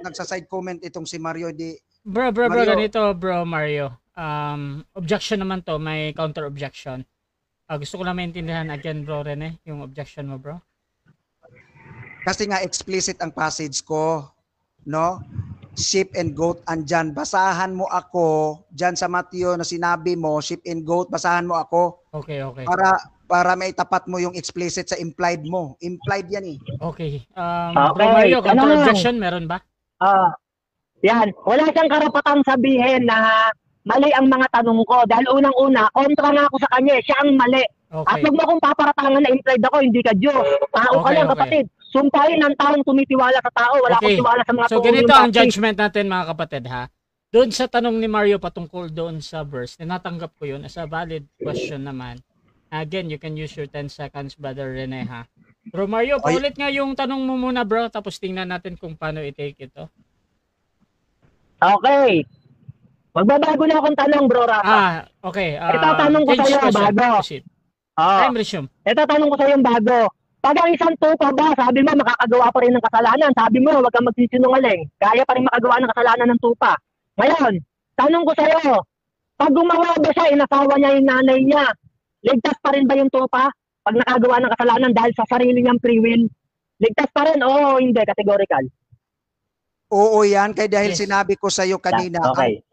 Speaker 2: Nagsa-side comment itong si Mario.
Speaker 1: Bro,
Speaker 2: Mario.
Speaker 1: ganito bro Mario. Objection naman to, may counter objection. Gusto ko lang maintindihan again bro Rene, yung objection mo bro.
Speaker 2: Kasi nga explicit ang passage ko, no? Sheep and goat andyan. Basahan mo ako dyan sa Matthew na sinabi mo, sheep and goat, basahan mo ako.
Speaker 1: Okay.
Speaker 2: Para may tapat mo yung explicit sa implied mo. Implied yan eh.
Speaker 1: Okay.
Speaker 3: Okay,
Speaker 1: Bro Mario, counter
Speaker 3: tanong.
Speaker 1: objection meron ba?
Speaker 3: Yan. Wala siyang karapatang sabihin na mali ang mga tanong ko. Dahil unang-una, kontra nga ako sa kanya. Siya ang mali. At
Speaker 1: Okay.
Speaker 3: wag mo akong paparatangan na implied ako, hindi ka Diyos. Tao ka
Speaker 1: Okay,
Speaker 3: lang,
Speaker 1: okay.
Speaker 3: kapatid. Sumpahin ng taong tumitiwala sa tao. Wala akong tiwala sa mga
Speaker 1: So
Speaker 3: tuong
Speaker 1: ganito
Speaker 3: yung
Speaker 1: ang
Speaker 3: baptist.
Speaker 1: judgment natin mga kapatid ha. Doon sa tanong ni Mario patungkol doon sa verse, tinatanggap ko yun as a valid question naman. Again, you can use your 10 seconds, Brother Rene ha. Bro Mario,
Speaker 2: Ay.
Speaker 1: paulit nga yung tanong mo muna bro, tapos tingnan natin kung paano i-take ito.
Speaker 3: Okay. Magbabago na akong tanong, bro Rafa.
Speaker 1: Okay.
Speaker 3: Ito tanong ko
Speaker 1: Change
Speaker 3: sa'yo,
Speaker 1: question.
Speaker 3: bago.
Speaker 1: Proceed.
Speaker 3: Oo.
Speaker 1: Time resume.
Speaker 3: Ito tanong ko sa'yo, bago. Pag ang isang tupa ba, sabi mo, makakagawa pa rin ng kasalanan. Sabi mo, huwag kang magsisinungaling. Kaya pa rin makagawa ng kasalanan ng tupa. Ngayon, tanong ko sa'yo, pag gumawa ba siya, inasawa niya yung nanay niya, ligtas pa rin ba yung tupa? Pag nakagawa ng kasalanan dahil sa sarili niyang free will, ligtas pa rin? Oo, hindi, categorical.
Speaker 2: Oo yan, kaya dahil
Speaker 1: Yes.
Speaker 2: sinabi ko sa iyo kanina,
Speaker 3: Okay.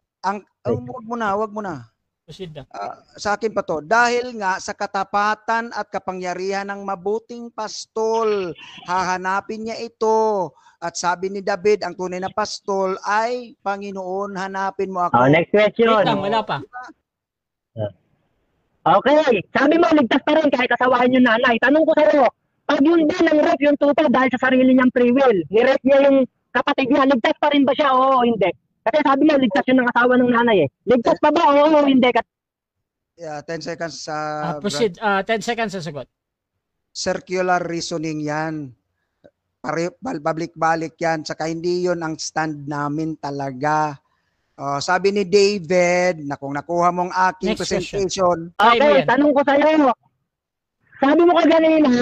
Speaker 2: wag mo na.
Speaker 1: Proceed na.
Speaker 2: Sa akin pa to, dahil nga sa katapatan at kapangyarihan ng mabuting pastol, hahanapin niya ito. At sabi ni David, ang tunay na pastol ay, Panginoon, hanapin mo ako.
Speaker 3: Next question.
Speaker 1: Wait lang, wala pa.
Speaker 3: Okay, sabi mo, ligtas pa rin kahit asawahin yung nanay. Tanong ko sa'yo, pag yun ba ng rape yung tupa dahil sa sarili niyang free will, ni-rape niya yung kapatid niya, ligtas pa rin ba siya? Oo, hindi. Kasi sabi niya, ligtas yun ng asawa ng nanay eh. Ligtas pa ba? Oo, hindi.
Speaker 2: 10 seconds sa
Speaker 1: Proceed. 10 seconds sa sagot.
Speaker 2: circular reasoning yan. Balik-balik yan. Saka hindi yun ang stand namin talaga. Sabi ni David, na kung nakuha mong aking
Speaker 1: Next question.
Speaker 2: presentation,
Speaker 1: Try mo
Speaker 3: Okay,
Speaker 1: yan.
Speaker 3: tanong ko sa'yo. Sabi mo kaganina,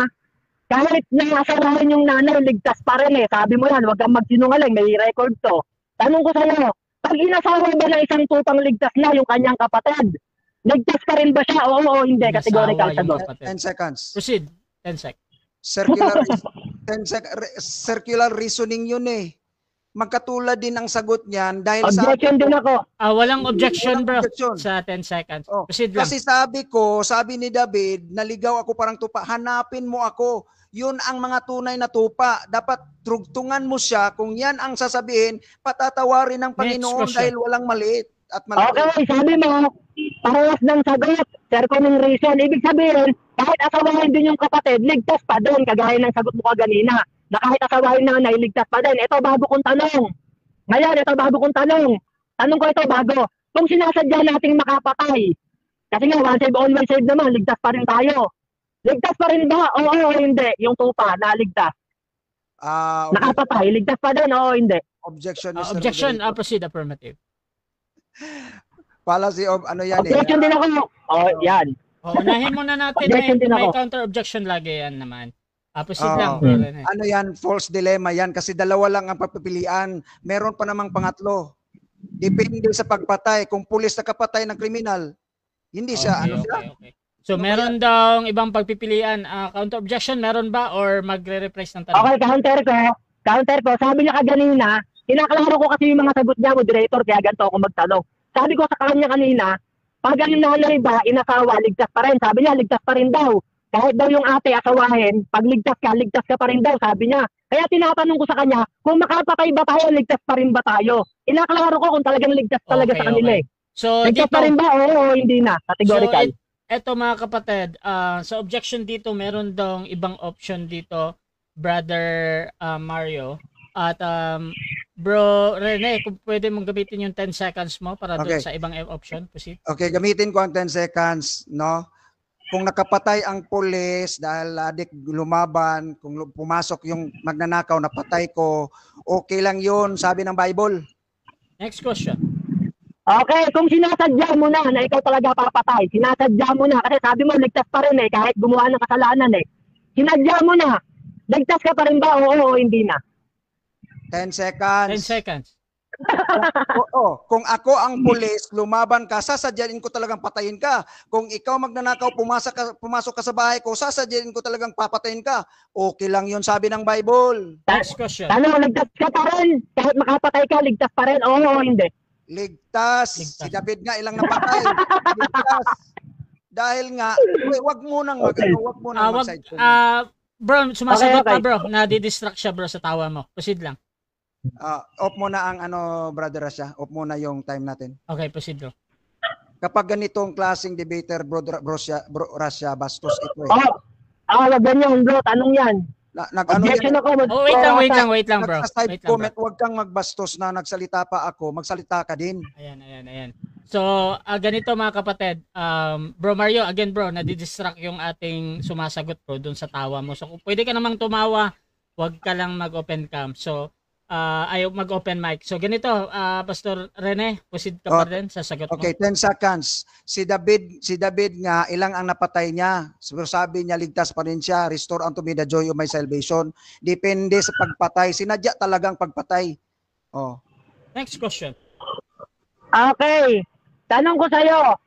Speaker 3: kahit nasawahin yung nanay, ligtas pa rin eh. Sabi mo yan, huwag kang magsinungaling, may record to. Tanong ko sa'yo, pag inasawa ba ng isang tupang ligtas na yung kanyang kapatid, ligtas pa rin ba siya? Oo, hindi. Categorical
Speaker 1: Nasawa yung
Speaker 3: sagot.
Speaker 1: kapatid.
Speaker 2: 10 seconds.
Speaker 1: Proceed. 10 seconds.
Speaker 2: Circular reasoning yun eh. Magkatulad din ang sagot niyan dahil
Speaker 3: Objection din ako.
Speaker 1: Walang objection bro
Speaker 2: Walang objection.
Speaker 1: sa 10 seconds.
Speaker 2: Oh,
Speaker 1: Proceed lang.
Speaker 2: kasi sabi ni David, naligaw ako parang tupa, hanapin mo ako. Yun ang mga tunay na tupa. Dapat trugtungan mo siya. Kung yan ang sasabihin, patatawarin ng Panginoon
Speaker 1: question.
Speaker 2: dahil walang maliit at malaki.
Speaker 3: Okay, sabi mo, parehas ng sagot, circling reason. Ibig sabihin, kahit asawahin din yung kapatid, ligtas pa din, kagaya ng sagot mo kanina. Na kahit asawahin nanay, ligtas pa din. Ito bago kong tanong. Ngayon, ito bago kong tanong. Tanong ko ito bago. Kung sinasadya nating makapatay, kasi nga, one save, always save naman, ligtas pa rin tayo. Ligtas pa rin ba? Oo, hindi. Yung tupa, naligtas. Nakapatay, ligtas pa din? Oo, hindi.
Speaker 2: Objection. Mr.
Speaker 1: Objection.
Speaker 2: Moderator.
Speaker 1: Proceed. Affirmative.
Speaker 2: Policy of ano yan
Speaker 3: Objection din ako. Yan.
Speaker 1: Unahin muna natin.
Speaker 3: Objection din
Speaker 1: May
Speaker 3: ako.
Speaker 1: counter objection lagi yan naman. Proceed
Speaker 2: Oo.
Speaker 1: lang bro. Rene.
Speaker 2: Ano yan, false dilemma yan kasi dalawa lang ang pagpipilian. Meron pa namang pangatlo. Depende sa pagpatay. Kung pulis na kapatay ng kriminal, hindi siya,
Speaker 1: Okay. So, meron daw ibang pagpipilian. Counter objection, meron ba? Or magre-rephrase ng tanong?
Speaker 3: Okay, counter ko. Sabi niya kaganina, kinaklaro ko kasi yung mga sagot niya, moderator, kaya ganito ako magtanong. Sabi ko sa kanya kanina, pag ang nanay ba, inasawa, ligtas pa rin. Sabi niya, ligtas pa rin daw. Kahit daw yung ate asawahin, pag ligtas ka pa rin daw, sabi niya. Kaya tinatanong ko sa kanya, kung makapatay ba tayo, ligtas pa rin ba tayo? Inaklaro ko kung talagang ligtas talaga sa kanila eh.
Speaker 1: So,
Speaker 3: Ligtas
Speaker 1: dito,
Speaker 3: pa rin ba? Oo, hindi na. Categorical.
Speaker 1: eto mga kapatid, sa objection dito, meron daw ibang option dito, Brother Mario. At Bro Rene, kung pwede mong gamitin yung 10 seconds mo para doon
Speaker 2: Okay.
Speaker 1: sa ibang option. Proceed.
Speaker 2: Okay, gamitin ko ang 10 seconds, no? Kung nakapatay ang pulis dahil adik lumaban, kung pumasok yung magnanakaw, napatay ko, okay lang yun, sabi ng Bible.
Speaker 1: Next question.
Speaker 3: Okay, kung sinasadya mo na ikaw talaga papatay, sinasadya mo na, kasi sabi mo, ligtas pa rin eh, kahit gumawa ng kasalanan eh. Sinadya mo na, ligtas ka pa rin ba? Oo, hindi na.
Speaker 2: 10 seconds.
Speaker 1: 10 seconds.
Speaker 2: Kung ako ang pulis, lumaban ka, sasadyain ko talagang patayin ka. Kung ikaw magnanakaw, pumasok ka sa bahay ko, sasadyain ko talagang papatayin ka. Okay lang yun, sabi ng Bible.
Speaker 1: Next question.
Speaker 3: Tanong, ligtas ka pa rin, kahit makapatay ka, ligtas pa rin? Oo, hindi.
Speaker 2: Ligtas. Si David nga ilang napatay. Ligtas. Dahil nga, wag mo nang mag-side.
Speaker 1: Bro, sumasagot
Speaker 3: Okay.
Speaker 1: pa bro. Nadidistract siya bro sa tawa mo. Proceed lang.
Speaker 2: Off mo na ang Brother Rasha. Off mo na yung time natin.
Speaker 1: Okay, proceed bro.
Speaker 2: Kapag ganitong klaseng debater, bro Rasha, bastos ito eh.
Speaker 3: Wag ganyan bro, tanong yan.
Speaker 2: Nag-ano
Speaker 3: Objection
Speaker 2: yan,
Speaker 3: ako.
Speaker 1: Oh, wait lang bro.
Speaker 2: nagsa-side
Speaker 1: Wait lang bro.
Speaker 2: comment, huwag kang magbastos na nagsalita pa ako, magsalita ka din.
Speaker 1: Ayan. So, ganito mga kapatid. Bro Mario, again bro, nadidistract yung ating sumasagot bro dun sa tawa mo. So, kung pwede ka namang tumawa, wag ka lang mag-open cam. So, ayaw mag-open mic. So, ganito, Pastor Rene, proceed ka pa rin sa sagot mo.
Speaker 2: Okay, 10 seconds. Si David nga, ilang ang napatay niya. Pero sabi niya, ligtas pa rin siya. Restore unto me the joy of my salvation. Depende sa pagpatay. Sinadya talagang pagpatay. Oh.
Speaker 1: Next question.
Speaker 3: Okay. Tanong ko sa'yo,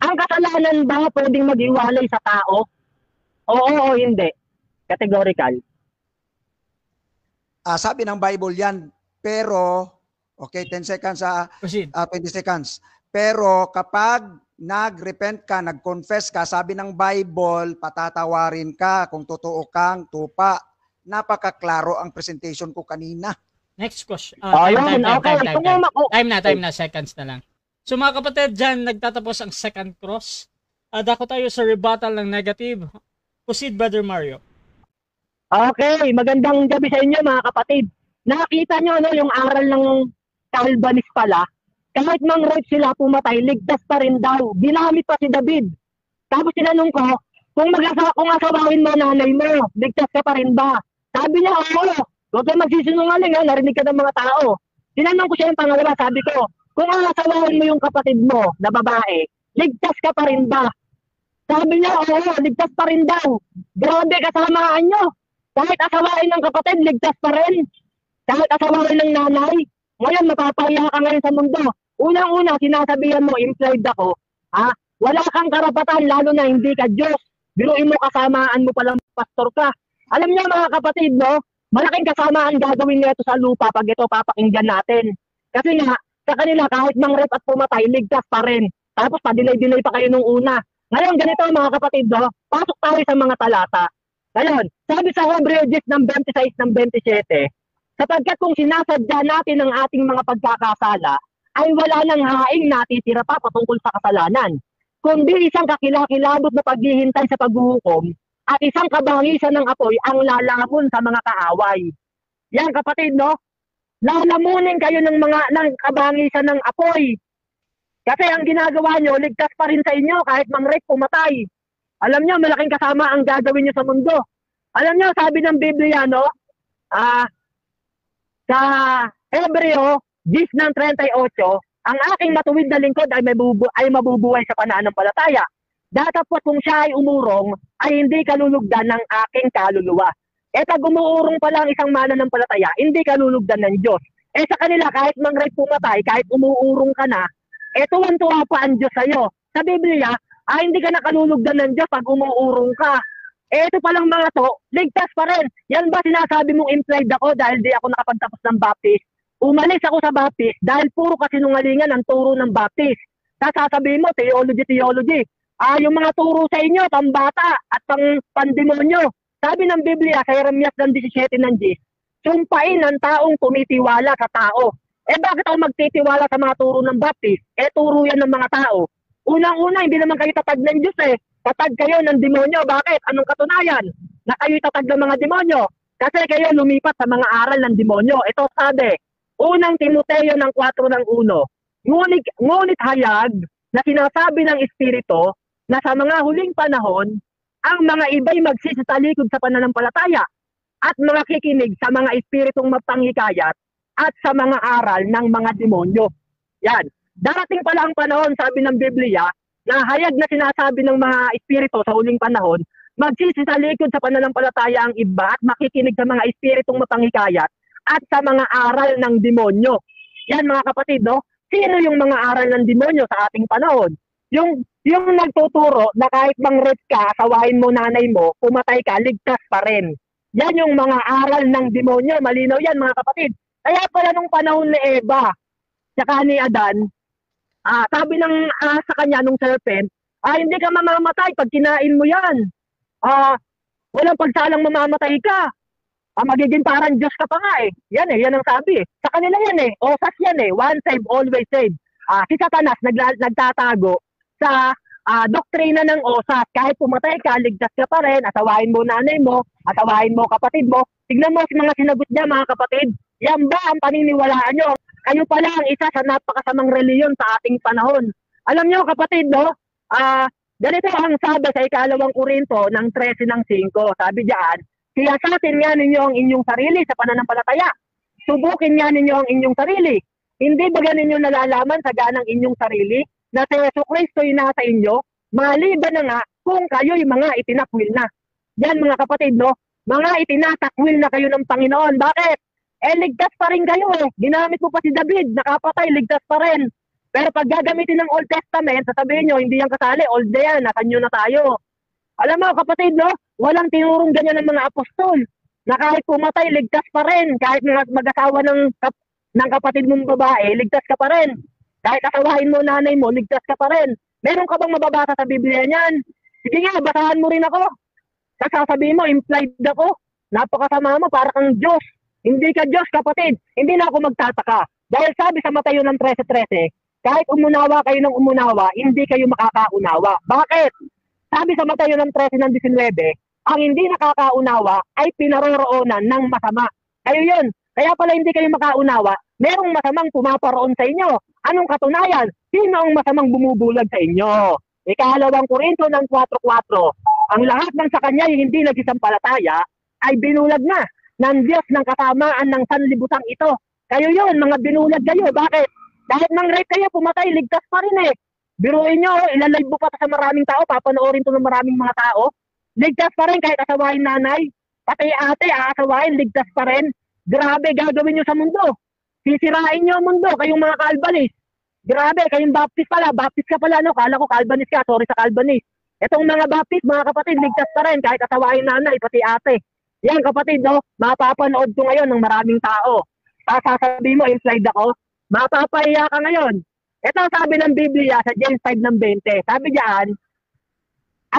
Speaker 3: ang kasalanan ba pwedeng maghiwalay sa tao? Oo o hindi? Categorical.
Speaker 2: Sabi ng Bible yan, pero, okay, 10 seconds,
Speaker 1: Proceed.
Speaker 2: 20 seconds. Pero kapag nag-repent ka, nag-confess ka, sabi ng Bible, patatawarin ka kung totoo kang tupa. Napakaklaro ang presentation ko kanina.
Speaker 1: Next question.
Speaker 3: Ayun, okay.
Speaker 1: Time na, seconds na lang. So mga kapatid, dyan nagtatapos ang second cross. Dako tayo sa rebuttal ng negative. Proceed, Brother Mario.
Speaker 3: Okay, magandang gabi sa inyo mga kapatid. Nakita nyo no, yung aral ng Calvinist pala, kahit mang rape sila pumatay, ligtas pa rin daw. Ginamit pa si David. Tapos tinanong ko, kung asawawin mo nanay mo, ligtas ka pa rin ba? Sabi niya, oo. Huwag kang magsisinungaling, narinig ka ng mga tao. Tinanong ko siya yung pangalawa, sabi ko, kung asawawin mo yung kapatid mo na babae, ligtas ka pa rin ba? Sabi niya, oo, ligtas pa rin daw. Grabe kasamaan nyo. Kahit asawain ng kapatid, ligtas pa rin. Kahit asawain ng nanay, ngayon mapapahiya ka ngayon sa mundo. Unang-una, sinasabihan mo, implied ako, wala kang karapatan, lalo na hindi ka Diyos. Biruin mo, kasamaan mo palang pastor ka. Alam niyo mga kapatid, no? Malaking kasamaan gagawin nito sa lupa pag ito papakinggan natin. Kasi nga, sa kanila, kahit mang rape at pumatay, ligtas pa rin. Tapos pa-delay-delay pa kayo nung una. Ngayon, ganito mga kapatid, no? Pasok tayo sa mga talata. Ngayon, sabi sa Hebreo 10 ng 26 ng 27, sapagkat kung sinasadya natin ang ating mga pagkakasala, ay wala nang haing natitira pa patungkol sa kasalanan. Kundi isang kakilakilabot na paghihintay sa paghuhukom at isang kabangisan ng apoy ang lalamon sa mga kaaway. Yan kapatid, no? Lalamunin kayo ng kabangisan ng apoy. Kasi ang ginagawa nyo, ligtas pa rin sa inyo kahit mang rape pumatay. Alam nyo, malaking kasama ang gagawin nyo sa mundo. Alam nyo, sabi ng Biblia, no? Sa Hebreo 10 ng 38, ang aking matuwid na lingkod ay mabubuhay sa pananampalataya. Datapwat kung siya ay umurong, ay hindi kalulugdan ng aking kaluluwa. Pag umuurong pa lang isang mananampalataya, hindi kalulugdan ng Diyos. Sa kanila, kahit mang rape pumatay, kahit umuurong ka na, tuwan-tuwa pa ang Diyos sa'yo. Sa Biblia, hindi ka nakalulugdan ng Diyos pag umuurong ka. Ito palang mga to, ligtas pa rin. Yan ba sinasabi mong implied ako dahil di ako nakapagtapos ng Baptist? Umalis ako sa Baptist dahil puro kasinungalingan ang turo ng Baptist. Sasabihin mo, theology. Yung mga turo sa inyo, pambata at pandemonyo. Sabi ng Biblia sa Jeremias 17 ng 10, sumpain ng taong tumitiwala sa tao. Bakit ako magtitiwala sa mga turo ng Baptist? Turo yan ng mga tao. Unang-una, hindi naman kayo tatag ng Diyos Tatag kayo ng demonyo. Bakit? Anong katunayan? Na kayo tatag ng mga demonyo. Kasi kayo lumipat sa mga aral ng demonyo. Ito sabi, unang Timoteo ng 4 ng 1, ngunit hayag na sinasabi ng Espiritu na sa mga huling panahon, ang mga iba'y magsisitalikod sa pananampalataya at mga kikinig sa mga espiritong mapangikayat at sa mga aral ng mga demonyo. Yan. Darating pala ang panahon, sabi ng Biblia, na hayag na sinasabi ng mga espiritu sa huling panahon, magsisitalikod sa pananampalataya ang iba at makikinig sa mga espiritong mapangikayat at sa mga aral ng demonyo. Yan mga kapatid, no? Sino yung mga aral ng demonyo sa ating panahon? Yung nagtuturo na kahit bang rape ka, asawain mo nanay mo, pumatay ka, ligtas pa rin. Yan yung mga aral ng demonyo. Malinaw yan mga kapatid. Kaya pala nung panahon ni Eva, tsaka ni Adan, sabi ng sa kanya nung serpent, hindi ka mamamatay pag kinain mo yan. Walang pagsalang mamamatay ka. Magiging parang Diyos ka pa nga Yan yan ang sabi. Sa kanila yan Osas yan One save, always save. Si Satanas nagtatago sa doktrina ng OSAS. Kahit pumatay ka, ligtas ka pa rin, asawahin mo nanay mo, asawahin mo kapatid mo. Tignan mo mga sinagot niya mga kapatid. Yan ba ang paniniwalaan nyo? Kayo pala ang isa sa napakasamang reliyon sa ating panahon. Alam nyo kapatid, no? Ganito ang sabi sa 2 Korinto ng 13:5. Sabi diyan, siyasatin nga ninyo ang inyong sarili sa pananampalataya. Subukin nga ninyo ang inyong sarili. Hindi ba ninyo nalalaman sa ganang inyong sarili na si Jesucristo ay nasa inyo, maliban na nga kung kayo'y mga itinakwil na. Yan mga kapatid, no? Mga itinatakwil na kayo ng Panginoon. Bakit? Ligtas pa rin kayo eh. Ginamit mo pa si David, nakapatay, ligtas pa rin. Pero pag gagamitin ng Old Testament, sasabihin nyo, hindi yan kasali, old na yan, nasa nyo na tayo. Alam mo kapatid, no? Walang tinurong ganyan ng mga apostol na kahit pumatay, ligtas pa rin. Kahit mag-asawa ng kapatid mong babae, ligtas ka pa rin. Kahit asawahin mo nanay mo, ligtas ka pa rin. Meron ka bang mababasa sa Biblia niyan? Sige nga, basahan mo rin ako. Sasabihin mo, implied ako. Napakasama mo, para kang Diyos. Hindi ka Diyos, kapatid. Hindi na ako magtataka. Dahil sabi sa Mateo ng 13:13, kahit umunawa kayo ng umunawa, hindi kayo makakaunawa. Bakit? Sabi sa Mateo ng 13:19, ang hindi nakakaunawa ay pinaroroonan ng masama. Kayo yun. Kaya pala hindi kayo makaunawa, merong masamang pumaparoon sa inyo. Anong katunayan? Sino ang masamang bumubulag sa inyo? 2 Korinto ng 4:4, ang lahat ng sa kanya hindi nagsisampalataya ay binulag na ng Diyos ng kasamaan ng sanlibutang ito. Kayo yun, mga binulag kayo. Bakit? Dahil nang rape kayo, pumatay, ligtas pa rin eh. Biruin nyo, ilalive mo pa sa maraming tao, papanoorin to ng maraming mga tao. Ligtas pa rin kahit asawahin nanay. Pati ate, aasawahin, ligtas pa rin. Grabe, gagawin nyo sa mundo. Sisirain nyo ang mundo, kayong mga Calvinist. Grabe, kayong Baptist pala. Baptist ka pala, no? Kala ko Calvinist ka, sorry sa Calvinist. Itong mga Baptist, mga kapatid, ligtas pa rin kahit asawahin nanay, pati ate. Yan kapatid, no? Mapapanood ko ngayon ng maraming tao. Sasabihin mo, implied ako. Mapapahiya ka ngayon. Ito sabi ng Biblia sa James 5:20. Sabi diyan,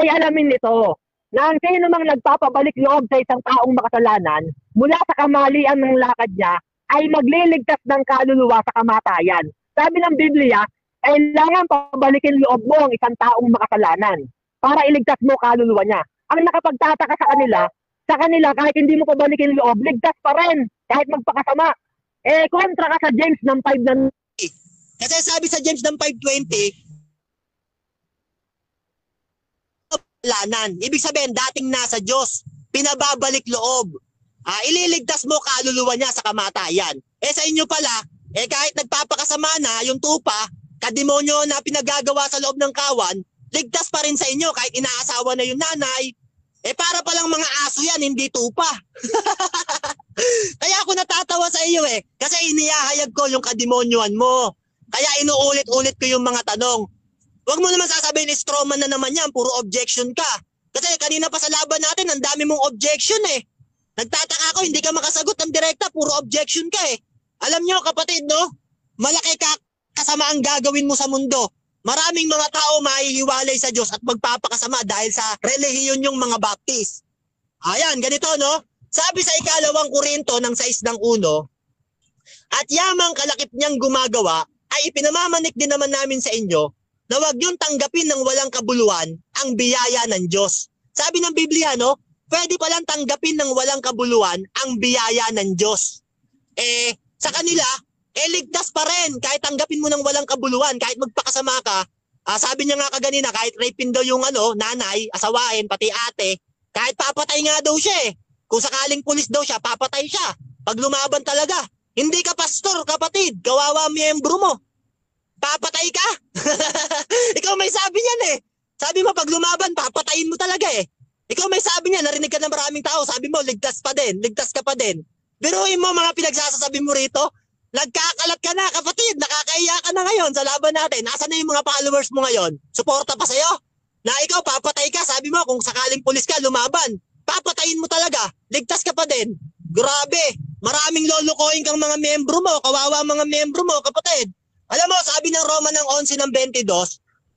Speaker 3: ay alamin nito na ang sino mang nagpapabalik loob sa isang taong makasalanan mula sa kamalian ng lakad niya ay magliligtas ng kaluluwa sa kamatayan. Sabi ng Biblia, kailangan pabalikin loob mo ang isang taong makasalanan para iligtas mo kaluluwa niya. Ang nakapagtataka sa kanila kahit hindi mo pabalikin loob, ligtas pa rin kahit magpakasama. Kontra ka sa James ng 5 ng...
Speaker 4: Kasi sabi sa James ng 5:20, lanan. Ibig sabihin, dating nasa Diyos, pinababalik loob. Ililigtas mo kaluluwa niya sa kamatayan. Sa inyo pala, kahit nagpapakasama na yung tupa, kademonyo na pinagagawa sa loob ng kawan, ligtas pa rin sa inyo kahit inaasawa na yung nanay. Para palang mga aso yan, hindi tupa. Kaya ako natatawa sa iyo kasi inihahayag ko yung kademonyoan mo. Kaya inuulit-ulit ko yung mga tanong. Huwag mo naman sasabihin, strawman na naman yan, puro objection ka. Kasi kanina pa sa laban natin, ang dami mong objection Nagtataka ako, hindi ka makasagot ng direkta, puro objection ka Alam nyo kapatid, no? Malaki kasama ang gagawin mo sa mundo. Maraming mga tao mahihiwalay sa Diyos at magpapakasama dahil sa relihiyon yung mga Baptist. Ayan, ganito no? Sabi sa 2 Korinto ng 6:1, at yamang kalakip niyang gumagawa ay ipinamamanik din naman namin sa inyo na huwag yung tanggapin ng walang kabuluhan ang biyaya ng Diyos. Sabi ng Biblia, no? Pwede palang tanggapin ng walang kabuluhan ang biyaya ng Diyos. Sa kanila, ligtas pa rin kahit tanggapin mo ng walang kabuluhan, kahit magpakasama ka. Sabi niya nga kaganina, kahit rapin daw yung nanay, asawahin, pati ate, kahit papatay nga daw siya Kung sakaling pulis daw siya, papatay siya. Pag lumaban talaga. Hindi ka pastor, kapatid. Kawawa miyembro mo. Papatay ka. Ikaw may sabi niyan Sabi mo, pag lumaban, papatayin mo talaga Ikaw may sabi niya, narinig ka ng maraming tao. Sabi mo, ligtas pa din. Ligtas ka pa din. Biruin mo mga pinagsasasabi mo rito. Nagkakalat ka na, kapatid. Nakakaiya ka na ngayon sa laban natin. Nasaan na yung mga followers mo ngayon? Suporta pa sa'yo? Na ikaw, papatay ka. Sabi mo, kung sakaling pulis ka, lumaban. Papatayin mo talaga. Ligtas ka pa din. Grabe. Maraming lolokohin kang mga membro mo. Kawawa mga membro mo, kapatid. Alam mo, sabi ng Roma ng 11:22,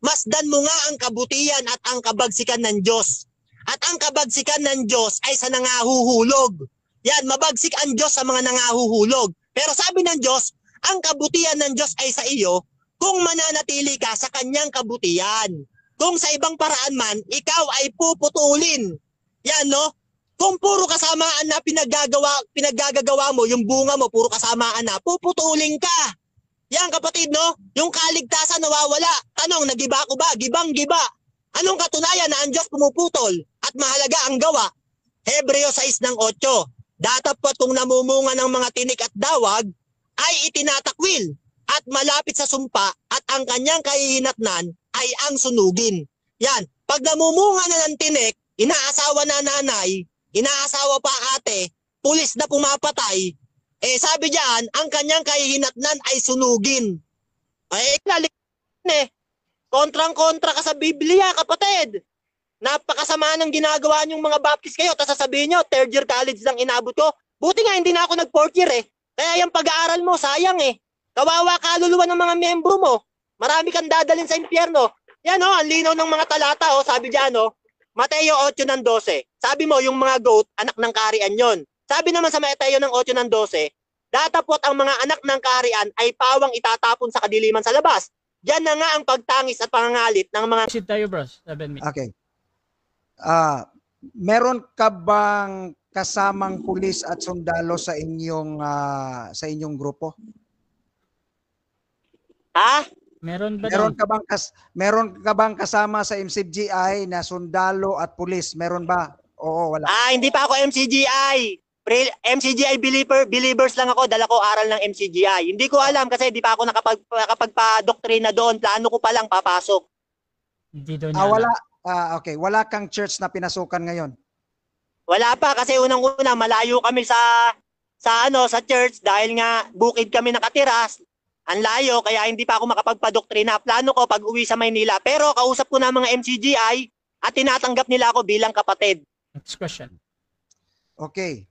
Speaker 4: masdan mo nga ang kabutihan at ang kabagsikan ng Diyos. At ang kabagsikan ng Diyos ay sa nangahuhulog. Yan, mabagsik ang Diyos sa mga nangahuhulog. Pero sabi ng Diyos, ang kabutihan ng Diyos ay sa iyo kung mananatili ka sa kanyang kabutihan. kung sa ibang paraan man, ikaw ay puputulin. Yan, no? Kung puro kasamaan na pinaggagawa mo, yung bunga mo, puro kasamaan na, puputulin ka. Yan, kapatid, no? Yung kaligtasan nawawala. Tanong, nagiba ko ba? Gibang-giba. Anong katunayan na ang Diyos pumuputol at mahalaga ang gawa? Hebreo 6:8. Datapwat kung namumunga ng mga tinik at dawag, ay itinatakwil at malapit sa sumpa at ang kanyang kahihinatnan ay ang sunugin. Yan, pag namumunga na ng tinik, inaasawa na nanay, inaasawa pa ate, pulis na pumapatay, sabi diyan, ang kanyang kahihinatnan ay sunugin. Kontrang-kontra ka sa Biblia, kapatid. Napakasama ng ginagawa niyong mga baptist kayo, tapos sasabihin nyo, third year college lang inabot ko. Buti nga hindi na ako nag-fourth year Kaya yung pag-aaral mo, sayang Kawawa kaluluwa ng mga miyembro mo. Marami kang dadalhin sa impyerno. Yan ang linaw ng mga talata sabi diyan Mateo 8:12. Sabi mo yung mga goat, anak ng kaharian yon. Sabi naman sa Mateo ng 8:12, datapot ang mga anak ng kaharian ay pawang itatapon sa kadiliman sa labas. Diyan na nga ang pagtangis at pangangalit ng mga...
Speaker 1: Proceed tayo, bros. 7 minutes.
Speaker 2: Okay. Meron ka bang kasamang pulis at sundalo sa inyong grupo?
Speaker 4: Ha?
Speaker 1: Meron ba
Speaker 2: meron ka bang kasama sa MCGI na sundalo at pulis? Meron ba? Oo, wala.
Speaker 4: Hindi pa ako MCGI. MCGI believers lang ako, dala ko aral ng MCGI. Hindi ko alam kasi di pa ako nakapagpa-doktrina doon. Plano ko pa lang papasok.
Speaker 1: Hindi doon
Speaker 2: wala. Okay, wala kang church na pinasukan ngayon.
Speaker 4: Wala pa kasi unang-una malayo kami sa church dahil nga bukid kami nakatira. Ang layo kaya hindi pa ako makapagpa-doktrina. Plano ko pag-uwi sa Maynila. Pero kausap ko na mga MCGI at tinatanggap nila ako bilang kapatid.
Speaker 1: Next question.
Speaker 2: Okay.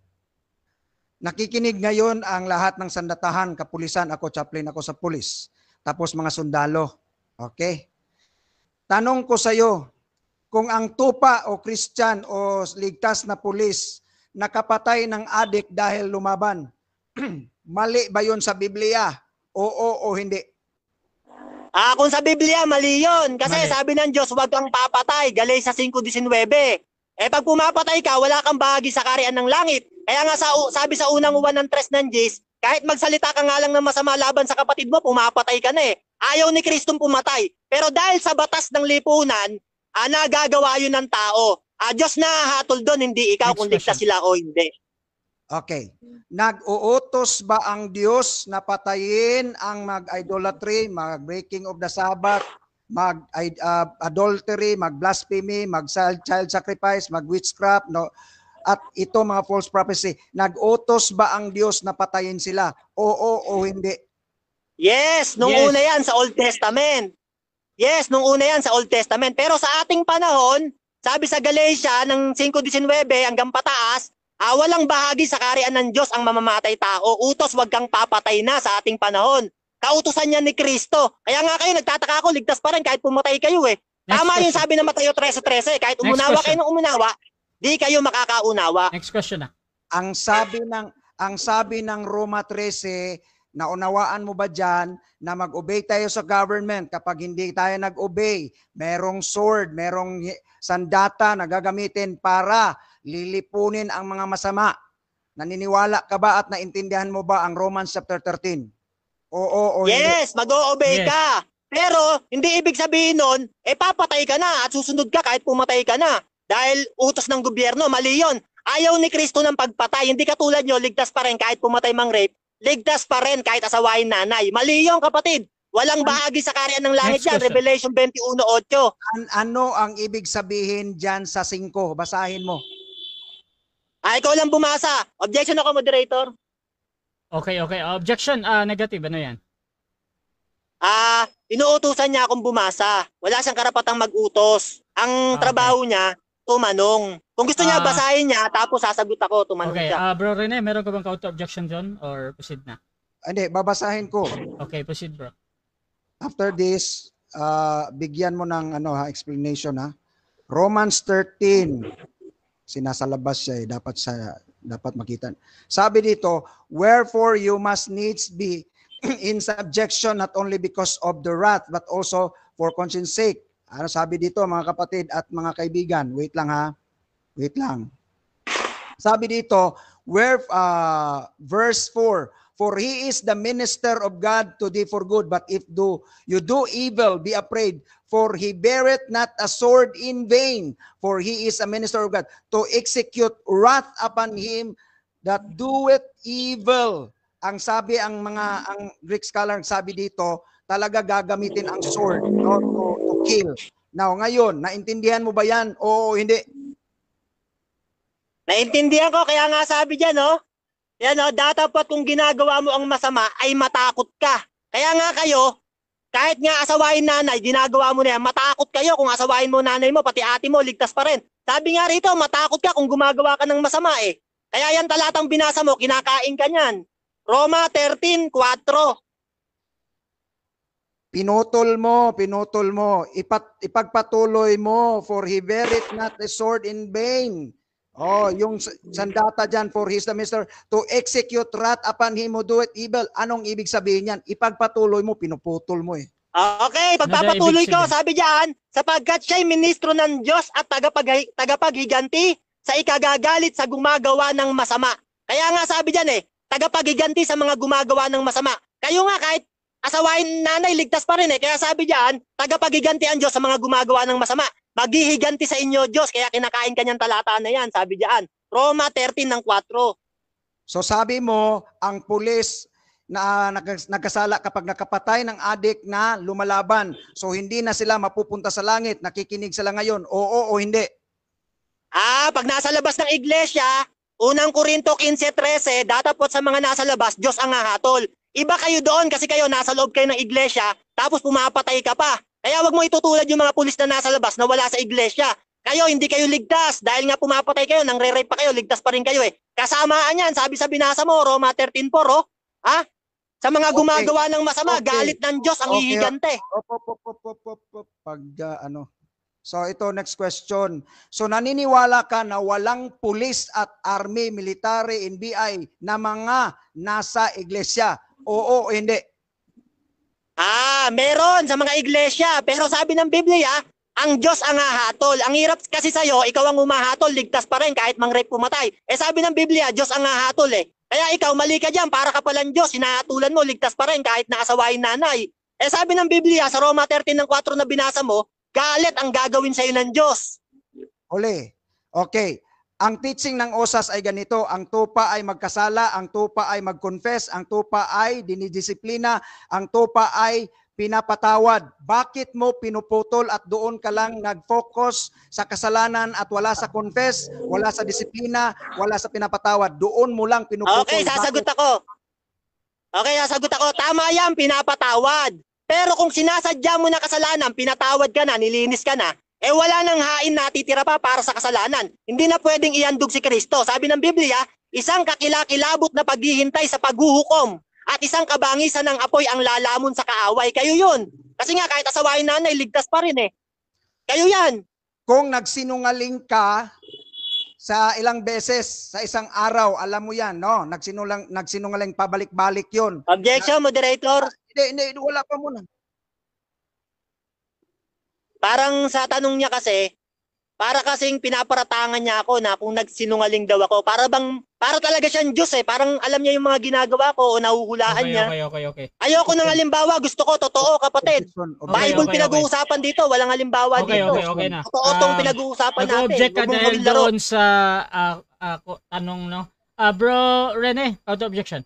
Speaker 2: Nakikinig ngayon ang lahat ng sandatahan, kapulisan, ako chaplain ako sa pulis. Tapos mga sundalo. Okay? Tanong ko sa iyo, kung ang tupa o Christian o ligtas na pulis nakapatay ng adik dahil lumaban, mali ba yun sa Biblia? Oo o hindi?
Speaker 4: Kung sa Biblia, mali yun. Kasi
Speaker 1: Mali.
Speaker 4: sabi ng Diyos, huwag kang papatay. Galatians 5:19. Pag pumapatay ka, wala kang bahagi sa kaharian ng langit. Kaya nga sabi sa unang uwan ng 3 ng Gs, kahit magsalita ka nga lang ng masama laban sa kapatid mo, pumapatay ka na Ayaw ni Kristong pumatay. Pero dahil sa batas ng lipunan, nagagawa yun ng tao. Diyos na hatol doon, hindi ikaw kung ligtas sila o hindi.
Speaker 2: Okay. Nag-uutos ba ang Diyos na patayin ang mag-idolatry, mag-breaking of the Sabbath, mag-adultery, mag-blasphemy, mag-child sacrifice, mag-witchcraft, no? At ito mga false prophecy, nag-utos ba ang Diyos na patayin sila? Oo o hindi?
Speaker 4: Yes, nung una yan sa Old Testament. Yes, nung una yan sa Old Testament. Pero sa ating panahon, sabi sa Galatia ng 5:19 hanggang pataas, walang bahagi sa kaharian ng Diyos ang mamamatay tao. Utos, wag kang papatay na sa ating panahon. Kautusan niya ni Kristo. Kaya nga kayo, nagtataka ako, ligtas pa rin kahit pumatay kayo Tama yung sabi ng Mateo 13:13. Kahit umunawa kayo ng umunawa, di kayo makakaunawa.
Speaker 1: Next question na.
Speaker 2: Ang sabi ng Roma 13, naunawaan mo ba dyan na mag-obey tayo sa government? Kapag hindi tayo nag-obey, merong sword, merong sandata na gagamitin para lilipunin ang mga masama. Naniniwala ka ba at naintindihan mo ba ang Romans chapter 13? Oo o
Speaker 4: yes,
Speaker 2: hindi?
Speaker 4: mag-o-obey ka. Pero hindi ibig sabihin nun, papatay ka na at susunod ka kahit pumatay ka na. Dahil utos ng gobyerno, mali yun. Ayaw ni Kristo ng pagpatay. Hindi katulad nyo, ligtas pa rin kahit pumatay mang rape. Ligtas pa rin kahit asawain nanay. Mali yun, kapatid. Walang bahagi sa kaharian ng langit yan. Revelation 21:8.
Speaker 2: Ano ang ibig sabihin dyan sa 5? Basahin mo.
Speaker 4: Ikaw lang bumasa. Objection ako, moderator.
Speaker 1: Okay. Objection, negative. Ano yan?
Speaker 4: Inuutusan niya akong bumasa. Wala siyang karapatang mag-utos. Ang trabaho niya, tumanong. Kung gusto niya, basahin niya, tapos sasagot ako, tumanong siya.
Speaker 1: Bro Rene, meron ka bang counter-objection dyan? Or proceed na?
Speaker 2: Hindi, babasahin ko.
Speaker 1: Okay, proceed bro.
Speaker 2: After this, bigyan mo ng explanation Romans 13. Sinasalabas siya dapat makita. Sabi dito, wherefore you must needs be in subjection not only because of the wrath but also for conscience sake. Ano sabi dito mga kapatid at mga kaibigan? Wait lang ha. Wait lang. Sabi dito, verse 4, for he is the minister of God to thee for good, but if you do evil, be afraid, for he beareth not a sword in vain, for he is a minister of God, to execute wrath upon him that doeth evil. Ang Greek scholar sabi dito, talaga gagamitin ang sword, no, to kill. Now, ngayon, naintindihan mo ba yan? Oo, hindi.
Speaker 4: Naintindihan ko, kaya nga sabi dyan, no? Yan, no? Dapat kung ginagawa mo ang masama, ay matakot ka. Kaya nga kayo, kahit nga asawain nanay, ginagawa mo na yan, matakot kayo. Kung asawain mo nanay mo, pati ate mo, ligtas pa rin. Sabi nga rito, matakot ka kung gumagawa ka ng masama eh. Kaya yan talatang binasa mo, kinakain ka niyan. Roma 13:4.
Speaker 2: Pinutol mo, ipagpatuloy mo, for he beareth not a sword in vain. Oh, yung sandata dyan, for his the minister to execute wrath upon him who doeth evil. Anong ibig sabihin yan? Ipagpatuloy mo, pinuputol mo eh.
Speaker 4: Okay, pagpapatuloy ko, sabi diyan, sapagkat siya'y ministro ng Diyos at tagapaghiganti sa ikagagalit sa gumagawa ng masama. Kaya nga sabi diyan tagapaghiganti sa mga gumagawa ng masama. Kayo nga kahit asawain nanay, ligtas pa rin eh. Kaya sabi diyan, tagapaghiganti ang Diyos sa mga gumagawa ng masama. Maghihiganti sa inyo, Diyos, kaya kinakain kanyang talata na yan, sabi diyan. Roma 13:4.
Speaker 2: So sabi mo, ang pulis na nagkasala kapag nakapatay ng adik na lumalaban. So hindi na sila mapupunta sa langit. Nakikinig sila ngayon. Oo o hindi?
Speaker 4: Pag nasa labas ng iglesia, unang Korinto 15:13, datapot sa mga nasa labas, Diyos ang hahatol. Iba kayo doon kasi kayo nasa loob kayo ng iglesia, tapos pumapatay ka pa. Kaya wag mo itutulad yung mga pulis na nasa labas na wala sa iglesia. Kayo, hindi kayo ligtas. Dahil nga pumapatay kayo, nang re-rape pa kayo, ligtas pa rin kayo eh. Kasamaan yan, sabi sa binasa mo, Roma 13:4, sa mga gumagawa ng masama, galit ng Diyos ang hihigante.
Speaker 2: So ito, next question. So naniniwala ka na walang pulis at army, military, NBI na mga nasa iglesia? Oo o hindi?
Speaker 4: Meron sa mga iglesia. Pero sabi ng Biblia, ang Diyos ang hahatol. Ang hirap kasi sa'yo, ikaw ang humahatol, ligtas pa rin kahit mang-rape pumatay. Sabi ng Biblia, Diyos ang hahatol eh. Kaya ikaw, mali ka dyan, para ka palang Diyos, hinahatulan mo, ligtas pa rin kahit naasawain nanay. Sabi ng Biblia, sa Roma 13:4 na binasa mo, galit ang gagawin sa'yo ng Diyos.
Speaker 2: Uli. Okay. Ang teaching ng OSAS ay ganito, ang tupa ay magkasala, ang tupa ay mag-confess, ang tupa ay dinidisiplina, ang tupa ay pinapatawad. Bakit mo pinuputol at doon ka lang nag-focus sa kasalanan at wala sa confess, wala sa disiplina, wala sa pinapatawad? Doon mo lang pinuputol.
Speaker 4: Okay, sasagot ako. Tama yan, pinapatawad. Pero kung sinasadya mo na kasalanan, pinatawad ka na, nilinis ka na, wala nang hain natitira pa para sa kasalanan. Hindi na pwedeng iandog si Kristo. Sabi ng Biblia, isang kakilakilabot na paghihintay sa paghuhukom at isang kabangisan ng apoy ang lalamon sa kaaway. Kayo yun. Kasi nga kahit asawain nanay, ligtas pa rin eh. Kayo yan.
Speaker 2: Kung nagsinungaling ka sa ilang beses sa isang araw, alam mo yan, no? Nagsinungaling pabalik-balik yun.
Speaker 4: Objection, moderator.
Speaker 2: Hindi, wala pa muna.
Speaker 4: Parang sa tanong niya kasi, para kasing pinaparatangan niya ako na kung nagsinungaling daw ako. Para talaga siyang Diyos eh. Parang alam niya yung mga ginagawa ko o nahuhulaan niya.
Speaker 1: Okay.
Speaker 4: Ayoko ng halimbawa. Gusto ko, totoo kapatid. Bible pinag-uusapan dito. Walang halimbawa dito.
Speaker 1: Okay na.
Speaker 4: Totoo tong pinag-uusapan natin.
Speaker 1: Mag-object ka dahil doon sa tanong, no? Bro Rene, out of objection.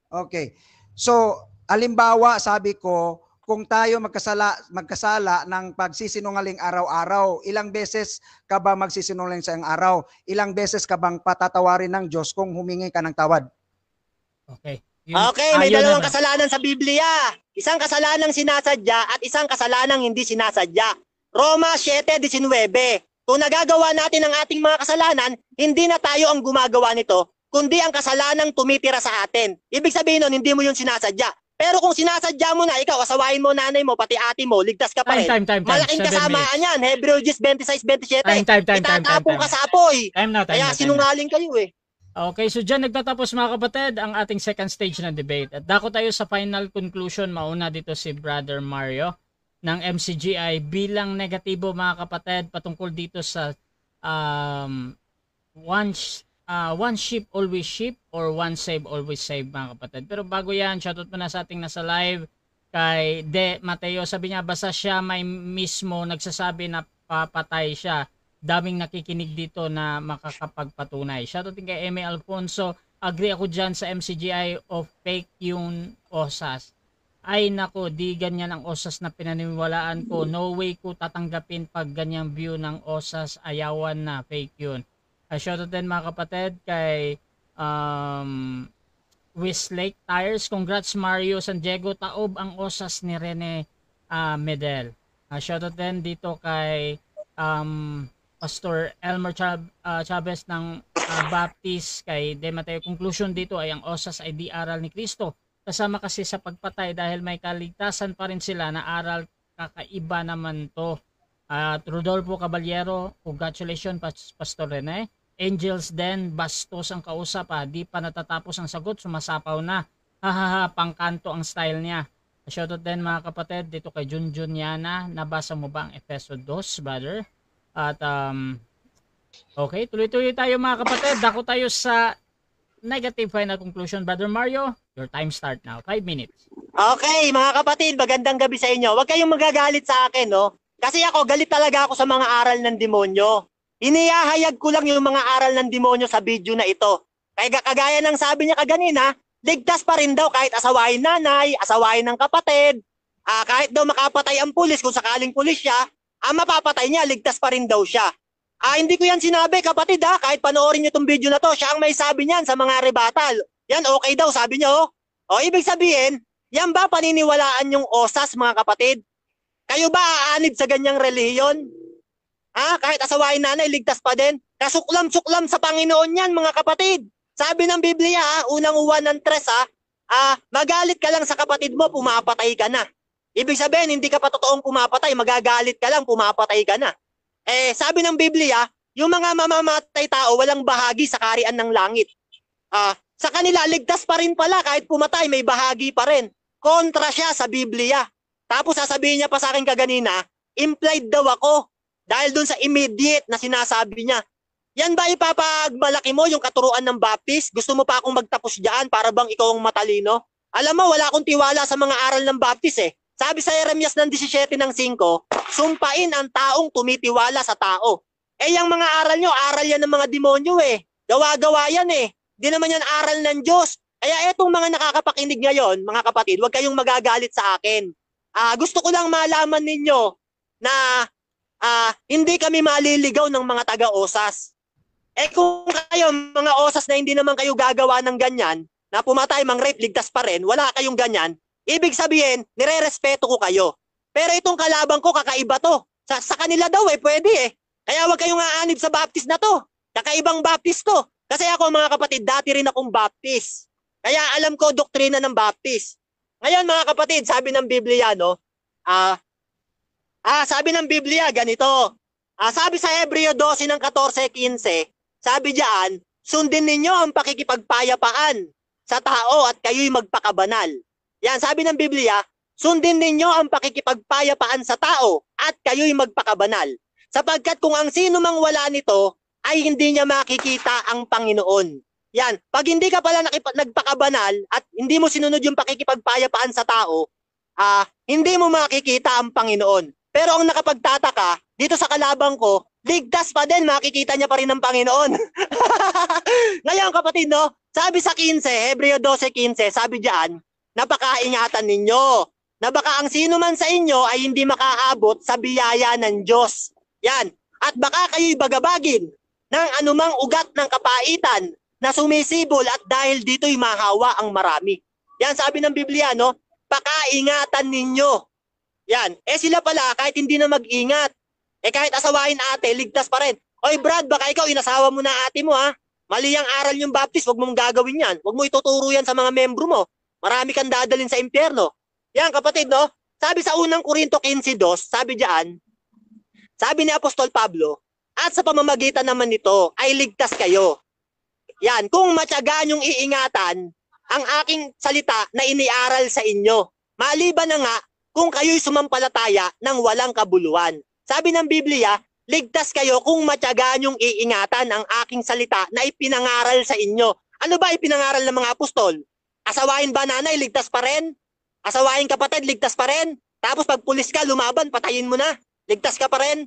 Speaker 2: Okay. So, halimbawa, sabi ko, kung tayo magkasala ng pagsisinungaling araw-araw, ilang beses ka ba magsisinungaling sa isang araw? Ilang beses ka bang patatawarin ng Diyos kung humingi ka ng tawad?
Speaker 1: Okay.
Speaker 4: May dalawang kasalanan sa Biblia. Isang kasalanang sinasadya at isang kasalanang hindi sinasadya. Roma 7:19. Kung nagagawa natin ang ating mga kasalanan, hindi na tayo ang gumagawa nito, kundi ang kasalanang tumitira sa atin. Ibig sabihin nun, hindi mo yun sinasadya. Pero kung sinasadya mo na, ikaw, asawain mo nanay mo, pati ate mo, ligtas ka pa rin. Malaking kasamaan yan. Hebrew 26:27. Itatapong ka sa apoy. Kaya sinungaling kayo eh.
Speaker 1: Okay, so dyan nagtatapos mga kapatid ang ating second stage ng debate. At dako tayo sa final conclusion. Mauna dito si Brother Mario. ng MCGI bilang negatibo mga kapatid patungkol dito sa one ship always ship or one save always save mga kapatid. Pero bago yan, shoutout muna sa ating nasa live kay De Mateo. Sabi niya basta siya may mismo nagsasabi na papatay siya. Daming nakikinig dito na makakapagpatunay. Shoutout din kay Eme Alfonso. Agree ako dyan sa MCGI of fake yung OSAS. Ay nako, di ganyan ang OSAS na pinaniniwalaan ko. No way ko tatanggapin pag ganyang view ng OSAS. Ayawan na, fake yun. Shoutout din mga kapatid kay Westlake Tires. Congrats Mario San Diego. Taob ang OSAS ni Rene Medel. Shoutout din dito kay Pastor Elmer Chavez ng Baptist kay De Mateo. Conclusion dito ay ang OSAS ay di aral ni Kristo. Kasama kasi sa pagpatay dahil may kaligtasan pa rin sila na aral, kakaiba naman to. At Rodolfo Caballero, congratulations Pastor Rene. Angels Den, bastos ang kausap di pa natatapos ang sagot, sumasapaw na. Hahaha, pangkanto ang style niya. Shoutout din mga kapatid dito kay Junjun Yana. Nabasa mo ba ang Efeso 2, brother? At okay, tuloy-tuloy tayo mga kapatid. Dako tayo sa negative final conclusion. Brother Mario, your time start now. 5 minutes.
Speaker 4: Okay, mga kapatid, magandang gabi sa inyo. Huwag kayong magagalit sa akin, no? Kasi ako, galit talaga ako sa mga aral ng demonyo. Inihahayag ko lang yung mga aral ng demonyo sa video na ito. Kaya kagaya ng sabi niya kaganina, ligtas pa rin daw kahit asawain nanay, asawain ng kapatid, kahit daw makapatay ang pulis, kung sakaling pulis siya, mapapatay niya, ligtas pa rin daw siya. Hindi ko yan sinabi, kapatid kahit panoorin niyo itong video na to, siya ang may sabi niyan sa mga rebuttal. Yan, okay daw, sabi niya, oh. O, ibig sabihin, yan ba paniniwalaan yung OSAS, mga kapatid? Kayo ba aanib sa ganyang relihiyon? Kahit asawain nanay, ligtas pa din? Kasuklam-suklam sa Panginoon yan, mga kapatid. Sabi ng Biblia, unang uwan ng 3, magalit ka lang sa kapatid mo, pumapatay ka na. Ibig sabihin, hindi ka pa totoong pumapatay, magagalit ka lang, pumapatay ka na. Sabi ng Biblia, yung mga mamamatay tao, walang bahagi sa kaharian ng langit. Sa kanila, ligtas pa rin pala, kahit pumatay, may bahagi pa rin. Kontra siya sa Biblia. Tapos sasabihin niya pa sa akin kaganina, implied daw ako, dahil dun sa immediate na sinasabi niya. Yan ba ipapagmalaki mo yung katuruan ng Baptist? Gusto mo pa akong magtapos diyan para bang ikaw ang matalino? Alam mo, wala akong tiwala sa mga aral ng Baptist Sabi sa Jeremias ng 17:5, sumpain ang taong tumitiwala sa tao. Yung mga aral nyo, aral yan ng mga demonyo Gawa-gawa yan Di naman yan aral ng Diyos. Kaya etong mga nakakapakinig ngayon, mga kapatid, huwag kayong magagalit sa akin. Gusto ko lang malaman ninyo na hindi kami maliligaw ng mga taga-OSAS. Kung kayo, mga OSAS na hindi naman kayo gagawa ng ganyan, na pumatay, mang-rape, ligtas pa rin, wala kayong ganyan, ibig sabihin, nire-respeto ko kayo. Pero itong kalabang ko, kakaiba to. Sa kanila daw pwede Kaya huwag kayong aanib sa Baptist na to. Kakaibang Baptist to. Kasi ako mga kapatid, dati rin akong Baptist. Kaya alam ko doktrina ng Baptist. Ngayon mga kapatid, sabi ng Biblia, sabi ng Biblia, ganito. Sabi sa Hebreo 12 ng 14-15, sabi diyan, sundin ninyo ang pakikipagpayapaan sa tao at kayo'y magpakabanal. Yan, sabi ng Biblia, sundin ninyo ang pakikipagpayapaan sa tao at kayo'y magpakabanal. Sapagkat kung ang sino mang wala nito, ay hindi niya makikita ang Panginoon. Yan, pag hindi ka pala nagpakabanal at hindi mo sinunod yung pakikipagpayapaan sa tao, hindi mo makikita ang Panginoon. Pero ang nakapagtataka, dito sa kalabang ko, ligtas pa din, makikita niya pa rin ang Panginoon. Ngayon kapatid, sabi sa 15, Hebreo 12:15, sabi diyan, napakaingatan ninyo, na baka ang sino man sa inyo ay hindi makaabot sa biyaya ng Diyos. Yan, at baka kayo'y bagabagin ng anumang ugat ng kapaitan na sumisibol at dahil dito'y mahawa ang marami. Yan, sabi ng Biblia, pakaingatan ninyo. Yan, sila pala kahit hindi na mag-ingat, kahit asawain ate, ligtas pa rin. Oy Brad, baka ikaw inasawa mo na ate mo Mali ang aral yung Baptist, wag mong gagawin yan. Wag mo ituturo yan sa mga membro mo. Marami kang dadalhin sa impyerno. Yan kapatid, sabi sa unang Korinto 15:2, sabi diyan, sabi ni Apostol Pablo, at sa pamamagitan naman nito ay ligtas kayo. Yan, kung matyaga niyong iingatan ang aking salita na iniaral sa inyo. Maliban na nga kung kayo'y sumampalataya ng walang kabuluhan. Sabi ng Biblia, ligtas kayo kung matyaga niyong iingatan ang aking salita na ipinangaral sa inyo. Ano ba ipinangaral ng mga apostol? Asawain ba nanay, ligtas pa rin? Asawain kapatid, ligtas pa rin? Tapos pag pulis ka, lumaban, patayin mo na. Ligtas ka pa rin?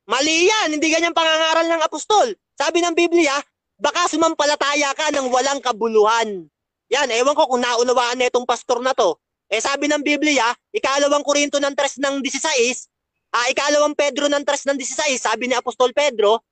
Speaker 4: Mali yan, hindi ganyan pangangaral ng apostol. Sabi ng Biblia, baka sumampalataya ka ng walang kabuluhan. Yan, ewan ko kung naunawaan na itong pastor na to. Sabi ng Biblia, ikalawang Korinto ng 3 ng 16, ikalawang Pedro ng 3 ng 16, sabi ni Apostol Pedro,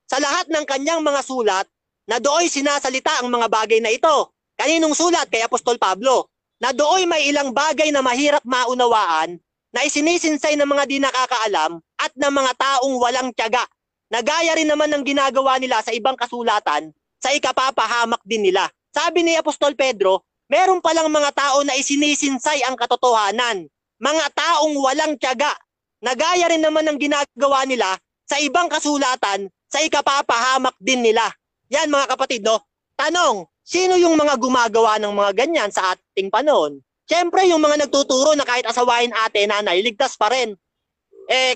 Speaker 4: sa lahat ng kanyang mga sulat, na dooy sinasalita ang mga bagay na ito. Kaninong sulat? Kay Apostol Pablo. Na dooy may ilang bagay na mahirap maunawaan, na isinisinsay ng mga di nakakaalam at ng mga taong walang tiyaga. Na gaya rin naman ng ginagawa nila sa ibang kasulatan, sa ikapapahamak din nila. Sabi ni Apostol Pedro, meron palang mga tao na isinisinsay ang katotohanan. Mga taong walang tiyaga. Na gaya rin naman ng ginagawa nila sa ibang kasulatan, sa ikapapahamak din nila. Yan mga kapatid, no? Tanong, sino yung mga gumagawa ng mga ganyan sa ating panahon? Siyempre, yung mga nagtuturo na kahit asawain ate, nanay, ligtas pa rin.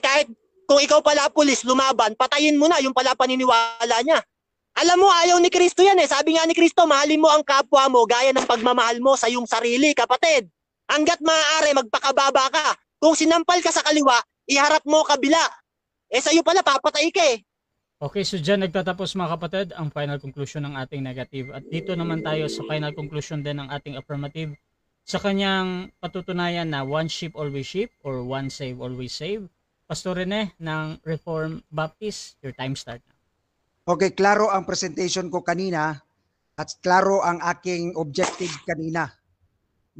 Speaker 4: Kahit kung ikaw pala pulis, lumaban, patayin mo na yung pala paniniwala niya. Alam mo, ayaw ni Kristo yan eh. Sabi nga ni Kristo, mahalin mo ang kapwa mo gaya ng pagmamahal mo sa iyong sarili, kapatid. Hanggat maaari, magpakababa ka. Kung sinampal ka sa kaliwa, iharap mo kabila. Sa'yo pala, papatay ka eh.
Speaker 1: Okay, so dyan nagtatapos mga kapatid ang final conclusion ng ating negative. At dito naman tayo sa final conclusion din ng ating affirmative sa kanyang patutunayan na one sheep always sheep or one save always save. Pastor Rene ng Reformed Baptist, your time start na.
Speaker 2: Okay, klaro ang presentation ko kanina at klaro ang aking objective kanina.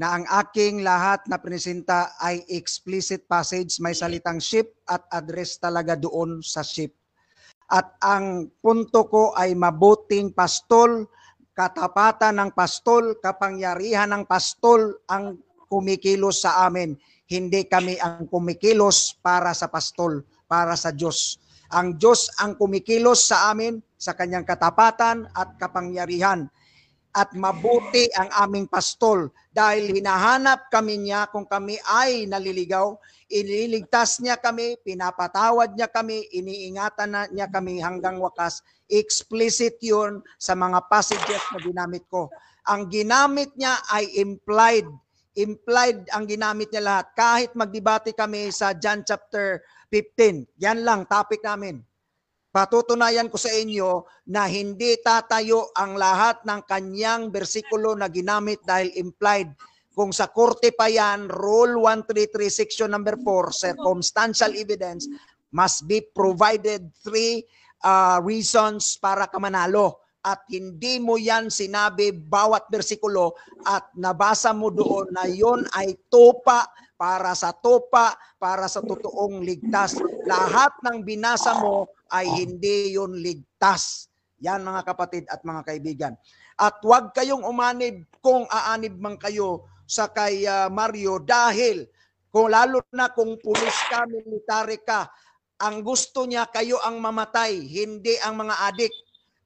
Speaker 2: Na ang aking lahat na presenta ay explicit passage, may salitang sheep at address talaga doon sa sheep. At ang punto ko ay mabuting pastol, katapatan ng pastol, kapangyarihan ng pastol ang kumikilos sa amin. Hindi kami ang kumikilos para sa pastol, para sa Diyos. Ang Diyos ang kumikilos sa amin sa kanyang katapatan at kapangyarihan. At mabuti ang aming pastol dahil hinahanap kami niya kung kami ay naliligaw. Iniligtas niya kami, pinapatawad niya kami, iniingatan niya kami hanggang wakas. Explicit yun sa mga passages na ginamit ko. Ang ginamit niya ay implied. Implied ang ginamit niya lahat. Kahit magdebate kami sa John chapter 15. Yan lang, topic namin. Patutunayan ko sa inyo na hindi tatayo ang lahat ng kanyang bersikulo na ginamit dahil implied. Kung sa korte pa yan, Rule 133, Section number 4, circumstantial evidence must be provided 3 reasons para ka manalo. At hindi mo yan sinabi bawat bersikulo at nabasa mo doon na yon ay tupa para sa totoong ligtas. Lahat ng binasa mo ay hindi yun ligtas. Yan mga kapatid at mga kaibigan. At huwag kayong umanib kung aanib man kayo sa kay Mario dahil kung lalo na kung pulis ka, military ka, ang gusto niya kayo ang mamatay, hindi ang mga adik.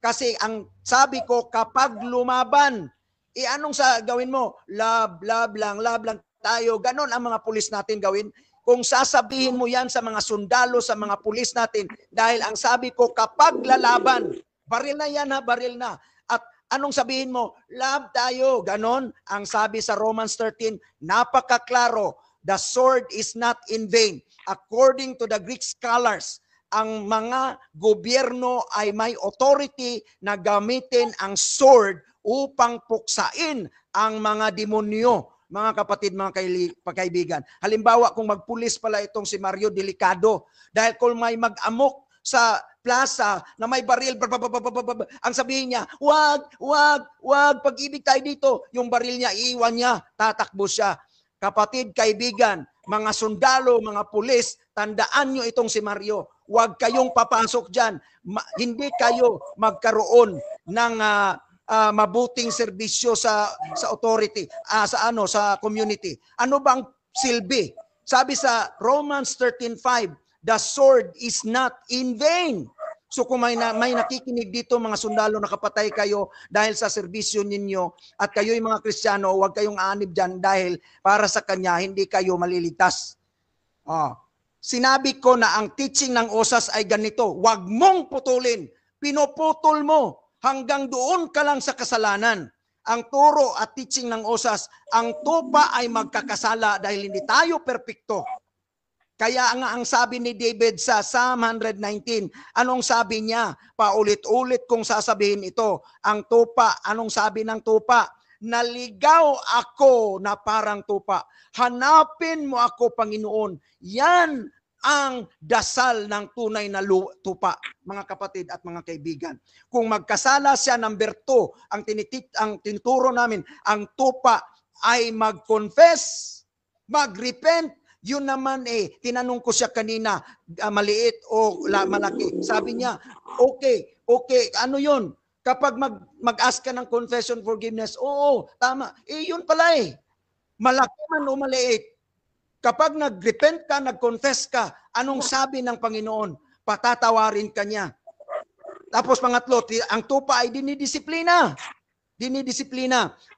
Speaker 2: Kasi ang sabi ko, kapag lumaban, anong sa gawin mo? Love lang tayo. Ganon ang mga pulis natin gawin. Kung sasabihin mo yan sa mga sundalo, sa mga pulis natin, dahil ang sabi ko, kapag lalaban, baril na yan ha, baril na. At anong sabihin mo? Love tayo. Ganon ang sabi sa Romans 13, napakaklaro, the sword is not in vain. According to the Greek scholars, ang mga gobyerno ay may authority na gamitin ang sword upang puksain ang mga demonyo. Mga kapatid, mga kaibigan. Halimbawa, kung magpulis pala itong si Mario, delikado. Dahil kung may mag-amok sa plaza na may baril, ang sabihin niya, wag, pag-ibig tayo dito. Yung baril niya, iiwan niya, tatakbo siya. Kapatid, kaibigan, mga sundalo, mga pulis, tandaan nyo itong si Mario. Huwag kayong papasok dyan. Hindi kayo magkaroon ng mabuting serbisyo sa authority, sa community. Ano bang silbi? Sabi sa Romans 13:5, the sword is not in vain. So kung may nakikinig dito mga sundalo na kapatay kayo dahil sa serbisyo ninyo at kayo'y mga Kristiyano, huwag kayong aanib dyan dahil para sa Kanya hindi kayo maliligtas. Sinabi ko na ang teaching ng OSAS ay ganito, huwag mong putulin, pinuputol mo hanggang doon ka lang sa kasalanan. Ang turo at teaching ng OSAS, ang tupa ay magkakasala dahil hindi tayo perpekto. Kaya nga ang sabi ni David sa Psalm 119, anong sabi niya? Paulit-ulit kong sasabihin ito. Ang tupa, anong sabi ng tupa? Naligaw ako na parang tupa. Hanapin mo ako, Panginoon. Yan ang dasal ng tunay na tupa, mga kapatid at mga kaibigan. Kung magkasala siya, number 2, ang tinuturo namin, ang tupa ay mag-confess, mag-repent. Yun naman tinanong ko siya kanina, maliit o malaki. Sabi niya, okay, ano yun? Kapag mag-ask ka ng confession forgiveness, oo, tama. Yun pala malaki man o maliit. Kapag nag-repent ka, nag-confess ka, anong sabi ng Panginoon? Patatawarin ka niya. Tapos pangatlo, ang tupa ay dinidisiplina.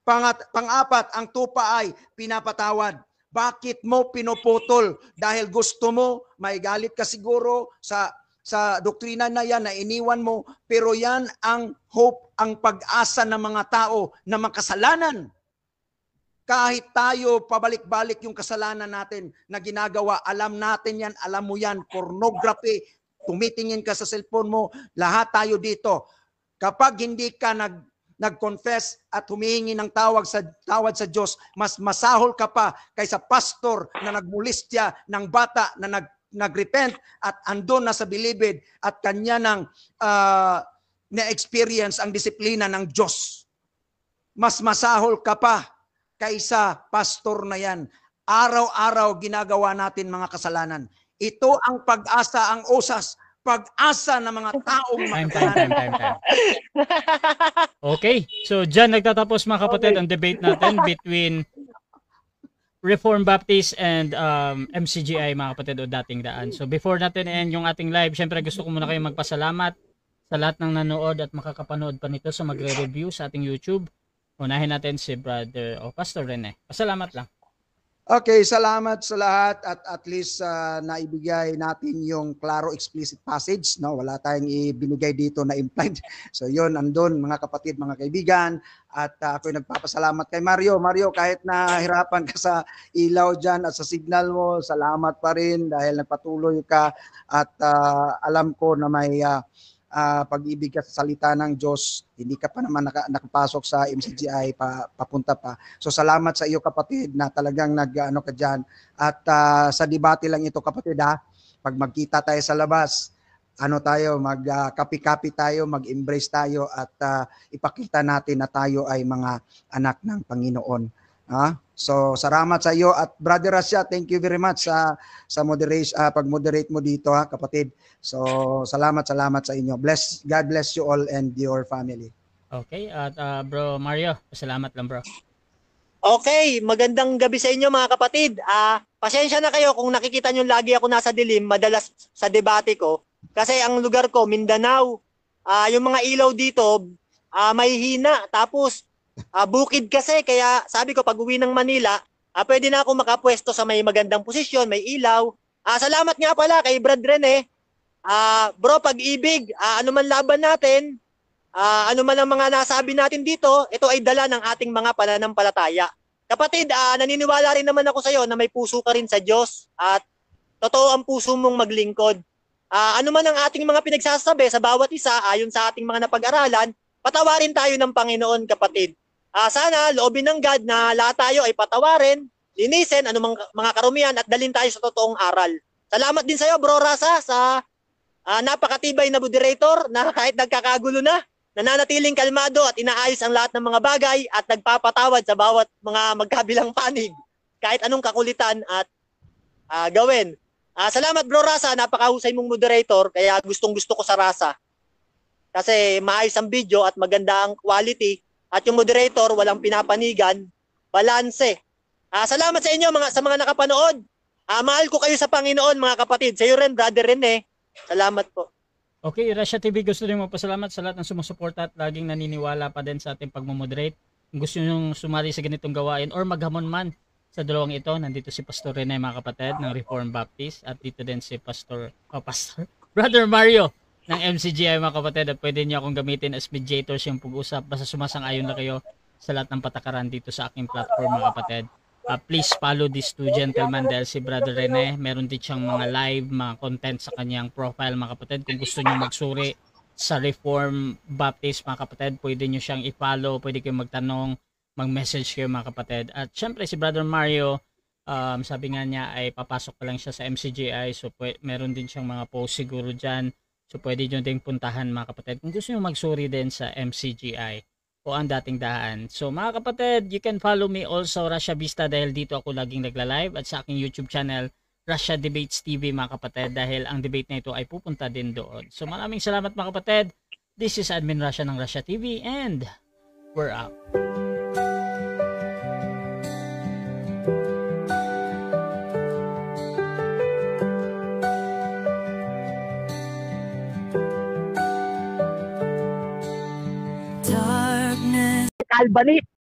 Speaker 2: Pang-apat, ang tupa ay pinapatawad. Bakit mo pinuputol? Dahil gusto mo, may galit ka siguro sa doktrina na yan na iniwan mo, pero yan ang hope, ang pag-asa ng mga tao na makasalanan. Kahit tayo pabalik-balik yung kasalanan natin na ginagawa, alam natin yan, alam mo yan, pornography, tumitingin ka sa cellphone mo, lahat tayo dito. Kapag hindi ka nag-confess at humihingi ng tawad sa Diyos, mas masahol ka pa kaysa pastor na nagmulistya ng bata na nag-repent at andon na sa bilibid at kanya nang na-experience ang disiplina ng Diyos. Mas masahol ka pa kaysa pastor na yan. Araw-araw ginagawa natin mga kasalanan. Ito ang pag-asa, ang OSAS, pag-asa ng mga taong
Speaker 1: time. Okay, so dyan nagtatapos mga kapatid ang debate natin between Reformed Baptist and MCGI mga kapatid o dating daan. So before natin end yung ating live, syempre gusto ko muna kayong magpasalamat sa lahat ng nanood at makakapanood pa nito sa magre-review sa ating YouTube. Unahin natin si Brother o Pastor Rene. Pasalamat lang.
Speaker 2: Okay, salamat sa lahat at least naibigay natin yung klaro explicit passage, no? Wala tayong ibinigay dito na implied. So yun, andun mga kapatid, mga kaibigan, at ako'y nagpapasalamat kay Mario. Mario, kahit nahirapan ka sa ilaw dyan at sa signal mo, salamat pa rin dahil nagpatuloy ka at alam ko na may pag-ibig ka sa salita ng Diyos, hindi ka pa naman nakapasok sa MCGI papunta pa. So salamat sa iyo kapatid na talagang nag-ano ka dyan. At sa debate lang ito kapatid pag magkita tayo sa labas, mag-kapi-kapi tayo, mag-embrace tayo at ipakita natin na tayo ay mga anak ng Panginoon. So salamat sa iyo at Brother Rasya, thank you very much sa moderation, pag-moderate mo dito kapatid. So salamat sa inyo. God bless you all and your family.
Speaker 1: Okay, at Bro Mario, salamat lang bro.
Speaker 4: Okay, magandang gabi sa inyo mga kapatid. Pasensya na kayo kung nakikita nyo lagi ako nasa dilim, madalas sa debate ko. Kasi ang lugar ko, Mindanao, yung mga ilaw dito, may hina. Tapos, bukid kasi, kaya sabi ko pag uwi ng Manila, pwede na ako makapwesto sa may magandang posisyon, may ilaw. Salamat nga pala kay Brad Rene. Bro, pag-ibig, ano man laban natin, ano man ang mga nasabi natin dito, ito ay dala ng ating mga pananampalataya. Kapatid, naniniwala rin naman ako sa iyo na may puso ka rin sa Diyos at totoo ang puso mong maglingkod. Ano man ang ating mga pinagsasabi sa bawat isa, ayon sa ating mga napag-aralan, patawarin tayo ng Panginoon, kapatid. Sana loobin ng God na lahat tayo ay patawarin, linisin anumang mga karumihan at dalhin tayo sa totoong aral. Salamat din sa iyo, Bro Rasa, sa napakatibay na moderator na kahit nagkakagulo na, nananatiling kalmado at inaayos ang lahat ng mga bagay at nagpapatawad sa bawat mga magkabilang panig kahit anong kakulitan at gawin. Salamat Bro Rasa, napakahusay mong moderator, kaya gustong-gusto ko sa Rasa. Kasi maayos ang video at maganda ang quality at yung moderator walang pinapanigan, balanse. Salamat sa inyo sa mga nakapanood. Mahal ko kayo sa Panginoon mga kapatid. Sa iyo rin, Brother Rene. Salamat po.
Speaker 1: Okay, Russia TV, gusto rin magpasalamat sa lahat ng sumusuporta at laging naniniwala pa din sa ating pagmomoderate. Kung gusto nyo sumali sa ganitong gawain or maghamon man sa dalawang ito, nandito si Pastor Rene, mga kapatid, ng Reformed Baptist, at dito din si Pastor Brother Mario ng MCGI, mga kapatid, at pwede niyo akong gamitin as mediators yung pag-usap. Basta sumasang-ayon na kayo sa lahat ng patakaran dito sa aking platform, mga kapatid. Please follow these two gentlemen dahil si Brother Rene, meron din siyang mga live, mga content sa kanyang profile, mga kapatid. Kung gusto niyo magsuri sa Reform Baptist, mga kapatid, pwede niyo siyang i-follow, pwede kayong magtanong, mag-message kayo, mga kapatid. At syempre si Brother Mario, sabi nga niya ay papasok pa lang siya sa MCGI, so meron din siyang mga post siguro dyan. So pwede nyo ding puntahan, mga kapatid, kung gusto nyo magsuri din sa MCGI o ang dating daan. So mga kapatid, you can follow me also, Russia Vista, dahil dito ako laging nagla-live, at sa aking YouTube channel, Russia Debates TV, mga kapatid, dahil ang debate na ito ay pupunta din doon. So maraming salamat, mga kapatid. This is Admin Russia ng Russia TV, and we're out.
Speaker 3: Albanese.